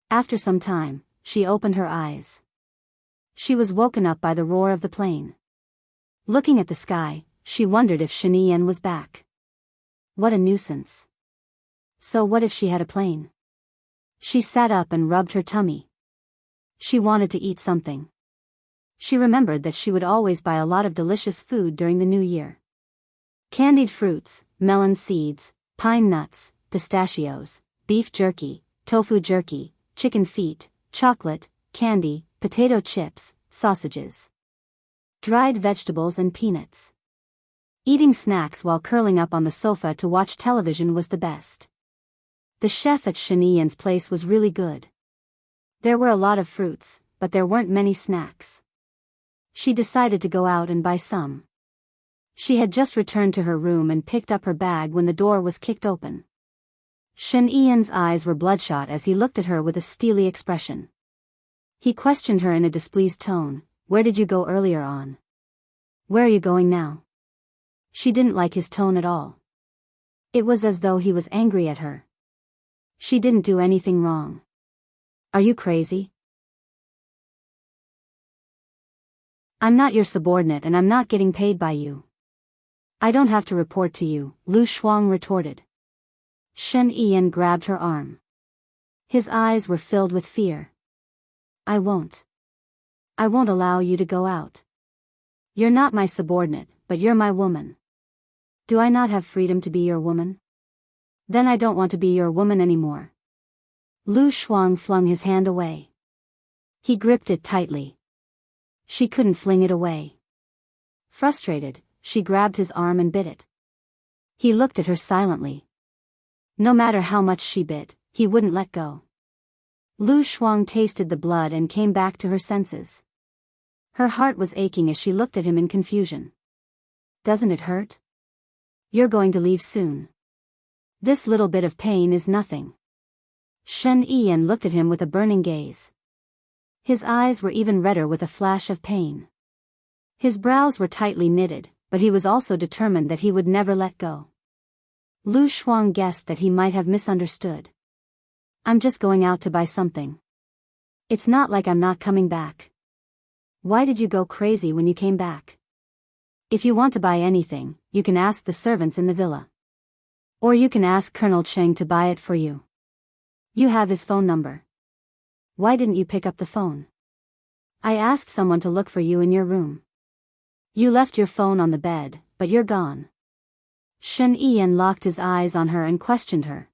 A: After some time, she opened her eyes. She was woken up by the roar of the plane. Looking at the sky, she wondered if Shen Yiyan was back. What a nuisance. So what if she had a plane? She sat up and rubbed her tummy. She wanted to eat something. She remembered that she would always buy a lot of delicious food during the new year. Candied fruits, melon seeds, pine nuts, pistachios, beef jerky, tofu jerky, chicken feet, chocolate, candy, potato chips, sausages, dried vegetables and peanuts. Eating snacks while curling up on the sofa to watch television was the best. The chef at Shen Yian's place was really good. There were a lot of fruits, but there weren't many snacks. She decided to go out and buy some. She had just returned to her room and picked up her bag when the door was kicked open. Shen Yian's eyes were bloodshot as he looked at her with a steely expression. He questioned her in a displeased tone, "Where did you go earlier on? Where are you going now?" She didn't like his tone at all. It was as though he was angry at her. She didn't do anything wrong. "Are you crazy? I'm not your subordinate and I'm not getting paid by you. I don't have to report to you," Lu Shuang retorted. Shen Yian grabbed her arm. His eyes were filled with fear. I won't allow you to go out. You're not my subordinate, but you're my woman. Do I not have freedom to be your woman? Then I don't want to be your woman anymore." Lu Shuang flung his hand away. He gripped it tightly. She couldn't fling it away. Frustrated, she grabbed his arm and bit it. He looked at her silently. No matter how much she bit, he wouldn't let go. Lu Shuang tasted the blood and came back to her senses. Her heart was aching as she looked at him in confusion. "Doesn't it hurt? You're going to leave soon. This little bit of pain is nothing." Shen Yian looked at him with a burning gaze. His eyes were even redder with a flash of pain. His brows were tightly knitted, but he was also determined that he would never let go. Lu Shuang guessed that he might have misunderstood. "I'm just going out to buy something. It's not like I'm not coming back. Why did you go crazy when you came back? If you want to buy anything, you can ask the servants in the villa. Or you can ask Colonel Cheng to buy it for you. You have his phone number. Why didn't you pick up the phone? I asked someone to look for you in your room. You left your phone on the bed, but you're gone." Shen Yian locked his eyes on her and questioned her.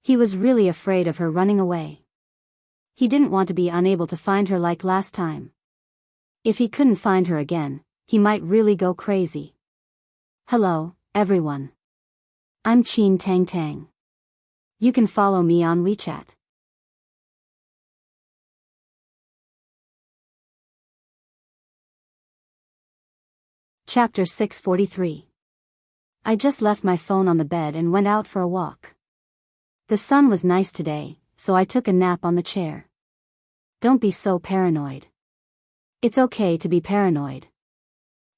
A: He was really afraid of her running away. He didn't want to be unable to find her like last time. If he couldn't find her again, he might really go crazy. "Hello, everyone. I'm Qin Tang Tang. You can follow me on WeChat." Chapter 643. I just left my phone on the bed and went out for a walk. The sun was nice today, so I took a nap on the chair. Don't be so paranoid. It's okay to be paranoid.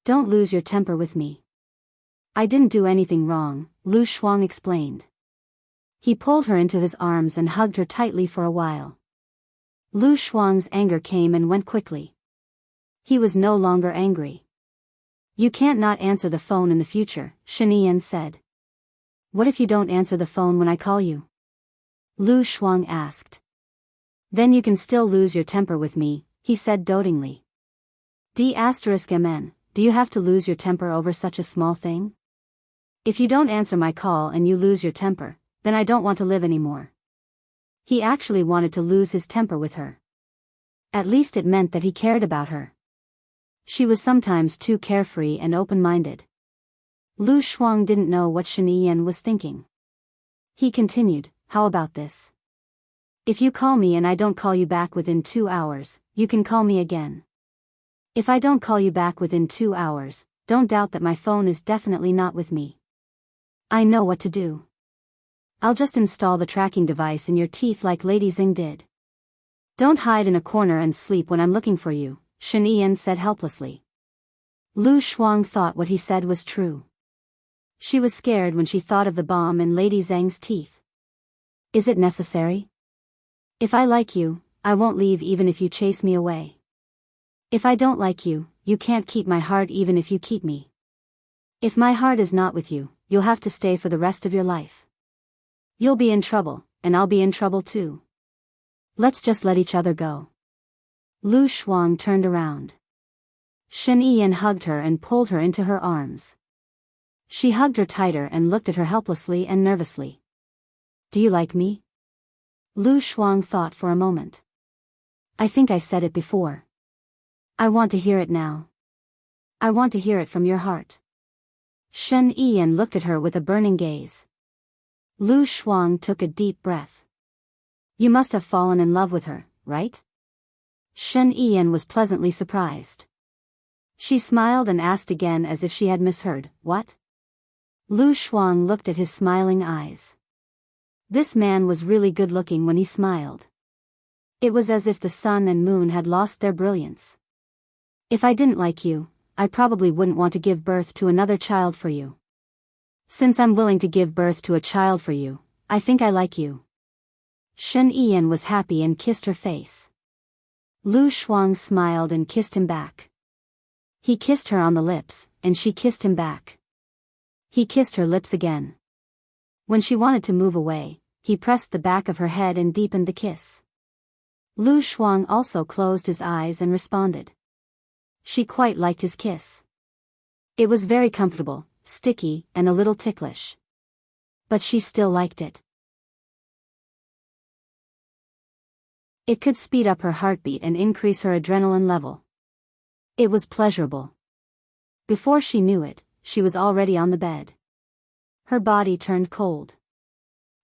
A: Don't lose your temper with me. I didn't do anything wrong, Lu Shuang explained. He pulled her into his arms and hugged her tightly for a while. Lu Shuang's anger came and went quickly. He was no longer angry. "You can't not answer the phone in the future," Shen Yian said. "What if you don't answer the phone when I call you?" Lu Shuang asked. "Then you can still lose your temper with me," he said dotingly. D*MN, do you have to lose your temper over such a small thing? If you don't answer my call and you lose your temper, then I don't want to live anymore. He actually wanted to lose his temper with her. At least it meant that he cared about her. She was sometimes too carefree and open-minded. Lu Shuang didn't know what Shen Yian was thinking. He continued, "How about this? If you call me and I don't call you back within 2 hours, you can call me again. If I don't call you back within 2 hours, don't doubt that my phone is definitely not with me. I know what to do. I'll just install the tracking device in your teeth like Lady Xing did. Don't hide in a corner and sleep when I'm looking for you," Shen Yian said helplessly. Lu Shuang thought what he said was true. She was scared when she thought of the bomb in Lady Zhang's teeth. "Is it necessary? If I like you, I won't leave even if you chase me away. If I don't like you, you can't keep my heart even if you keep me. If my heart is not with you, you'll have to stay for the rest of your life. You'll be in trouble, and I'll be in trouble too. Let's just let each other go." Lu Shuang turned around. Shen Yian hugged her and pulled her into her arms. She hugged her tighter and looked at her helplessly and nervously. "Do you like me?" Lu Shuang thought for a moment. "I think I said it before. I want to hear it now. I want to hear it from your heart." Shen Yiyan looked at her with a burning gaze. Lu Shuang took a deep breath. You must have fallen in love with her, right? Shen Yiyan was pleasantly surprised. She smiled and asked again as if she had misheard, what? Lu Shuang looked at his smiling eyes. This man was really good-looking when he smiled. It was as if the sun and moon had lost their brilliance. If I didn't like you, I probably wouldn't want to give birth to another child for you. Since I'm willing to give birth to a child for you, I think I like you. Shen Yiyan was happy and kissed her face. Lu Shuang smiled and kissed him back. He kissed her on the lips, and she kissed him back. He kissed her lips again. When she wanted to move away, he pressed the back of her head and deepened the kiss. Lu Shuang also closed his eyes and responded. She quite liked his kiss. It was very comfortable, sticky, and a little ticklish. But she still liked it. It could speed up her heartbeat and increase her adrenaline level. It was pleasurable. Before she knew it, she was already on the bed. Her body turned cold.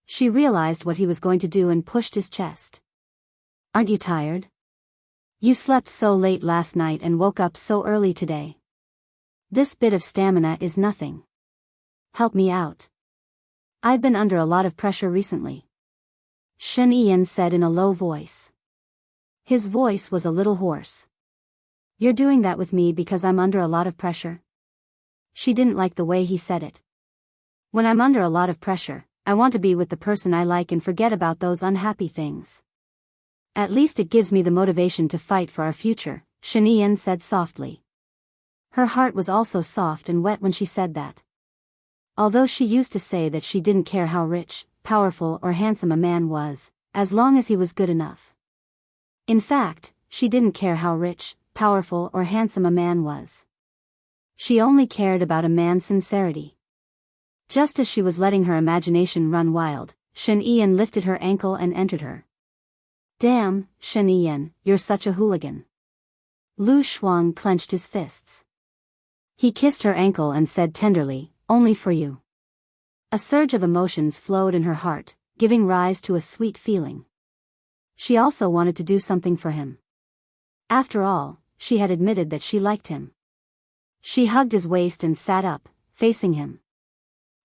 A: She realized what he was going to do and pushed his chest. Aren't you tired? You slept so late last night and woke up so early today. This bit of stamina is nothing. Help me out. I've been under a lot of pressure recently. Shen Yiyan said in a low voice. His voice was a little hoarse. You're doing that with me because I'm under a lot of pressure? She didn't like the way he said it. When I'm under a lot of pressure, I want to be with the person I like and forget about those unhappy things. At least it gives me the motivation to fight for our future, Shen Yiyan said softly. Her heart was also soft and wet when she said that. Although she used to say that she didn't care how rich, powerful or handsome a man was, as long as he was good enough. In fact, she didn't care how rich, powerful or handsome a man was. She only cared about a man's sincerity. Just as she was letting her imagination run wild, Shen Yiyan lifted her ankle and entered her. Damn, Shen Yiyan, you're such a hooligan. Lu Shuang clenched his fists. He kissed her ankle and said tenderly, only for you. A surge of emotions flowed in her heart, giving rise to a sweet feeling. She also wanted to do something for him. After all, she had admitted that she liked him. She hugged his waist and sat up, facing him.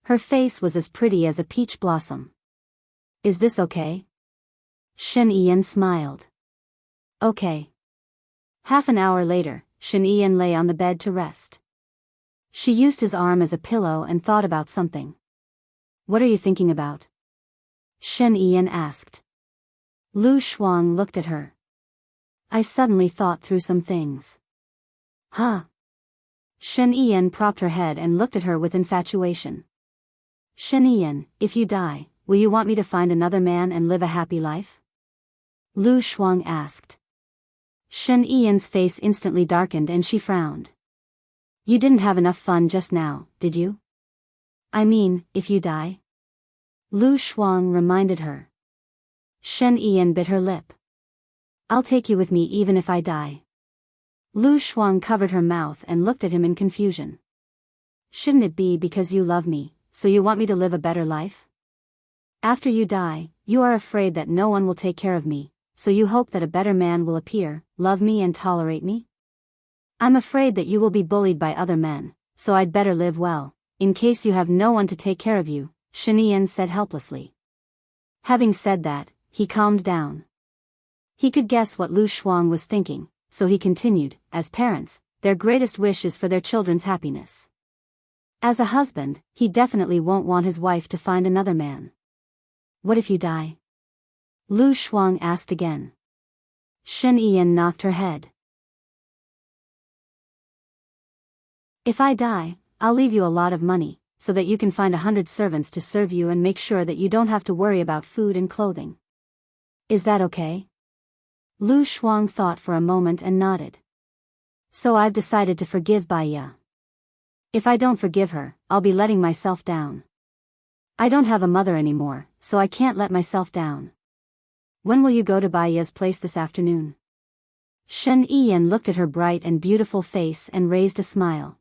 A: Her face was as pretty as a peach blossom. Is this okay? Shen Yiyan smiled. Okay. Half an hour later, Shen Yiyan lay on the bed to rest. She used his arm as a pillow and thought about something. What are you thinking about? Shen Yiyan asked. Lu Shuang looked at her. I suddenly thought through some things. Huh? Shen Yiyan propped her head and looked at her with infatuation. Shen Yiyan, if you die, will you want me to find another man and live a happy life? Lu Shuang asked. Shen Yiyan's face instantly darkened and she frowned. You didn't have enough fun just now, did you? I mean, if you die? Lu Shuang reminded her. Shen Yiyan bit her lip. I'll take you with me even if I die. Lu Shuang covered her mouth and looked at him in confusion. Shouldn't it be because you love me, so you want me to live a better life? After you die, you are afraid that no one will take care of me, so you hope that a better man will appear, love me and tolerate me? I'm afraid that you will be bullied by other men, so I'd better live well, in case you have no one to take care of you, Shen Yiyan said helplessly. Having said that, he calmed down. He could guess what Lu Shuang was thinking, so he continued, as parents, their greatest wish is for their children's happiness. As a husband, he definitely won't want his wife to find another man. What if you die? Lu Shuang asked again. Shen Yiyan knocked her head. If I die, I'll leave you a lot of money, so that you can find 100 servants to serve you and make sure that you don't have to worry about food and clothing. Is that okay? Lu Shuang thought for a moment and nodded. So I've decided to forgive Baiya. If I don't forgive her, I'll be letting myself down. I don't have a mother anymore, so I can't let myself down. When will you go to Baiya's place this afternoon? Shen Yiyan looked at her bright and beautiful face and raised a smile.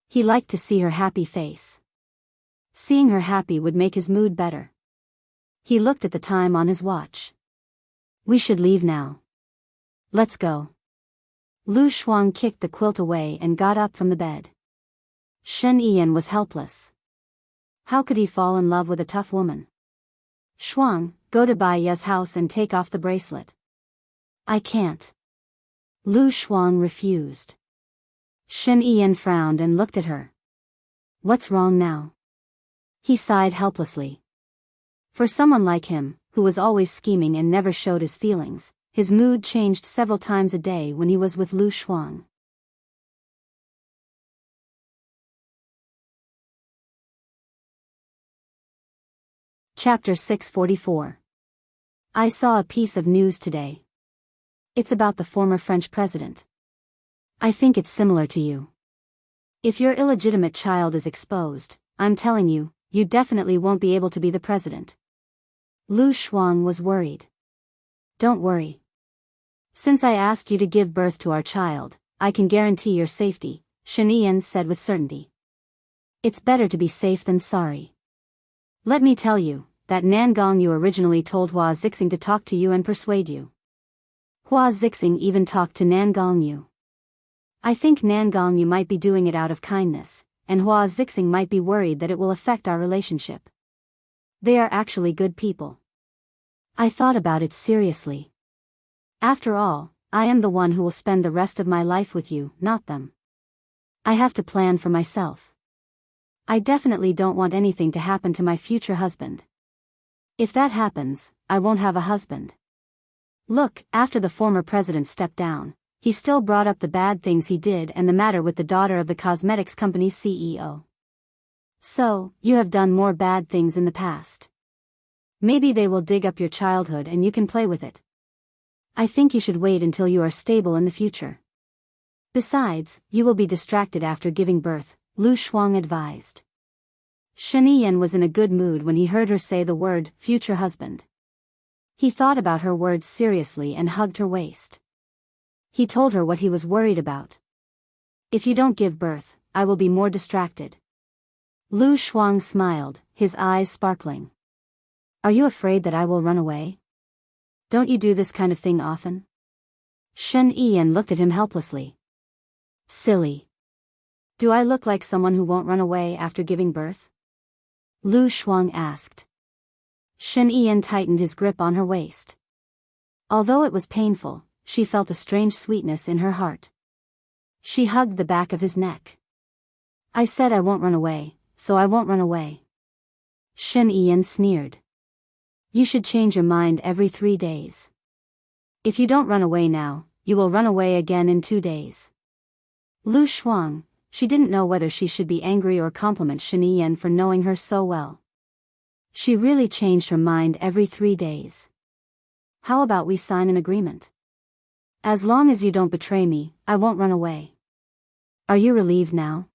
A: He liked to see her happy face. Seeing her happy would make his mood better. He looked at the time on his watch. We should leave now. Let's go. Lu Shuang kicked the quilt away and got up from the bed. Shen Yiyan was helpless. How could he fall in love with a tough woman? Shuang, go to Bai Ya's house and take off the bracelet. I can't. Lu Shuang refused. Shen Yiyan frowned and looked at her. What's wrong now? He sighed helplessly. For someone like him, who was always scheming and never showed his feelings, his mood changed several times a day when he was with Lu Shuang. Chapter 644. I saw a piece of news today. It's about the former French president. I think it's similar to you. If your illegitimate child is exposed, I'm telling you, you definitely won't be able to be the president. Lu Shuang was worried. Don't worry. Since I asked you to give birth to our child, I can guarantee your safety, Shen Yiyan said with certainty. It's better to be safe than sorry. Let me tell you, that Nan Gongyu originally told Hua Zixing to talk to you and persuade you. Hua Zixing even talked to Nan Gongyu. I think Nan Gongyu might be doing it out of kindness, and Hua Zixing might be worried that it will affect our relationship. They are actually good people. I thought about it seriously. After all, I am the one who will spend the rest of my life with you, not them. I have to plan for myself. I definitely don't want anything to happen to my future husband. If that happens, I won't have a husband. Look, after the former president stepped down, he still brought up the bad things he did and the matter with the daughter of the cosmetics company's CEO. So, you have done more bad things in the past. Maybe they will dig up your childhood and you can play with it. I think you should wait until you are stable in the future. Besides, you will be distracted after giving birth, Lu Shuang advised. Shen Yiyan was in a good mood when he heard her say the word, future husband. He thought about her words seriously and hugged her waist. He told her what he was worried about. If you don't give birth, I will be more distracted. Lu Shuang smiled, his eyes sparkling. Are you afraid that I will run away? Don't you do this kind of thing often? Shen Yiyan looked at him helplessly. Silly. Do I look like someone who won't run away after giving birth? Lu Shuang asked. Shen Yiyan tightened his grip on her waist. Although it was painful, she felt a strange sweetness in her heart. She hugged the back of his neck. I said I won't run away, so I won't run away. Shen Yiyan sneered. You should change your mind every 3 days. If you don't run away now, you will run away again in 2 days. Lu Shuang, she didn't know whether she should be angry or compliment Shen Yiyan for knowing her so well. She really changed her mind every 3 days. How about we sign an agreement? As long as you don't betray me, I won't run away. Are you relieved now?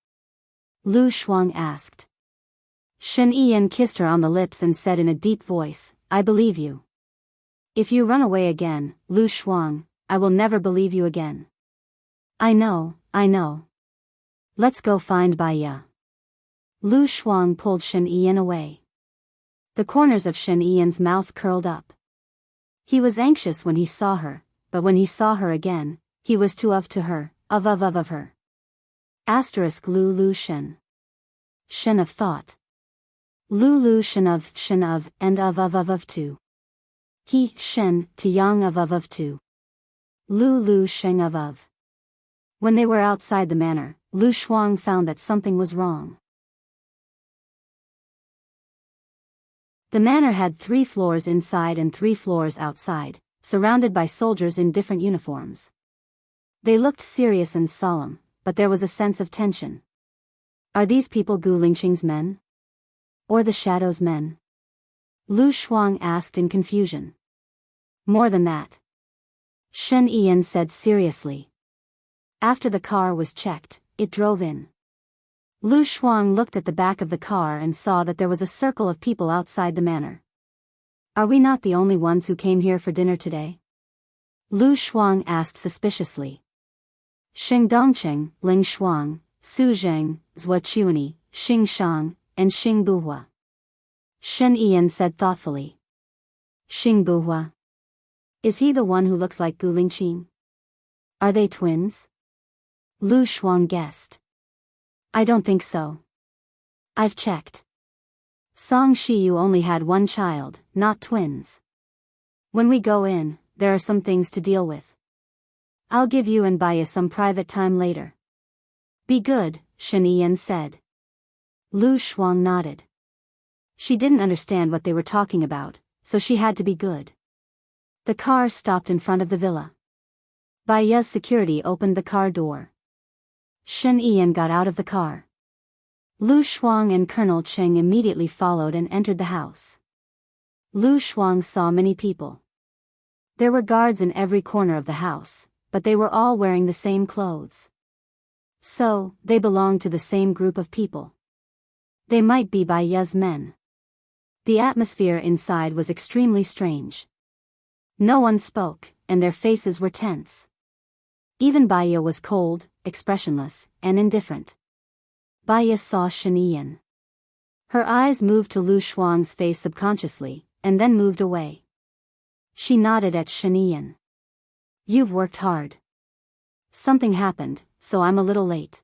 A: Lu Shuang asked. Shen Yiyan kissed her on the lips and said in a deep voice, I believe you. If you run away again, Lu Shuang, I will never believe you again. I know. Let's go find Bai Ya. Lu Shuang pulled Shen Yiyan away. The corners of Shen Yiyan's mouth curled up. He was anxious when he saw her, but when he saw her again, he was too of to her, of her. Asterisk Lu Shen. Shen of thought. Lu Shen of, and of to. He, Shen, to yang of to. Lu Sheng of. When they were outside the manor, Lu Shuang found that something was wrong. The manor had 3 floors inside and 3 floors outside, surrounded by soldiers in different uniforms. They looked serious and solemn, but there was a sense of tension. Are these people Gu Lingxing's men? Or the Shadow's men? Lu Shuang asked in confusion. More than that. Shen Yiyan said seriously. After the car was checked, it drove in. Lu Shuang looked at the back of the car and saw that there was a circle of people outside the manor. Are we not the only ones who came here for dinner today? Lu Shuang asked suspiciously. Sheng Dongqing, Ling Shuang, Su Zheng, Zhua Chuani, Xing Shang, and Xing Buhua. Shen Yan said thoughtfully. Xing Buhua. Is he the one who looks like Gu Lingqing? Are they twins? Lu Shuang guessed. I don't think so. I've checked. Song Shiyu only had one child, not twins. When we go in, there are some things to deal with. I'll give you and Baya some private time later. Be good, Shen Yan said. Lu Shuang nodded. She didn't understand what they were talking about, so she had to be good. The car stopped in front of the villa. Baya's security opened the car door. Shen Yan got out of the car. Lu Shuang and Colonel Cheng immediately followed and entered the house. Lu Shuang saw many people. There were guards in every corner of the house, but they were all wearing the same clothes. So, they belonged to the same group of people. They might be Baya's men. The atmosphere inside was extremely strange. No one spoke, and their faces were tense. Even Baya was cold, expressionless, and indifferent. Baya saw Shen Yan. Her eyes moved to Lu Shuang's face subconsciously, and then moved away. She nodded at Shen Yan. You've worked hard. Something happened, so I'm a little late.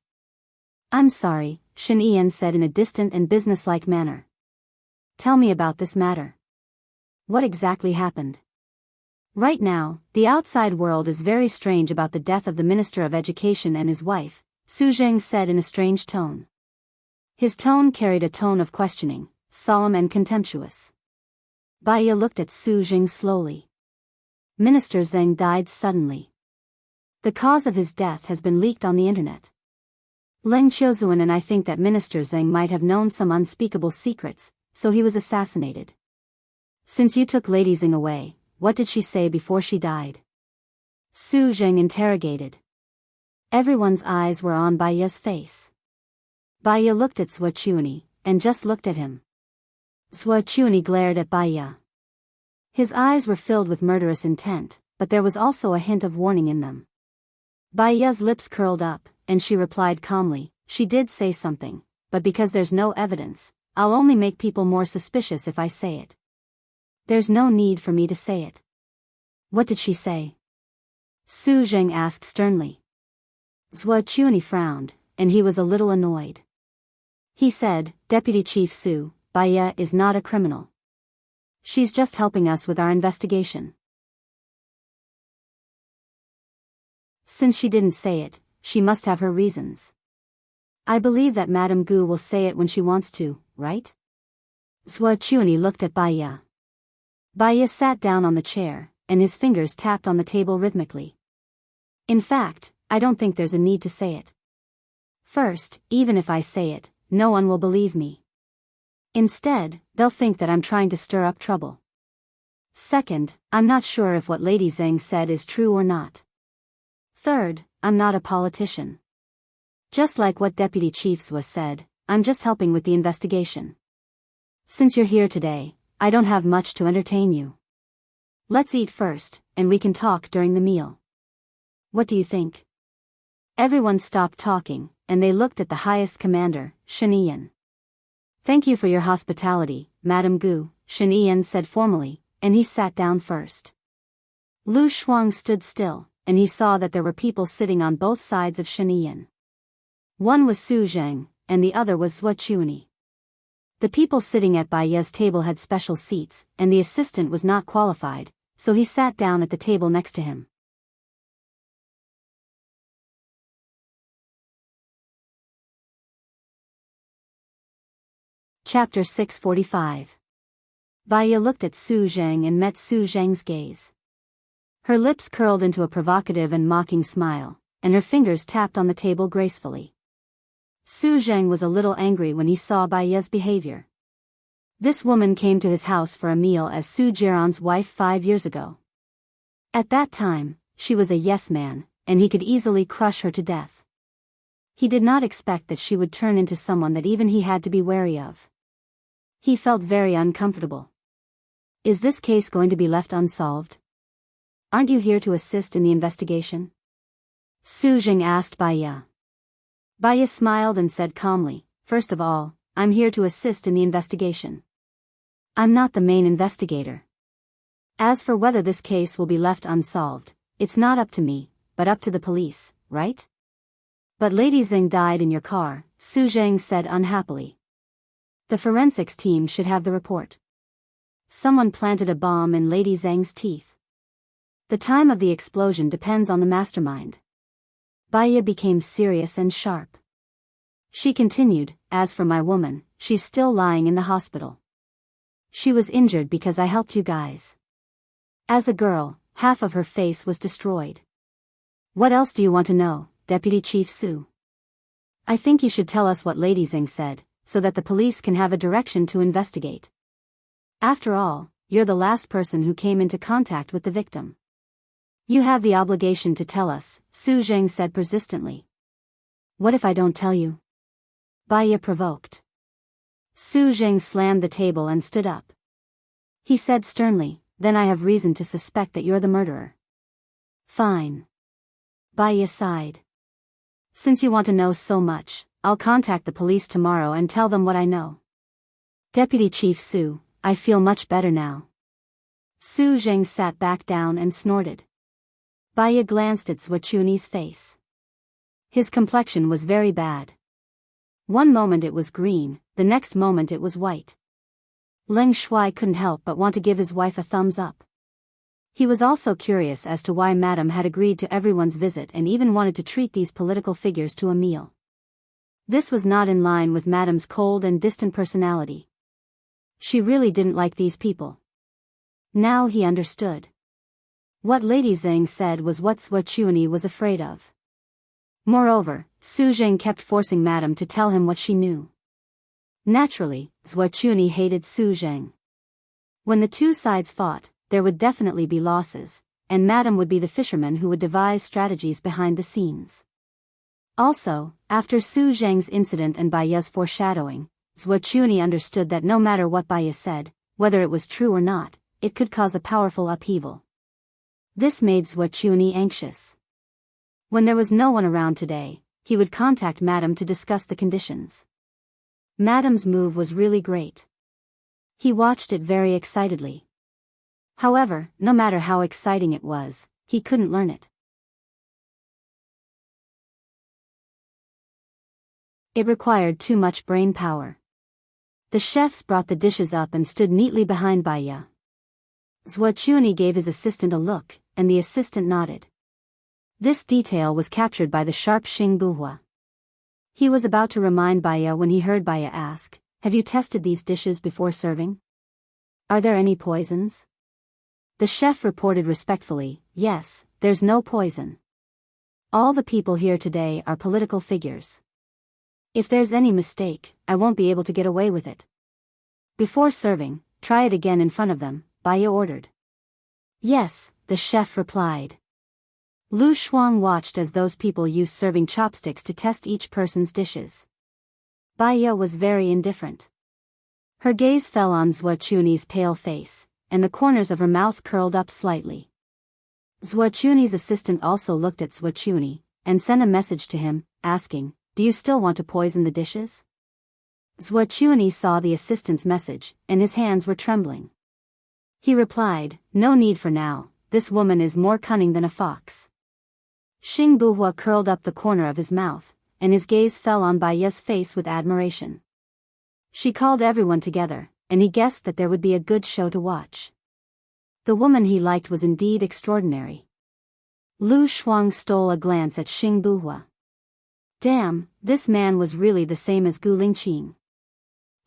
A: I'm sorry, Shen Yan said in a distant and businesslike manner. Tell me about this matter. What exactly happened? Right now, the outside world is very strange about the death of the Minister of Education and his wife, Su Zheng said in a strange tone. His tone carried a tone of questioning, solemn and contemptuous. Baya looked at Su Zheng slowly. Minister Zheng died suddenly. The cause of his death has been leaked on the internet. Leng Qiuzuan and I think that Minister Zheng might have known some unspeakable secrets, so he was assassinated. Since you took Lady Zheng away, what did she say before she died? Su Zheng interrogated. Everyone's eyes were on Baya's face. Baya looked at Zhua Chuani, and just looked at him. Zhua Chuani glared at Baya. His eyes were filled with murderous intent, but there was also a hint of warning in them. Baya's lips curled up, and she replied calmly, she did say something, but because there's no evidence, I'll only make people more suspicious if I say it. There's no need for me to say it. What did she say? Su Zheng asked sternly. Zhua Chuani frowned, and he was a little annoyed. He said, Deputy Chief Su, Baya is not a criminal. She's just helping us with our investigation. Since she didn't say it, she must have her reasons. I believe that Madame Gu will say it when she wants to, right? Zhua Chuani looked at Baya. Baya sat down on the chair, and his fingers tapped on the table rhythmically. In fact, I don't think there's a need to say it. First, even if I say it, no one will believe me. Instead, they'll think that I'm trying to stir up trouble. Second, I'm not sure if what Lady Zheng said is true or not. Third, I'm not a politician. Just like what Deputy Chief Su said, I'm just helping with the investigation. Since you're here today, I don't have much to entertain you. Let's eat first, and we can talk during the meal. What do you think? Everyone stopped talking, and they looked at the highest commander, Shen Yan. Thank you for your hospitality, Madame Gu, Shen Yan said formally, and he sat down first. Lu Shuang stood still, and he saw that there were people sitting on both sides of Shen Yan. One was Su Zheng, and the other was Zhua Chuani. The people sitting at Baya's table had special seats, and the assistant was not qualified, so he sat down at the table next to him. Chapter 645. Baya looked at Su Zheng and met Su Zheng's gaze. Her lips curled into a provocative and mocking smile, and her fingers tapped on the table gracefully. Su Zheng was a little angry when he saw Baya's behavior. This woman came to his house for a meal as Su Jiran's wife 5 years ago. At that time, she was a yes man, and he could easily crush her to death. He did not expect that she would turn into someone that even he had to be wary of. He felt very uncomfortable. Is this case going to be left unsolved? Aren't you here to assist in the investigation? Su Zheng asked Baya. Baya smiled and said calmly, "First of all, I'm here to assist in the investigation. I'm not the main investigator. As for whether this case will be left unsolved, it's not up to me, but up to the police, right?" "But Lady Xing died in your car," Su Zheng said unhappily. "The forensics team should have the report. Someone planted a bomb in Lady Zheng's teeth. The time of the explosion depends on the mastermind." Baya became serious and sharp. She continued, "As for my woman, she's still lying in the hospital. She was injured because I helped you guys. As a girl, half of her face was destroyed. What else do you want to know, Deputy Chief Su? I think you should tell us what Lady Xing said, so that the police can have a direction to investigate. After all, you're the last person who came into contact with the victim. You have the obligation to tell us," Su Zheng said persistently. "What if I don't tell you?" Baya provoked. Su Zheng slammed the table and stood up. He said sternly, "Then I have reason to suspect that you're the murderer." "Fine." Baya sighed. "Since you want to know so much, I'll contact the police tomorrow and tell them what I know." "Deputy Chief Su, I feel much better now." Su Zheng sat back down and snorted. Baya glanced at Zhuochuni's face. His complexion was very bad. One moment it was green, the next moment it was white. Leng Shuai couldn't help but want to give his wife a thumbs up. He was also curious as to why Madame had agreed to everyone's visit and even wanted to treat these political figures to a meal. This was not in line with Madame's cold and distant personality. She really didn't like these people. Now he understood. What Lady Xing said was what Zhuochuni was afraid of. Moreover, Su Zheng kept forcing Madame to tell him what she knew. Naturally, Zhuochuni hated Su Zheng. When the two sides fought, there would definitely be losses, and Madame would be the fisherman who would devise strategies behind the scenes. Also, after Su Zheng's incident and Baya's foreshadowing, Zhuochuni understood that no matter what Baya said, whether it was true or not, it could cause a powerful upheaval. This made Zhuochuni anxious. When there was no one around today, he would contact Madame to discuss the conditions. Madame's move was really great. He watched it very excitedly. However, no matter how exciting it was, he couldn't learn it. It required too much brain power. The chefs brought the dishes up and stood neatly behind Baya. Zhuochuni gave his assistant a look, and the assistant nodded. This detail was captured by the sharp Xing Buhua. He was about to remind Baya when he heard Baya ask, "Have you tested these dishes before serving? Are there any poisons?" The chef reported respectfully, "Yes, there's no poison. All the people here today are political figures. If there's any mistake, I won't be able to get away with it. Before serving, try it again in front of them," Baya ordered. "Yes," the chef replied. Lu Shuang watched as those people used serving chopsticks to test each person's dishes. Baya was very indifferent. Her gaze fell on Zhuochuni's pale face, and the corners of her mouth curled up slightly. Zhuochuni's assistant also looked at Zhuochuni, and sent a message to him, asking, "Do you still want to poison the dishes?" Zhuochuni saw the assistant's message, and his hands were trembling. He replied, "No need for now, this woman is more cunning than a fox." Xing Buhua curled up the corner of his mouth, and his gaze fell on Baya's face with admiration. She called everyone together, and he guessed that there would be a good show to watch. The woman he liked was indeed extraordinary. Lu Shuang stole a glance at Xing Buhua. Damn, this man was really the same as Gu Lingqing.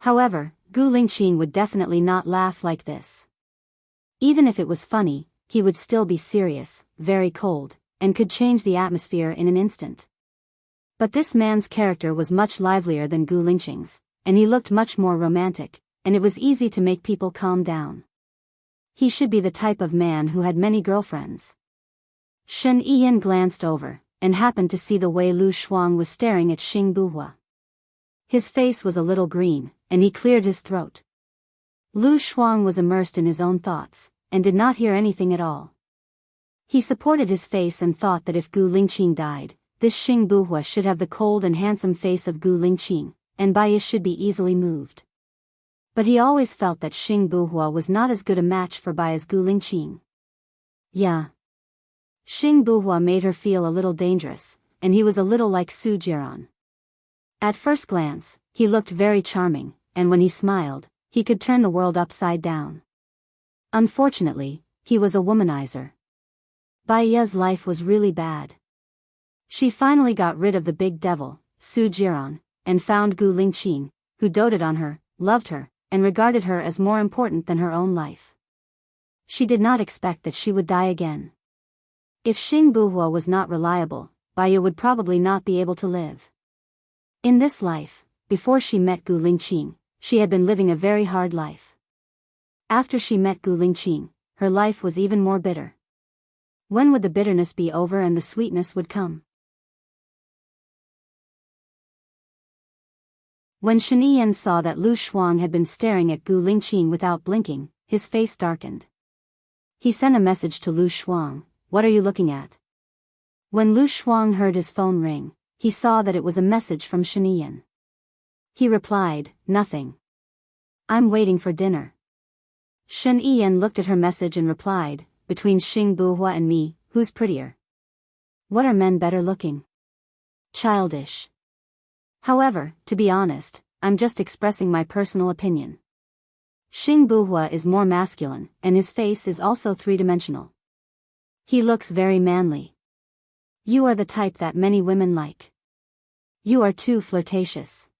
A: However, Gu Lingqing would definitely not laugh like this. Even if it was funny, he would still be serious, very cold, and could change the atmosphere in an instant. But this man's character was much livelier than Gu Lingqing's, and he looked much more romantic, and it was easy to make people calm down. He should be the type of man who had many girlfriends. Shen Yiyan glanced over, and happened to see the way Lu Shuang was staring at Xing Buhua. His face was a little green, and he cleared his throat. Lu Shuang was immersed in his own thoughts, and did not hear anything at all. He supported his face and thought that if Gu Lingqing died, This Xing Buhua should have the cold and handsome face of Gu Lingqing, and Bai Yi should be easily moved. But he always felt that Xing Buhua was not as good a match for Bai as Gu Lingqing. Yeah. Xing Buhua made her feel a little dangerous, and he was a little like Su Jiran. At first glance, he looked very charming, and when he smiled, he could turn the world upside down. Unfortunately, he was a womanizer. Bai Yi's life was really bad. She finally got rid of the big devil, Su Jiran, and found Gu Lingqing, who doted on her, loved her, and regarded her as more important than her own life. She did not expect that she would die again. If Xing Buhua was not reliable, Bai Yi would probably not be able to live. In this life, before she met Gu Lingqing, she had been living a very hard life. After she met Gu Lingqing, her life was even more bitter. When would the bitterness be over and the sweetness would come? When Shen Yiyan saw that Lu Shuang had been staring at Gu Lingqing without blinking, his face darkened. He sent a message to Lu Shuang, "What are you looking at?" When Lu Shuang heard his phone ring, he saw that it was a message from Shen Yiyan. He replied, "Nothing. I'm waiting for dinner." Shen Yiyan looked at her message and replied, "Between Xing Buhua and me, who's prettier? What are men better looking?" Childish. However, to be honest, I'm just expressing my personal opinion. Xing Buhua is more masculine, and his face is also three-dimensional. He looks very manly. You are the type that many women like. You are too flirtatious.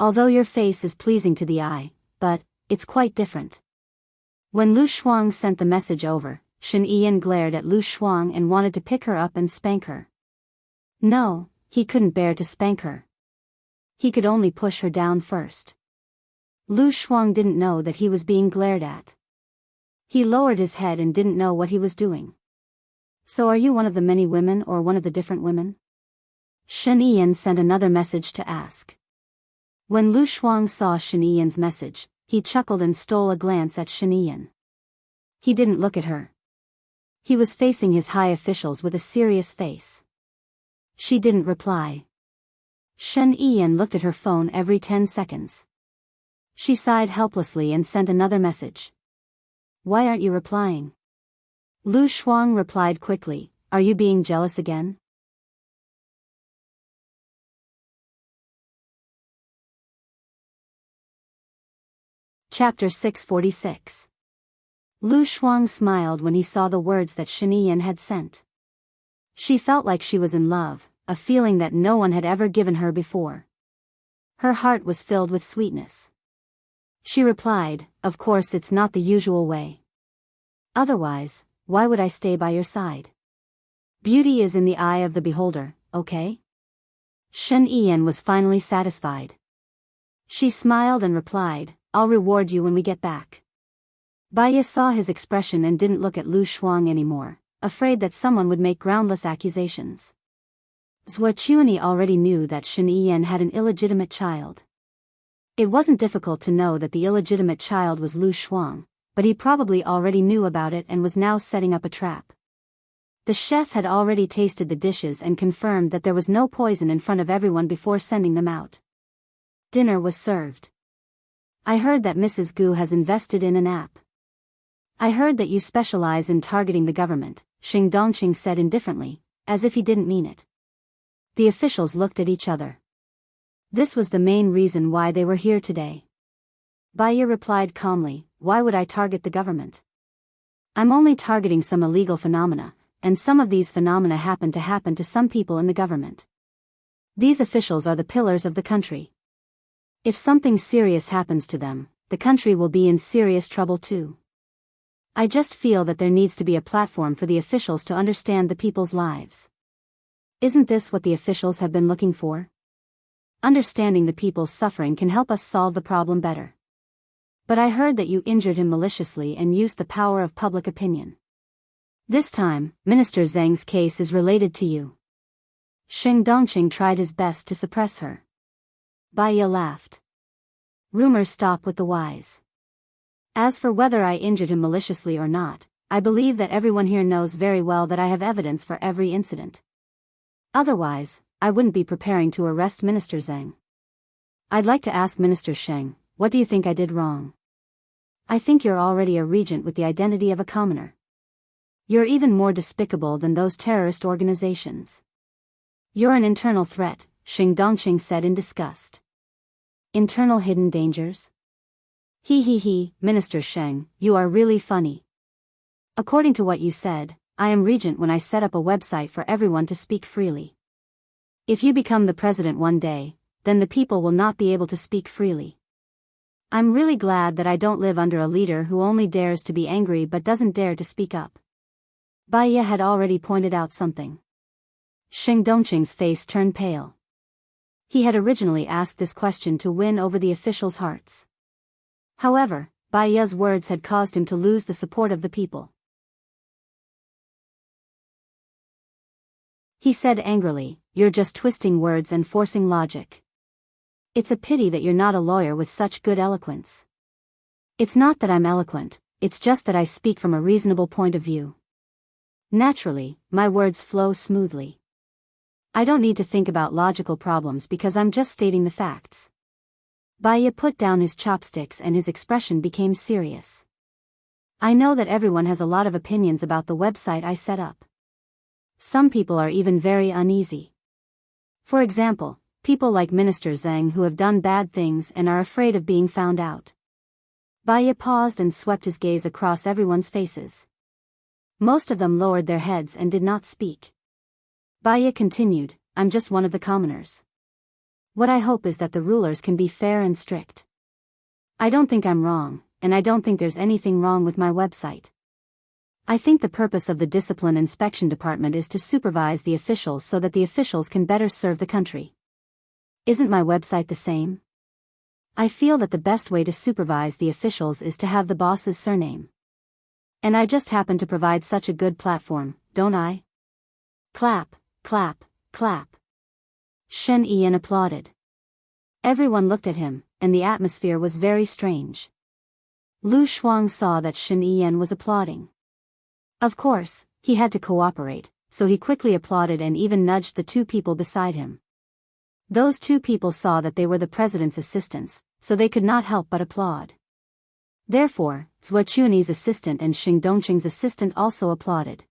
A: Although your face is pleasing to the eye, but it's quite different. When Lu Shuang sent the message over, Shen Yiyan glared at Lu Shuang and wanted to pick her up and spank her. No, he couldn't bear to spank her. He could only push her down first. Lu Shuang didn't know that he was being glared at. He lowered his head and didn't know what he was doing. "So are you one of the many women or one of the different women?" Shen Yiyan sent another message to ask. When Lu Shuang saw Shen Yiyan's message, he chuckled and stole a glance at Shen Yiyan. He didn't look at her. He was facing his high officials with a serious face. She didn't reply. Shen Yiyan looked at her phone every 10 seconds. She sighed helplessly and sent another message. "Why aren't you replying?" Lu Shuang replied quickly, "Are you being jealous again?" Chapter 646. Lu Shuang smiled when he saw the words that Shen Yiyan had sent. She felt like she was in love, a feeling that no one had ever given her before. Her heart was filled with sweetness. She replied, "Of course it's not the usual way. Otherwise, why would I stay by your side? Beauty is in the eye of the beholder, okay?" Shen Yiyan was finally satisfied. She smiled and replied, "I'll reward you when we get back." Bai Yi saw his expression and didn't look at Lu Shuang anymore, afraid that someone would make groundless accusations. Zhou Chuanyi already knew that Shen Yiyan had an illegitimate child. It wasn't difficult to know that the illegitimate child was Lu Shuang, but he probably already knew about it and was now setting up a trap. The chef had already tasted the dishes and confirmed that there was no poison in front of everyone before sending them out. Dinner was served. "I heard that Mrs. Gu has invested in an app. I heard that you specialize in targeting the government," Xing Dongqing said indifferently, as if he didn't mean it. The officials looked at each other. This was the main reason why they were here today. Bai Yi replied calmly, "Why would I target the government? I'm only targeting some illegal phenomena, and some of these phenomena happen to some people in the government. These officials are the pillars of the country. If something serious happens to them, the country will be in serious trouble too. I just feel that there needs to be a platform for the officials to understand the people's lives. Isn't this what the officials have been looking for? Understanding the people's suffering can help us solve the problem better. But I heard that you injured him maliciously and used the power of public opinion. This time, Minister Zhang's case is related to you." Xing Dongqing tried his best to suppress her. Bai Yi laughed. "Rumors stop with the wise. As for whether I injured him maliciously or not, I believe that everyone here knows very well that I have evidence for every incident. Otherwise, I wouldn't be preparing to arrest Minister Zhang. I'd like to ask Minister Sheng, what do you think I did wrong? I think you're already a regent with the identity of a commoner. You're even more despicable than those terrorist organizations. You're an internal threat, Xing Dongqing said in disgust. Internal hidden dangers? He, Minister Sheng, you are really funny. According to what you said, I am regent when I set up a website for everyone to speak freely. If you become the president one day, then the people will not be able to speak freely. I'm really glad that I don't live under a leader who only dares to be angry but doesn't dare to speak up. Bai Ye had already pointed out something. Xing Dongqing's face turned pale. He had originally asked this question to win over the officials' hearts. However, Bai Ye's words had caused him to lose the support of the people. He said angrily, "You're just twisting words and forcing logic. It's a pity that you're not a lawyer with such good eloquence." It's not that I'm eloquent, it's just that I speak from a reasonable point of view. Naturally, my words flow smoothly. I don't need to think about logical problems because I'm just stating the facts. Bai Ye put down his chopsticks and his expression became serious. I know that everyone has a lot of opinions about the website I set up. Some people are even very uneasy. For example, people like Minister Zhang who have done bad things and are afraid of being found out. Bai Ye paused and swept his gaze across everyone's faces. Most of them lowered their heads and did not speak. Bai Ye continued, "I'm just one of the commoners. What I hope is that the rulers can be fair and strict. I don't think I'm wrong, and I don't think there's anything wrong with my website. I think the purpose of the Discipline Inspection Department is to supervise the officials so that the officials can better serve the country. Isn't my website the same? I feel that the best way to supervise the officials is to have the boss's surname. And I just happen to provide such a good platform, don't I?" Clap, clap, clap. Shen Yiyan applauded. Everyone looked at him, and the atmosphere was very strange. Lu Shuang saw that Shen Yiyan was applauding. Of course, he had to cooperate, so he quickly applauded and even nudged the two people beside him. Those two people saw that they were the president's assistants, so they could not help but applaud. Therefore, Zhuo Chuani's assistant and Xing Dongqing's assistant also applauded.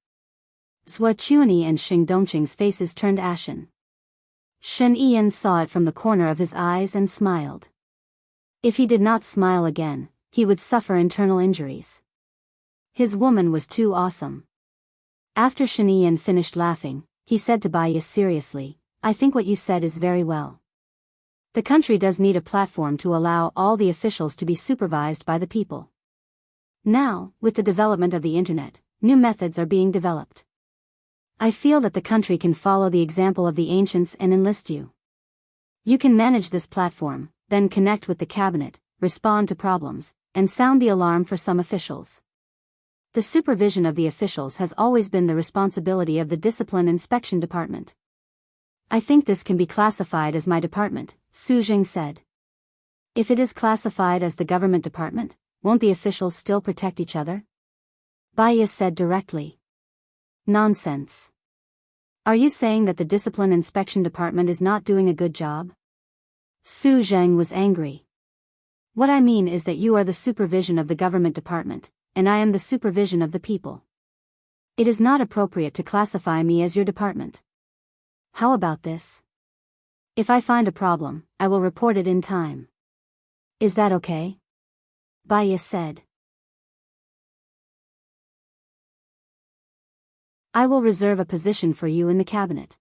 A: Zhuo Chuani and Xing Dongqing's faces turned ashen. Shen Yiyan saw it from the corner of his eyes and smiled. If he did not smile again, he would suffer internal injuries. His woman was too awesome. After Shen Yiyan finished laughing, he said to Bai Ye seriously, "I think what you said is very well. The country does need a platform to allow all the officials to be supervised by the people. Now, with the development of the internet, new methods are being developed. I feel that the country can follow the example of the ancients and enlist you. You can manage this platform, then connect with the cabinet, respond to problems, and sound the alarm for some officials. The supervision of the officials has always been the responsibility of the Discipline Inspection Department. I think this can be classified as my department," Su Jing said. "If it is classified as the government department, won't the officials still protect each other?" Bai Ye said directly. "Nonsense. Are you saying that the Discipline Inspection Department is not doing a good job?" Su Zhang was angry. "What I mean is that you are the supervision of the government department, and I am the supervision of the people. It is not appropriate to classify me as your department. How about this? If I find a problem, I will report it in time. Is that okay?" Bai Ye said. "I will reserve a position for you in the cabinet.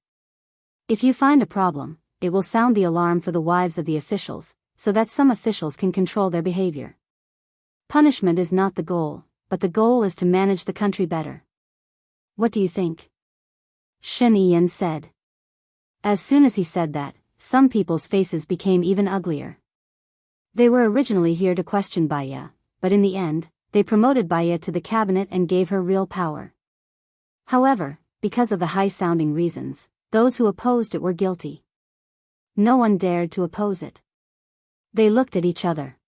A: If you find a problem, it will sound the alarm for the wives of the officials, so that some officials can control their behavior. Punishment is not the goal, but the goal is to manage the country better. What do you think?" Shen Yiyan said. As soon as he said that, some people's faces became even uglier. They were originally here to question Bai Ye, but in the end, they promoted Bai Ye to the cabinet and gave her real power. However, because of the high-sounding reasons, those who opposed it were guilty. No one dared to oppose it. They looked at each other.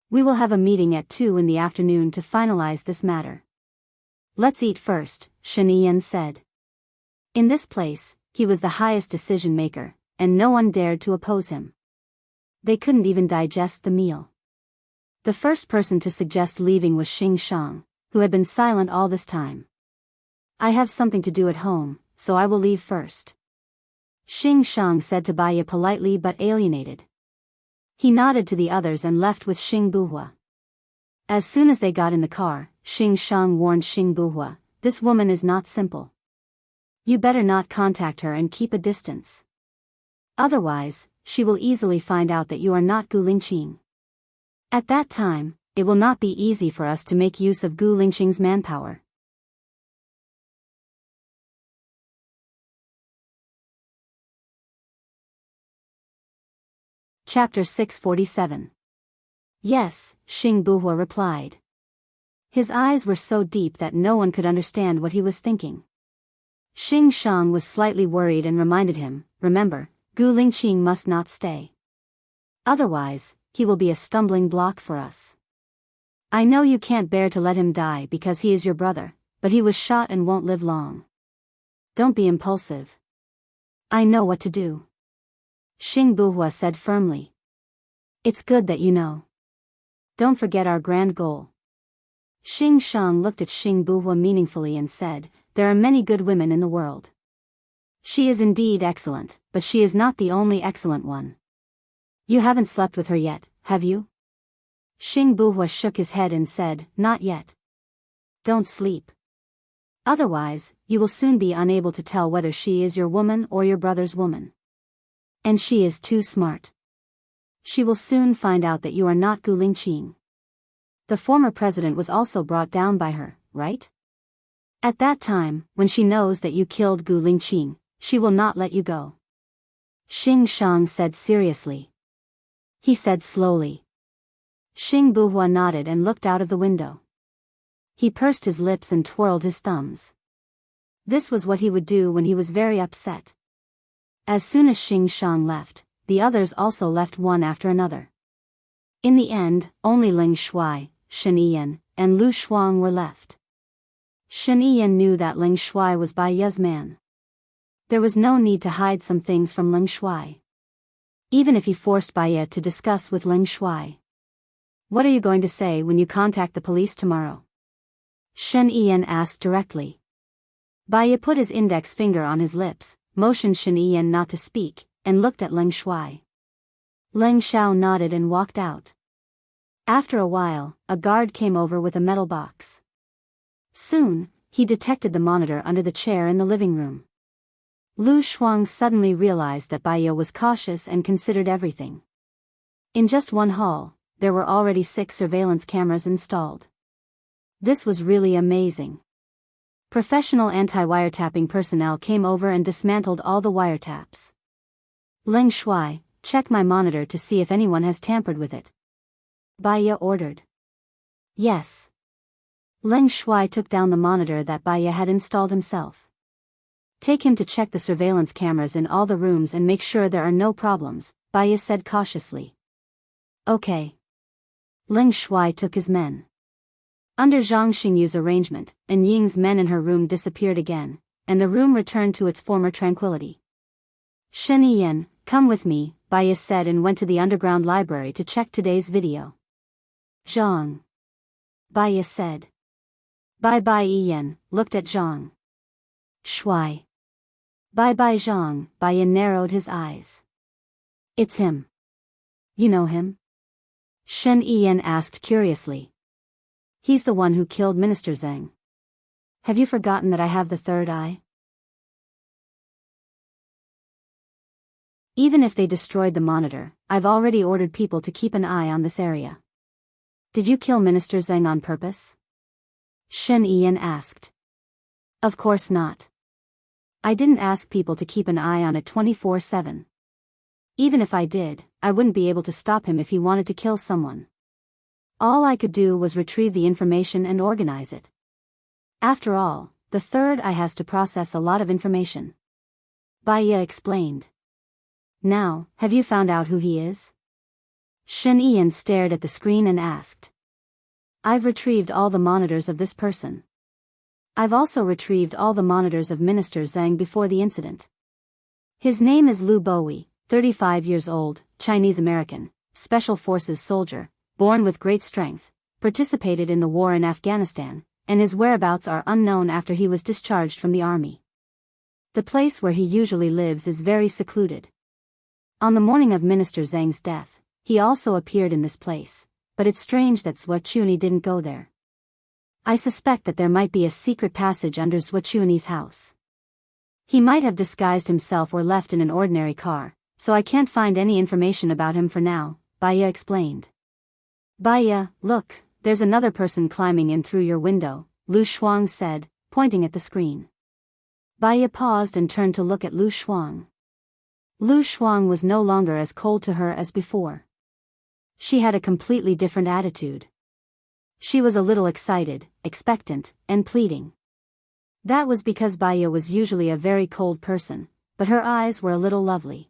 A: "We will have a meeting at 2 in the afternoon to finalize this matter. Let's eat first," Shen Yiyan said. In this place, he was the highest decision-maker, and no one dared to oppose him. They couldn't even digest the meal. The first person to suggest leaving was Xing Shang, who had been silent all this time. I have something to do at home, so I will leave first. Xing Shang said to Baiya politely but alienated. He nodded to the others and left with Xing Buhua. As soon as they got in the car, Xing Shang warned Xing Buhua, "This woman is not simple. You better not contact her and keep a distance. Otherwise, she will easily find out that you are not Gu Lingqing. At that time, it will not be easy for us to make use of Gu Lingqing's manpower." Chapter 647. Yes, Xing Buhua replied. His eyes were so deep that no one could understand what he was thinking. Xing Shang was slightly worried and reminded him, "Remember, Gu Lingqing must not stay. Otherwise, he will be a stumbling block for us. I know you can't bear to let him die because he is your brother, but he was shot and won't live long. Don't be impulsive. I know what to do." Xing Buhua said firmly. "It's good that you know. Don't forget our grand goal." Xing Shang looked at Xing Buhua meaningfully and said, "There are many good women in the world. She is indeed excellent, but she is not the only excellent one. You haven't slept with her yet, have you?" Xing Buhua shook his head and said, "Not yet. Don't sleep. Otherwise, you will soon be unable to tell whether she is your woman or your brother's woman. And she is too smart. She will soon find out that you are not Gu Lingqing. The former president was also brought down by her, right? At that time, when she knows that you killed Gu Lingqing, she will not let you go." Xing Shang said seriously. He said slowly. Xing Buhua nodded and looked out of the window. He pursed his lips and twirled his thumbs. This was what he would do when he was very upset. As soon as Xing Shang left, the others also left one after another. In the end, only Ling Shuai, Shen Yiyan, and Lu Shuang were left. Shen Yiyan knew that Ling Shuai was Baiya's man. There was no need to hide some things from Ling Shuai. Even if he forced Baiya to discuss with Ling Shuai. "What are you going to say when you contact the police tomorrow?" Shen Yiyan asked directly. Baiya put his index finger on his lips, motioned Shen Yiyan not to speak, and looked at Ling Shuai. Ling Xiao nodded and walked out. After a while, a guard came over with a metal box. Soon, he detected the monitor under the chair in the living room. Lu Shuang suddenly realized that Baiya was cautious and considered everything. In just one hall, there were already 6 surveillance cameras installed. This was really amazing. Professional anti-wiretapping personnel came over and dismantled all the wiretaps. "Ling Shuai, check my monitor to see if anyone has tampered with it," Baiya ordered. "Yes." Ling Shuai took down the monitor that Baiya had installed himself. "Take him to check the surveillance cameras in all the rooms and make sure there are no problems," Baiya said cautiously. "Okay." Ling Shuai took his men. Under Zhang Xingyu's arrangement, An Ying's men in her room disappeared again, and the room returned to its former tranquility. "Shen Yiyan, come with me," Baiya said and went to the underground library to check today's video. "Zhang," Baiya said. Bye-bye Yiyan looked at Zhang. "Shuai." "Bye-bye Zhang," Baiya narrowed his eyes. "It's him. You know him?" Shen Yiyan asked curiously. "He's the one who killed Minister Zheng. Have you forgotten that I have the third eye?" "Even if they destroyed the monitor, I've already ordered people to keep an eye on this area." "Did you kill Minister Zheng on purpose?" Shen Yiyan asked. "Of course not. I didn't ask people to keep an eye on it 24/7. Even if I did, I wouldn't be able to stop him if he wanted to kill someone. All I could do was retrieve the information and organize it. After all, the third eye has to process a lot of information," Baiya explained. "Now, have you found out who he is?" Shen Yiyan stared at the screen and asked. "I've retrieved all the monitors of this person. I've also retrieved all the monitors of Minister Zhang before the incident. His name is Lu Bowie, 35 years old, Chinese-American, Special Forces soldier, born with great strength, participated in the war in Afghanistan, and his whereabouts are unknown after he was discharged from the army. The place where he usually lives is very secluded. On the morning of Minister Zhang's death, he also appeared in this place, but it's strange that Zhuochuni didn't go there. I suspect that there might be a secret passage under Zhuochuni's house. He might have disguised himself or left in an ordinary car, so I can't find any information about him for now, Baya explained. Baya, look, there's another person climbing in through your window, Lu Shuang said, pointing at the screen. Baya paused and turned to look at Lu Shuang. Lu Shuang was no longer as cold to her as before. She had a completely different attitude. She was a little excited, expectant, and pleading. That was because Baya was usually a very cold person, but her eyes were a little lovely.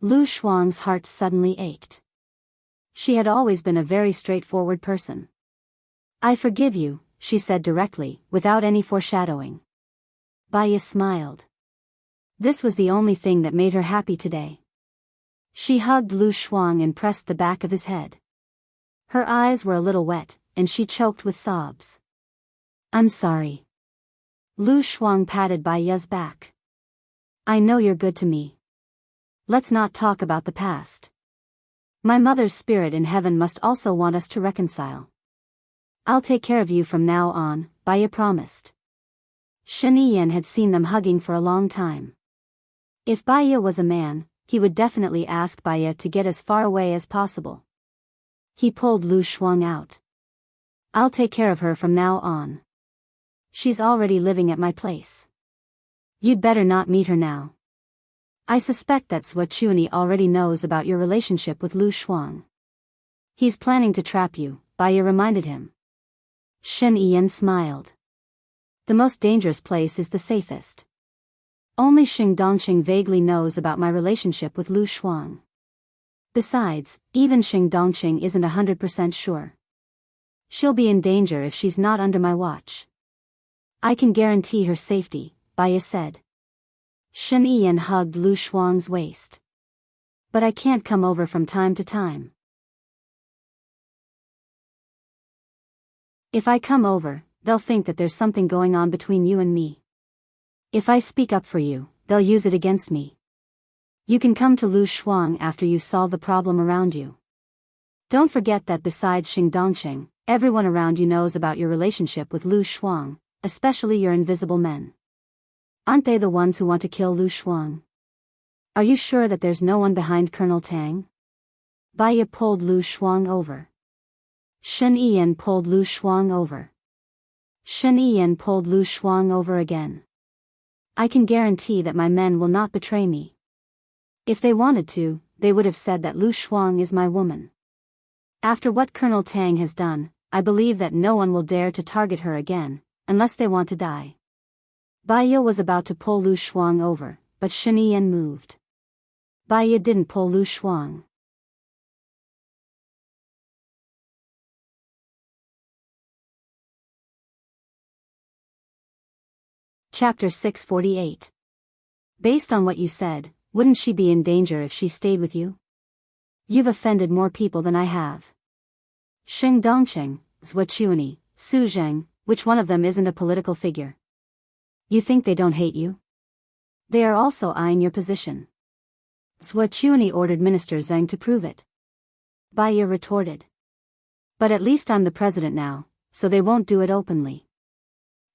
A: Lu Shuang's heart suddenly ached. She had always been a very straightforward person. I forgive you, she said directly, without any foreshadowing. Baya smiled. This was the only thing that made her happy today. She hugged Lu Shuang and pressed the back of his head. Her eyes were a little wet, and she choked with sobs. I'm sorry. Lu Shuang patted Baya's back. I know you're good to me. Let's not talk about the past. My mother's spirit in heaven must also want us to reconcile. I'll take care of you from now on, Baya promised. Shen Yiyan had seen them hugging for a long time. If Baya was a man, he would definitely ask Baya to get as far away as possible. He pulled Lu Shuang out. I'll take care of her from now on. She's already living at my place. You'd better not meet her now. I suspect that Zhuochuni already knows about your relationship with Lu Shuang. He's planning to trap you, Baya reminded him. Shen Yiyan smiled. The most dangerous place is the safest. Only Xing Dongqing vaguely knows about my relationship with Lu Shuang. Besides, even Xing Dongqing isn't 100% sure. She'll be in danger if she's not under my watch. I can guarantee her safety, Baya said. Shen Yiyan hugged Lu Shuang's waist. But I can't come over from time to time. If I come over, they'll think that there's something going on between you and me. If I speak up for you, they'll use it against me. You can come to Lu Shuang after you solve the problem around you. Don't forget that besides Xing Dongqing, everyone around you knows about your relationship with Lu Shuang, especially your invisible men. Aren't they the ones who want to kill Lu Shuang? Are you sure that there's no one behind Colonel Tang? Baya pulled Lu Shuang over. Shen Yiyan pulled Lu Shuang over. Shen Yiyan pulled Lu Shuang over again. I can guarantee that my men will not betray me. If they wanted to, they would have said that Lu Shuang is my woman. After what Colonel Tang has done, I believe that no one will dare to target her again, unless they want to die. Baya was about to pull Lu Shuang over, but Shen Yiyan moved. Baya didn't pull Lu Shuang. Chapter 648. Based on what you said, wouldn't she be in danger if she stayed with you? You've offended more people than I have. Xing Dongqing, Zhuochuni, Su Zheng, which one of them isn't a political figure? You think they don't hate you? They are also eyeing your position. Zhuochuni ordered Minister Zhang to prove it. Baya retorted. But at least I'm the president now, so they won't do it openly.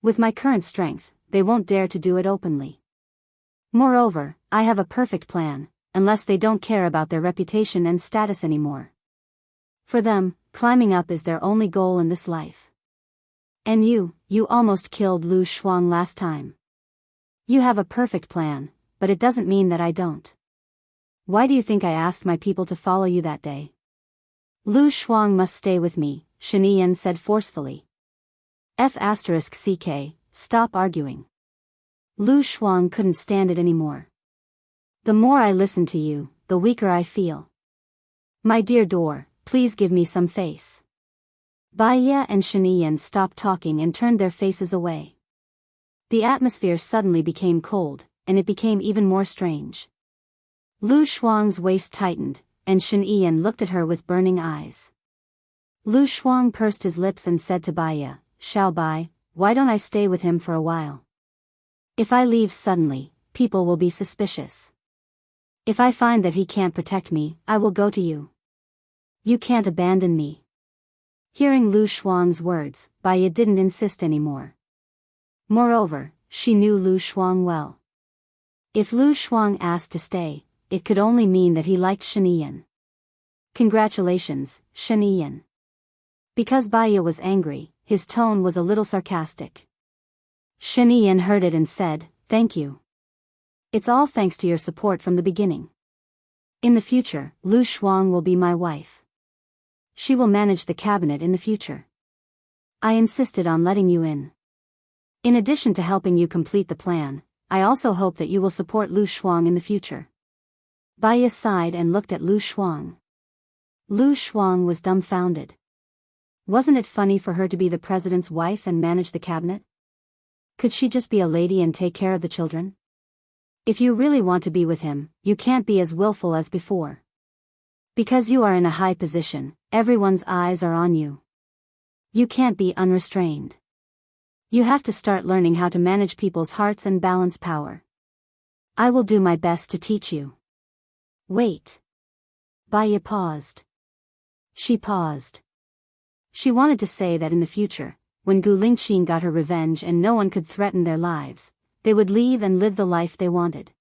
A: With my current strength, they won't dare to do it openly. Moreover, I have a perfect plan, unless they don't care about their reputation and status anymore. For them, climbing up is their only goal in this life. And you almost killed Lu Shuang last time. You have a perfect plan, but it doesn't mean that I don't. Why do you think I asked my people to follow you that day? Lu Shuang must stay with me, Shen Yiyan said forcefully. F***ck, stop arguing. Lu Shuang couldn't stand it anymore. The more I listen to you, the weaker I feel. My dear Dor, please give me some face. Baya and Shen Yiyan stopped talking and turned their faces away. The atmosphere suddenly became cold, and it became even more strange. Lu Shuang's waist tightened, and Shen Yiyan looked at her with burning eyes. Lu Shuang pursed his lips and said to Baiya, "Xiao Bai, why don't I stay with him for a while? If I leave suddenly, people will be suspicious. If I find that he can't protect me, I will go to you. You can't abandon me." Hearing Lu Shuang's words, Baiya didn't insist anymore. Moreover, she knew Lu Shuang well. If Lu Shuang asked to stay, it could only mean that he liked Shen Yiyan. "Congratulations, Shen Yiyan." Because Baiya was angry, his tone was a little sarcastic. Shen Yiyan heard it and said, "Thank you. It's all thanks to your support from the beginning. In the future, Lu Shuang will be my wife. She will manage the cabinet in the future. I insisted on letting you in. In addition to helping you complete the plan, I also hope that you will support Lu Shuang in the future." Baiya sighed and looked at Lu Shuang. Lu Shuang was dumbfounded. Wasn't it funny for her to be the president's wife and manage the cabinet? Could she just be a lady and take care of the children? If you really want to be with him, you can't be as willful as before. Because you are in a high position, everyone's eyes are on you. You can't be unrestrained. You have to start learning how to manage people's hearts and balance power. I will do my best to teach you. Wait. Baiya paused. She paused. She wanted to say that in the future, when Gu Lingqing got her revenge and no one could threaten their lives, they would leave and live the life they wanted.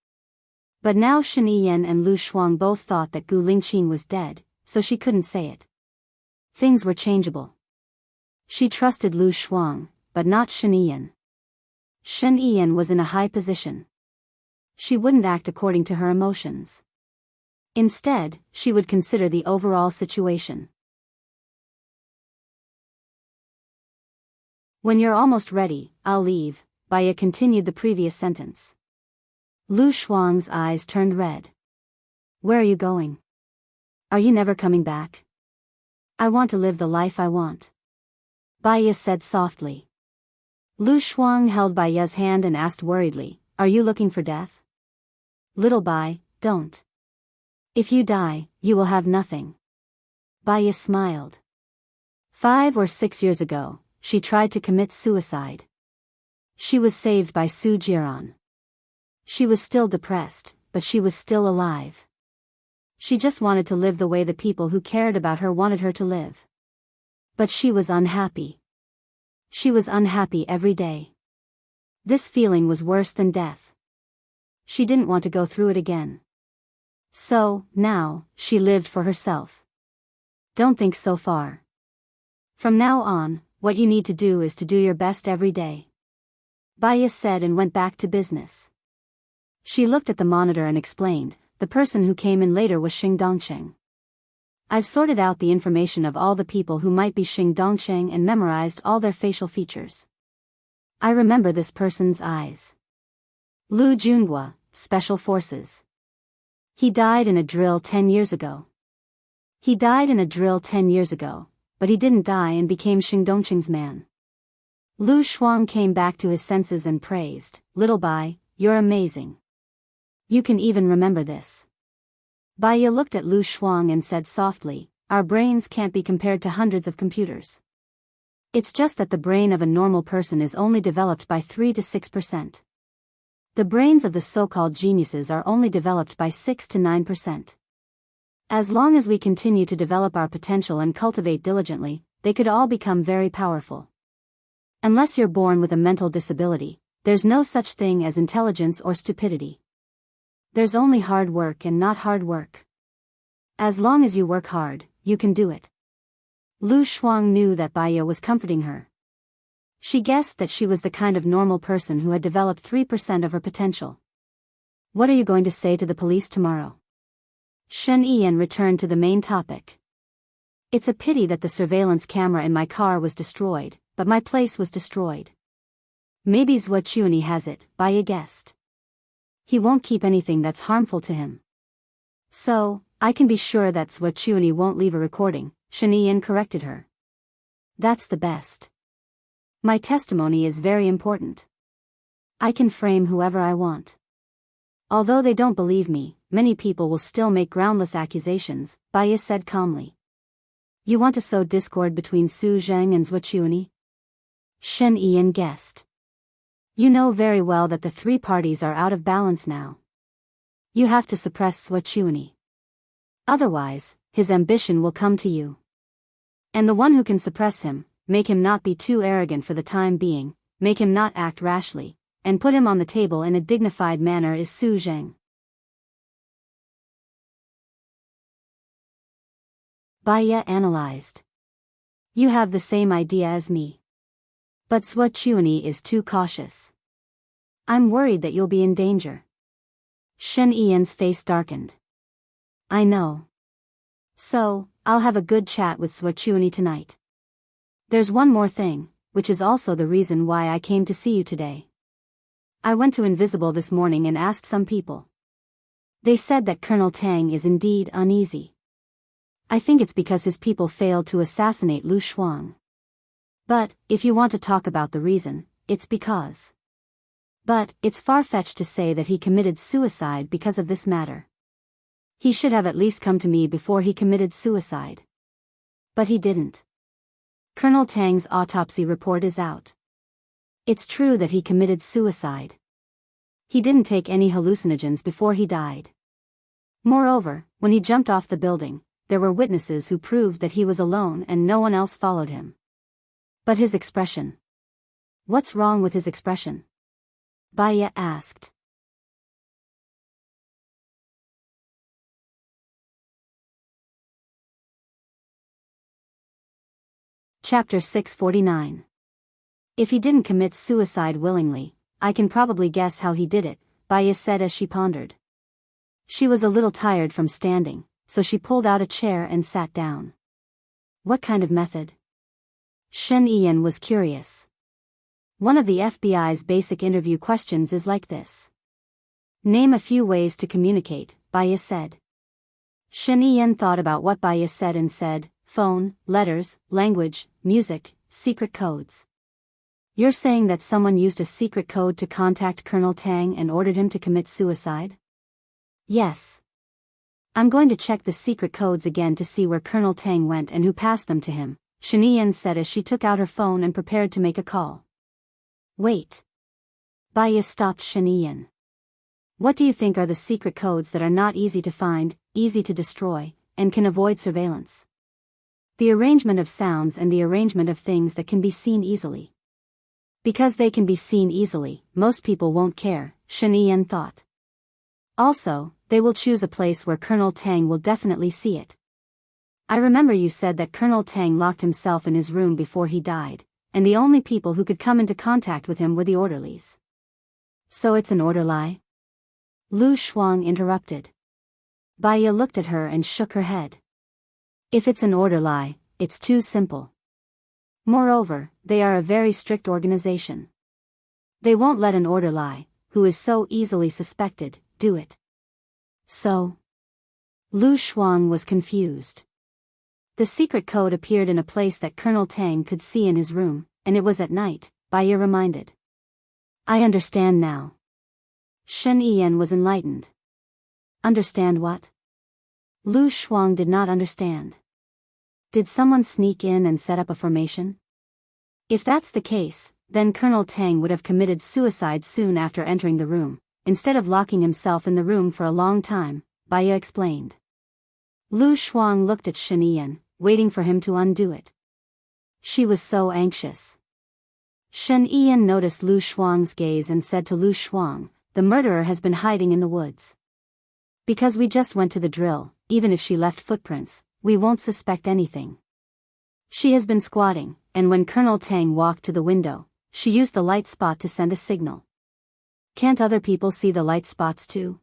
A: But now Shen Yiyan and Lu Shuang both thought that Gu Lingqing was dead, so she couldn't say it. Things were changeable. She trusted Lu Shuang, but not Shen Yiyan. Shen Yiyan was in a high position. She wouldn't act according to her emotions. Instead, she would consider the overall situation. "When you're almost ready, I'll leave," Baiya continued the previous sentence. Lu Shuang's eyes turned red. "Where are you going? Are you never coming back?" "I want to live the life I want," Baiya said softly. Lu Shuang held Baiya's hand and asked worriedly, "Are you looking for death?" "Little Bai, don't. If you die, you will have nothing." Baiya smiled. 5 or 6 years ago, she tried to commit suicide. She was saved by Su Jiran. She was still depressed, but she was still alive. She just wanted to live the way the people who cared about her wanted her to live. But she was unhappy. She was unhappy every day. This feeling was worse than death. She didn't want to go through it again. So, now, she lived for herself. Don't think so far. From now on, what you need to do is to do your best every day, Baiya said and went back to business. She looked at the monitor and explained, "The person who came in later was Xing Dongsheng. I've sorted out the information of all the people who might be Xing Dongsheng and memorized all their facial features. I remember this person's eyes. Lu Junhua, Special Forces. He died in a drill 10 years ago. He died in a drill 10 years ago, but he didn't die and became Xing Dongsheng's man." Lu Shuang came back to his senses and praised, "Little Bai, you're amazing. You can even remember this." Baiya looked at Lu Shuang and said softly, "Our brains can't be compared to hundreds of computers. It's just that the brain of a normal person is only developed by 3 to 6%. The brains of the so-called geniuses are only developed by 6 to 9%. As long as we continue to develop our potential and cultivate diligently, they could all become very powerful. Unless you're born with a mental disability, there's no such thing as intelligence or stupidity. There's only hard work and not hard work. As long as you work hard, you can do it." Lu Shuang knew that Baiya was comforting her. She guessed that she was the kind of normal person who had developed 3% of her potential. "What are you going to say to the police tomorrow?" Shen Yiyan returned to the main topic. "It's a pity that the surveillance camera in my car was destroyed, but my place was destroyed. Maybe Zhuo Chuani has it," Baiya guessed. "He won't keep anything that's harmful to him. So, I can be sure that Zhuo Chuani won't leave a recording," Shen Yiyan corrected her. "That's the best. My testimony is very important. I can frame whoever I want. Although they don't believe me, many people will still make groundless accusations, Baya said calmly. You want to sow discord between Su Zheng and Zhuochuani? Shen Yiyan guessed. You know very well that the three parties are out of balance now. You have to suppress Zhuochuani. Otherwise, his ambition will come to you. And the one who can suppress him, make him not be too arrogant for the time being, make him not act rashly, and put him on the table in a dignified manner is Su Zheng. Baya analyzed. You have the same idea as me. But Zhuochuani is too cautious. I'm worried that you'll be in danger. Shen Yiyan's face darkened. I know. So, I'll have a good chat with Zhuochuani tonight. There's one more thing, which is also the reason why I came to see you today. I went to Invisible this morning and asked some people. They said that Colonel Tang is indeed uneasy. I think it's because his people failed to assassinate Lu Shuang. But, if you want to talk about the reason, it's because. But, it's far-fetched to say that he committed suicide because of this matter. He should have at least come to me before he committed suicide. But he didn't. Colonel Tang's autopsy report is out. It's true that he committed suicide. He didn't take any hallucinogens before he died. Moreover, when he jumped off the building, there were witnesses who proved that he was alone and no one else followed him. But his expression. What's wrong with his expression? Baya asked. Chapter 649. If he didn't commit suicide willingly, I can probably guess how he did it, Baya said as she pondered. She was a little tired from standing, so she pulled out a chair and sat down. What kind of method? Shen Yiyan was curious. One of the FBI's basic interview questions is like this. Name a few ways to communicate, Baya said. Shen Yiyan thought about what Baya said and said, phone, letters, language, music, secret codes. You're saying that someone used a secret code to contact Colonel Tang and ordered him to commit suicide? Yes. I'm going to check the secret codes again to see where Colonel Tang went and who passed them to him, Shen Yiyan said as she took out her phone and prepared to make a call. Wait. Baya stopped Shen Yiyan. What do you think are the secret codes that are not easy to find, easy to destroy, and can avoid surveillance? The arrangement of sounds and the arrangement of things that can be seen easily. Because they can be seen easily, most people won't care, Shen Yiyan thought. Also, they will choose a place where Colonel Tang will definitely see it. I remember you said that Colonel Tang locked himself in his room before he died, and the only people who could come into contact with him were the orderlies. So it's an order lie? Lu Shuang interrupted. Baya looked at her and shook her head. If it's an order lie, it's too simple. Moreover, they are a very strict organization. They won't let an order lie, who is so easily suspected, do it. So? Lu Shuang was confused. The secret code appeared in a place that Colonel Tang could see in his room, and it was at night, Baya reminded. I understand now. Shen Yiyan was enlightened. Understand what? Lu Shuang did not understand. Did someone sneak in and set up a formation? If that's the case, then Colonel Tang would have committed suicide soon after entering the room, instead of locking himself in the room for a long time, Baya explained. Lu Shuang looked at Shen Yiyan, waiting for him to undo it. She was so anxious. Shen Yiyan noticed Lu Shuang's gaze and said to Lu Shuang, the murderer has been hiding in the woods. Because we just went to the drill, even if she left footprints, we won't suspect anything. She has been squatting, and when Colonel Tang walked to the window, she used the light spot to send a signal. Can't other people see the light spots too?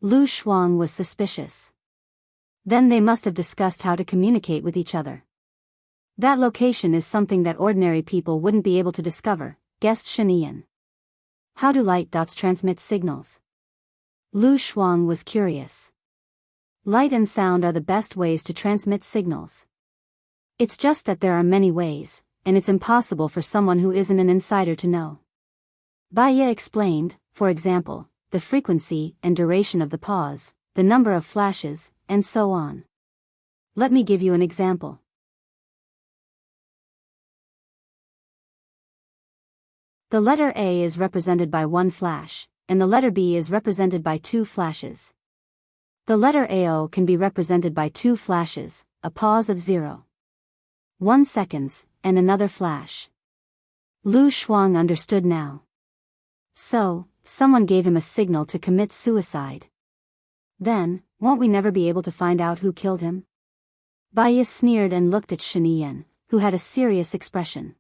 A: Lu Shuang was suspicious. Then they must have discussed how to communicate with each other. That location is something that ordinary people wouldn't be able to discover, guessed Shen Yiyan. How do light dots transmit signals? Lu Shuang was curious. Light and sound are the best ways to transmit signals. It's just that there are many ways, and it's impossible for someone who isn't an insider to know. Baya explained, for example, the the frequency and duration of the pause, the number of flashes, and so on. Let me give you an example. The letter A is represented by 1 flash, and the letter B is represented by 2 flashes. The letter AO can be represented by 2 flashes, a pause of 0.1 seconds, and another flash. Lu Shuang understood now. So, someone gave him a signal to commit suicide. Then, won't we never be able to find out who killed him? Baiya sneered and looked at Shen Yan, who had a serious expression.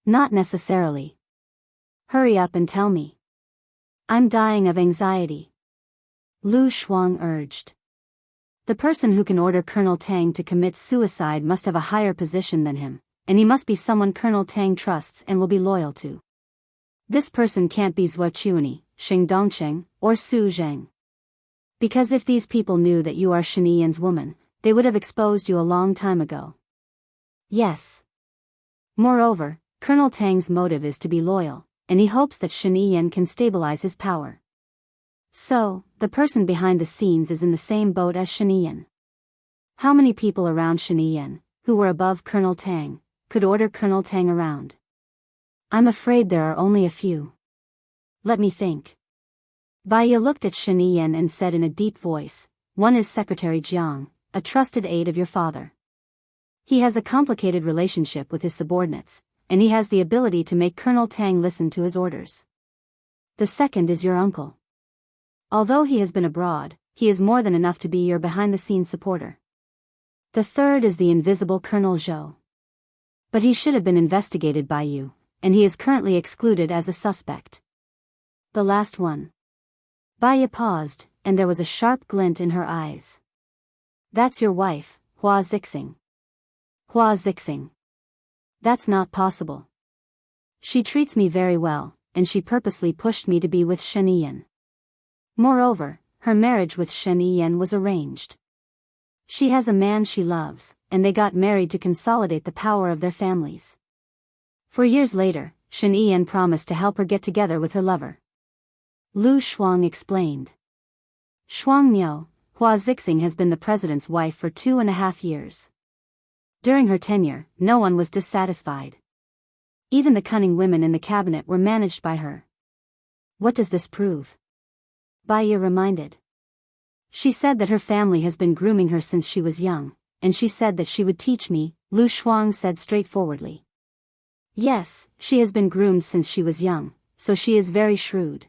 A: Not necessarily. Hurry up and tell me. I'm dying of anxiety. Lu Shuang urged. The person who can order Colonel Tang to commit suicide must have a higher position than him, and he must be someone Colonel Tang trusts and will be loyal to. This person can't be Zhuo Chuani, Xing Dongcheng, or Su Zheng. Because if these people knew that you are Shen Yan's woman, they would have exposed you a long time ago. Yes. Moreover, Colonel Tang's motive is to be loyal, and he hopes that Shen Yan can stabilize his power. So, the person behind the scenes is in the same boat as Shen Yan. How many people around Shen Yan, who were above Colonel Tang, could order Colonel Tang around? I'm afraid there are only a few. Let me think. Baiya looked at Shen Yan and said in a deep voice, one is Secretary Jiang, a trusted aide of your father. He has a complicated relationship with his subordinates, and he has the ability to make Colonel Tang listen to his orders. The second is your uncle. Although he has been abroad, he is more than enough to be your behind-the-scenes supporter. The third is the invisible Colonel Zhou. But he should have been investigated by you, and he is currently excluded as a suspect. The last one. Baiya paused, and there was a sharp glint in her eyes. That's your wife, Hua Zixing. Hua Zixing. That's not possible. She treats me very well, and she purposely pushed me to be with Shen Yan. Moreover, her marriage with Shen Yan was arranged. She has a man she loves, and they got married to consolidate the power of their families. For years later, Shen Yan promised to help her get together with her lover. Lu Shuang explained. Shuang Miao, Hua Zixing has been the president's wife for 2.5 years. During her tenure, no one was dissatisfied. Even the cunning women in the cabinet were managed by her. What does this prove? Baiya reminded. She said that her family has been grooming her since she was young, and she said that she would teach me, Lu Shuang said straightforwardly. Yes, she has been groomed since she was young, so she is very shrewd.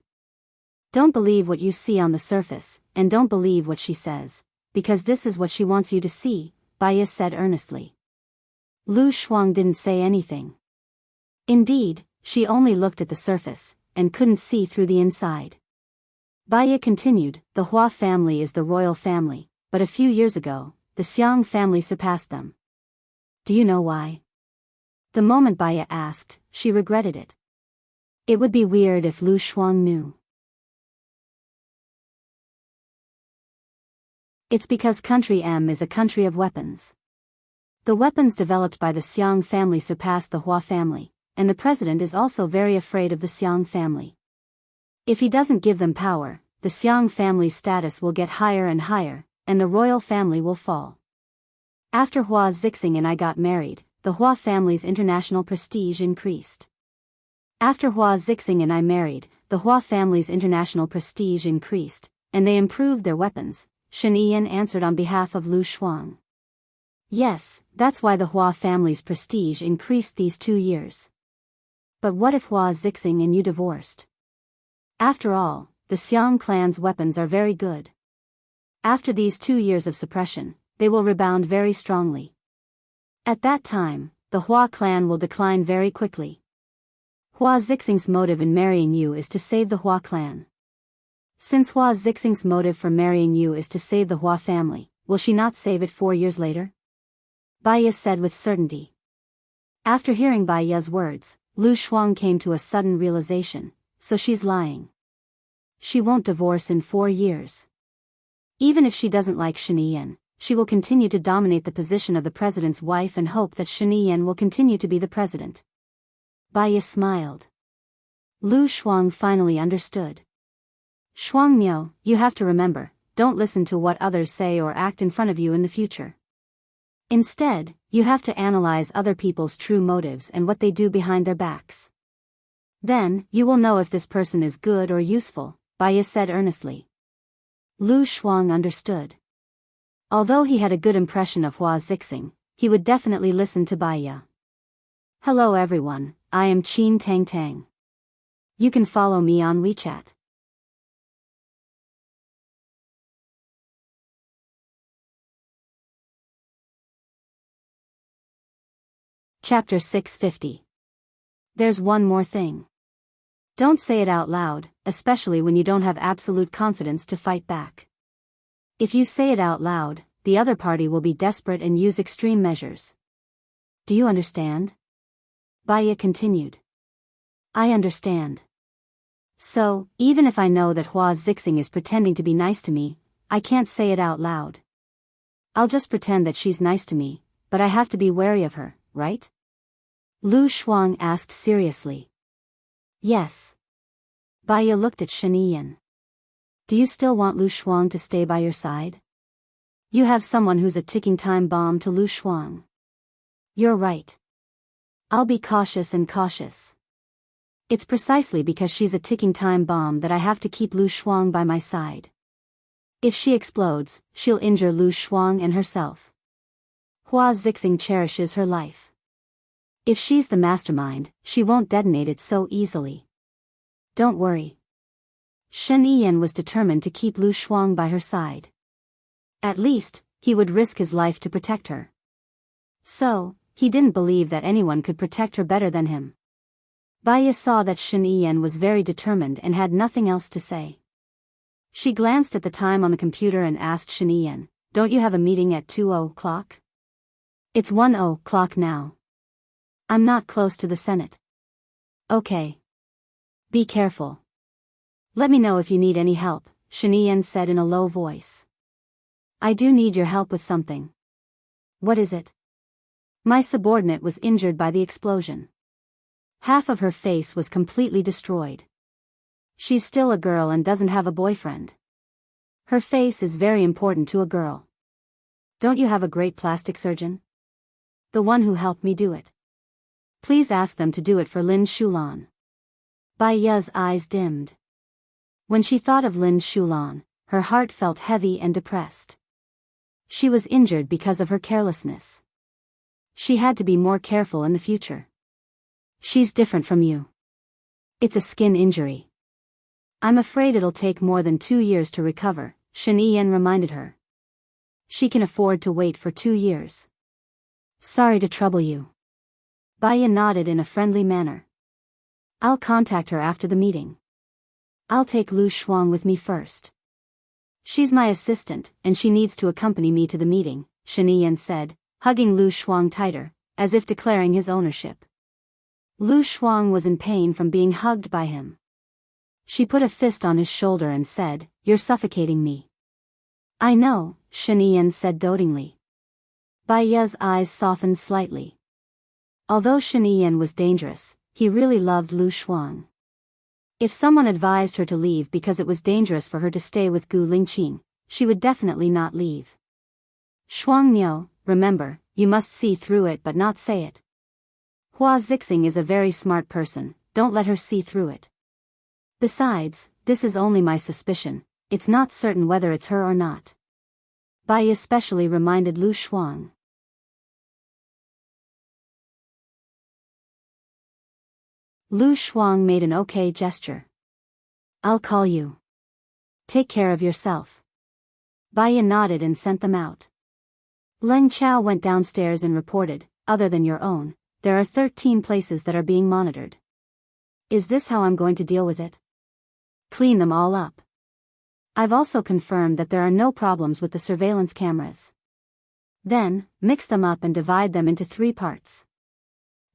A: Don't believe what you see on the surface, and don't believe what she says, because this is what she wants you to see, Baiya said earnestly. Lu Shuang didn't say anything. Indeed, she only looked at the surface, and couldn't see through the inside. Baiya continued, the Hua family is the royal family, but a few years ago, the Xiang family surpassed them. Do you know why? The moment Baiya asked, she regretted it. It would be weird if Lu Shuang knew. It's because country M is a country of weapons. The weapons developed by the Xiang family surpassed the Hua family, and the president is also very afraid of the Xiang family. If he doesn't give them power, the Xiang family's status will get higher and higher, and the royal family will fall. After Hua Zixing and I got married, the Hua family's international prestige increased. After Hua Zixing and I married, the Hua family's international prestige increased, and they improved their weapons, Shen Yan answered on behalf of Lu Shuang. Yes, that's why the Hua family's prestige increased these 2 years. But what if Hua Zixing and you divorced? After all, the Xiang clan's weapons are very good. After these 2 years of suppression, they will rebound very strongly. At that time, the Hua clan will decline very quickly. Hua Zixing's motive in marrying you is to save the Hua clan. Since Hua Zixing's motive for marrying you is to save the Hua family, will she not save it 4 years later? Baiya said with certainty. After hearing Baiya's words, Lu Shuang came to a sudden realization, so she's lying. She won't divorce in 4 years. Even if she doesn't like Shen Yan, she will continue to dominate the position of the president's wife and hope that Shen Yan will continue to be the president. Baiya smiled. Lu Shuang finally understood. Shuangniu, you have to remember, don't listen to what others say or act in front of you in the future. Instead, you have to analyze other people's true motives and what they do behind their backs. Then, you will know if this person is good or useful, Baiya said earnestly. Lu Shuang understood. Although he had a good impression of Hua Zixing, he would definitely listen to Baiya. Hello everyone, I am Qin Tang Tang. You can follow me on WeChat. Chapter 650. There's one more thing. Don't say it out loud, especially when you don't have absolute confidence to fight back. If you say it out loud, the other party will be desperate and use extreme measures. Do you understand? Baiya continued. I understand. So, even if I know that Hua Zixing is pretending to be nice to me, I can't say it out loud. I'll just pretend that she's nice to me, but I have to be wary of her, right? Lu Shuang asked seriously. Yes. Baiya looked at Shen Yiyan. Do you still want Lu Shuang to stay by your side? You have someone who's a ticking time bomb to Lu Shuang. You're right. I'll be cautious and cautious. It's precisely because she's a ticking time bomb that I have to keep Lu Shuang by my side. If she explodes, she'll injure Lu Shuang and herself. Hua Zixing cherishes her life. If she's the mastermind, she won't detonate it so easily. Don't worry. Shen Yiyan was determined to keep Lu Shuang by her side. At least, he would risk his life to protect her. So, he didn't believe that anyone could protect her better than him. Baiya saw that Shen Yiyan was very determined and had nothing else to say. She glanced at the time on the computer and asked Shen Yiyan, don't you have a meeting at 2:00? It's 1:00 now. I'm not close to the Senate. Okay. Be careful. Let me know if you need any help, Shen Yiyan said in a low voice. I do need your help with something. What is it? My subordinate was injured by the explosion. Half of her face was completely destroyed. She's still a girl and doesn't have a boyfriend. Her face is very important to a girl. Don't you have a great plastic surgeon? The one who helped me do it. Please ask them to do it for Lin Shulan. Baiya's eyes dimmed. When she thought of Lin Shulan, her heart felt heavy and depressed. She was injured because of her carelessness. She had to be more careful in the future. She's different from you. It's a skin injury. I'm afraid it'll take more than 2 years to recover, Shen Yiyan reminded her. She can afford to wait for 2 years. Sorry to trouble you. Baiya nodded in a friendly manner. I'll contact her after the meeting. I'll take Lu Shuang with me first. She's my assistant, and she needs to accompany me to the meeting, Shen Yiyan said, hugging Lu Shuang tighter, as if declaring his ownership. Lu Shuang was in pain from being hugged by him. She put a fist on his shoulder and said, You're suffocating me. I know, Shen Yiyan said dotingly. Baiya's eyes softened slightly. Although Shen Yiyan was dangerous, he really loved Lu Shuang. If someone advised her to leave because it was dangerous for her to stay with Gu Lingqing, she would definitely not leave. Shuangniu, remember, you must see through it but not say it. Hua Zixing is a very smart person, don't let her see through it. Besides, this is only my suspicion, it's not certain whether it's her or not. Baiya especially reminded Lu Shuang. Lu Shuang made an okay gesture. I'll call you. Take care of yourself. Baiya nodded and sent them out. Leng Chao went downstairs and reported, other than your own, there are 13 places that are being monitored. Is this how I'm going to deal with it? Clean them all up. I've also confirmed that there are no problems with the surveillance cameras. Then, mix them up and divide them into 3 parts.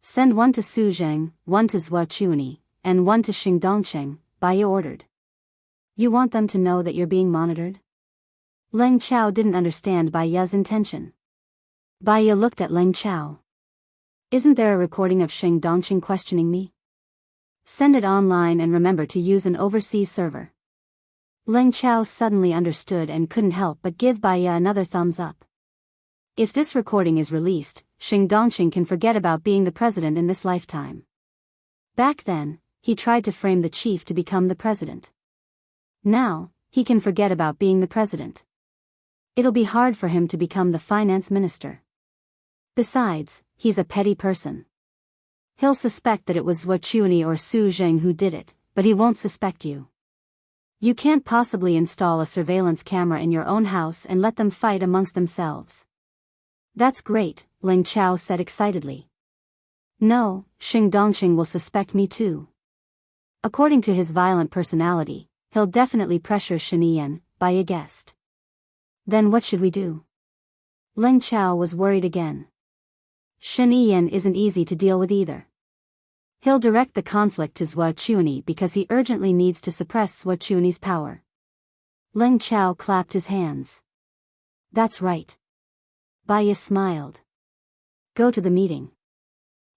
A: Send one to Suzheng, one to Zhuochuani, and one to Xingdongcheng, Baiya ordered. You want them to know that you're being monitored? Leng Chao didn't understand Baiya's intention. Baiya looked at Leng Chao. Isn't there a recording of Xingdongcheng questioning me? Send it online and remember to use an overseas server. Leng Chao suddenly understood and couldn't help but give Baya another thumbs up. If this recording is released, Xing Dongxing can forget about being the president in this lifetime. Back then, he tried to frame the chief to become the president. Now, he can forget about being the president. It'll be hard for him to become the finance minister. Besides, he's a petty person. He'll suspect that it was Zhuo Chuani or Su Zheng who did it, but he won't suspect you. You can't possibly install a surveillance camera in your own house and let them fight amongst themselves. That's great, Leng Chao said excitedly. No, Xing Dongxing will suspect me too. According to his violent personality, he'll definitely pressure Shen Yan, Baya guessed. Then what should we do? Leng Chao was worried again. Shen Yan isn't easy to deal with either. He'll direct the conflict to Zhuo Chuani because he urgently needs to suppress Zhuo Chuani's power. Leng Chao clapped his hands. That's right. Baya smiled. Go to the meeting.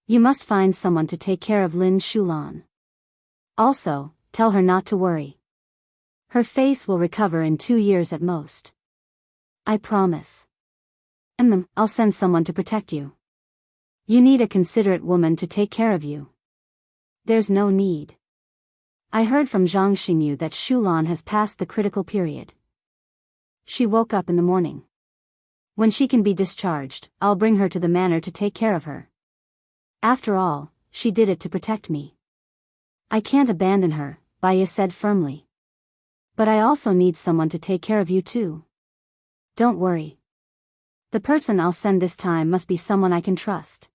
A: You must find someone to take care of Lin Shulan. Also, tell her not to worry. Her face will recover in 2 years at most. I promise. I'll send someone to protect you. You need a considerate woman to take care of you. There's no need. I heard from Zhang Xingyu that Shulan has passed the critical period. She woke up in the morning. When she can be discharged, I'll bring her to the manor to take care of her. After all, she did it to protect me. I can't abandon her, Baya said firmly. But I also need someone to take care of you too. Don't worry. The person I'll send this time must be someone I can trust.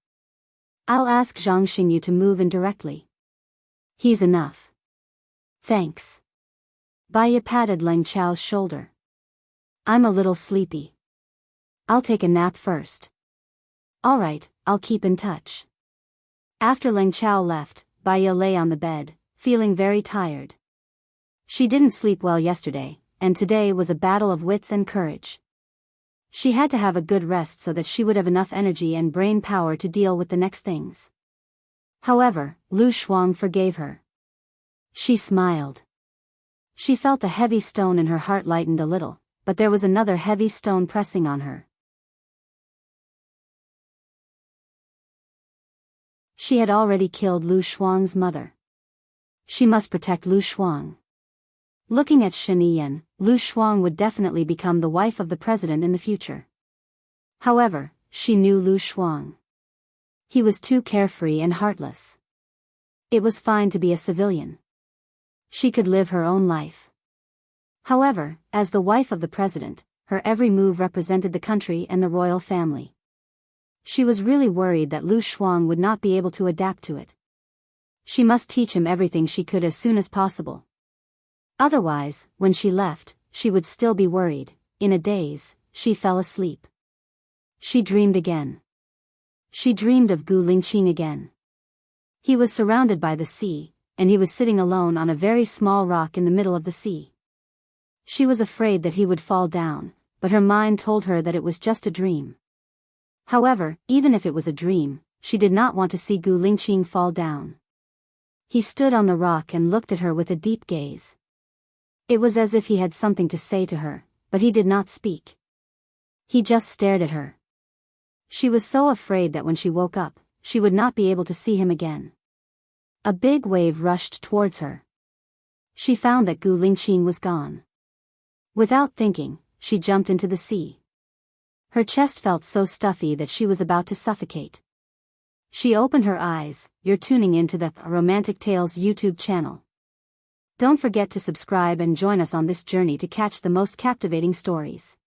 A: I'll ask Zhang Xingyu to move in directly. He's enough. Thanks. Baya patted Leng Chao's shoulder. I'm a little sleepy. I'll take a nap first. Alright, I'll keep in touch. After Leng Chao left, Baya lay on the bed, feeling very tired. She didn't sleep well yesterday, and today was a battle of wits and courage. She had to have a good rest so that she would have enough energy and brain power to deal with the next things. However, Lu Shuang forgave her. She smiled. She felt a heavy stone in her heart lightened a little, but there was another heavy stone pressing on her. She had already killed Lu Shuang's mother. She must protect Lu Shuang. Looking at Shen Yan, Lu Shuang would definitely become the wife of the president in the future. However, she knew Lu Shuang. He was too carefree and heartless. It was fine to be a civilian. She could live her own life. However, as the wife of the president, her every move represented the country and the royal family. She was really worried that Lu Shuang would not be able to adapt to it. She must teach him everything she could as soon as possible. Otherwise, when she left, she would still be worried. In a daze, she fell asleep. She dreamed again. She dreamed of Gu Lingqing again. He was surrounded by the sea, and he was sitting alone on a very small rock in the middle of the sea. She was afraid that he would fall down, but her mind told her that it was just a dream. However, even if it was a dream, she did not want to see Gu Lingqing fall down. He stood on the rock and looked at her with a deep gaze. It was as if he had something to say to her, but he did not speak. He just stared at her. She was so afraid that when she woke up, she would not be able to see him again. A big wave rushed towards her. She found that Gu Lingqing was gone. Without thinking, she jumped into the sea. Her chest felt so stuffy that she was about to suffocate. She opened her eyes. You're tuning into the Romantic Tales YouTube channel. Don't forget to subscribe and join us on this journey to catch the most captivating stories.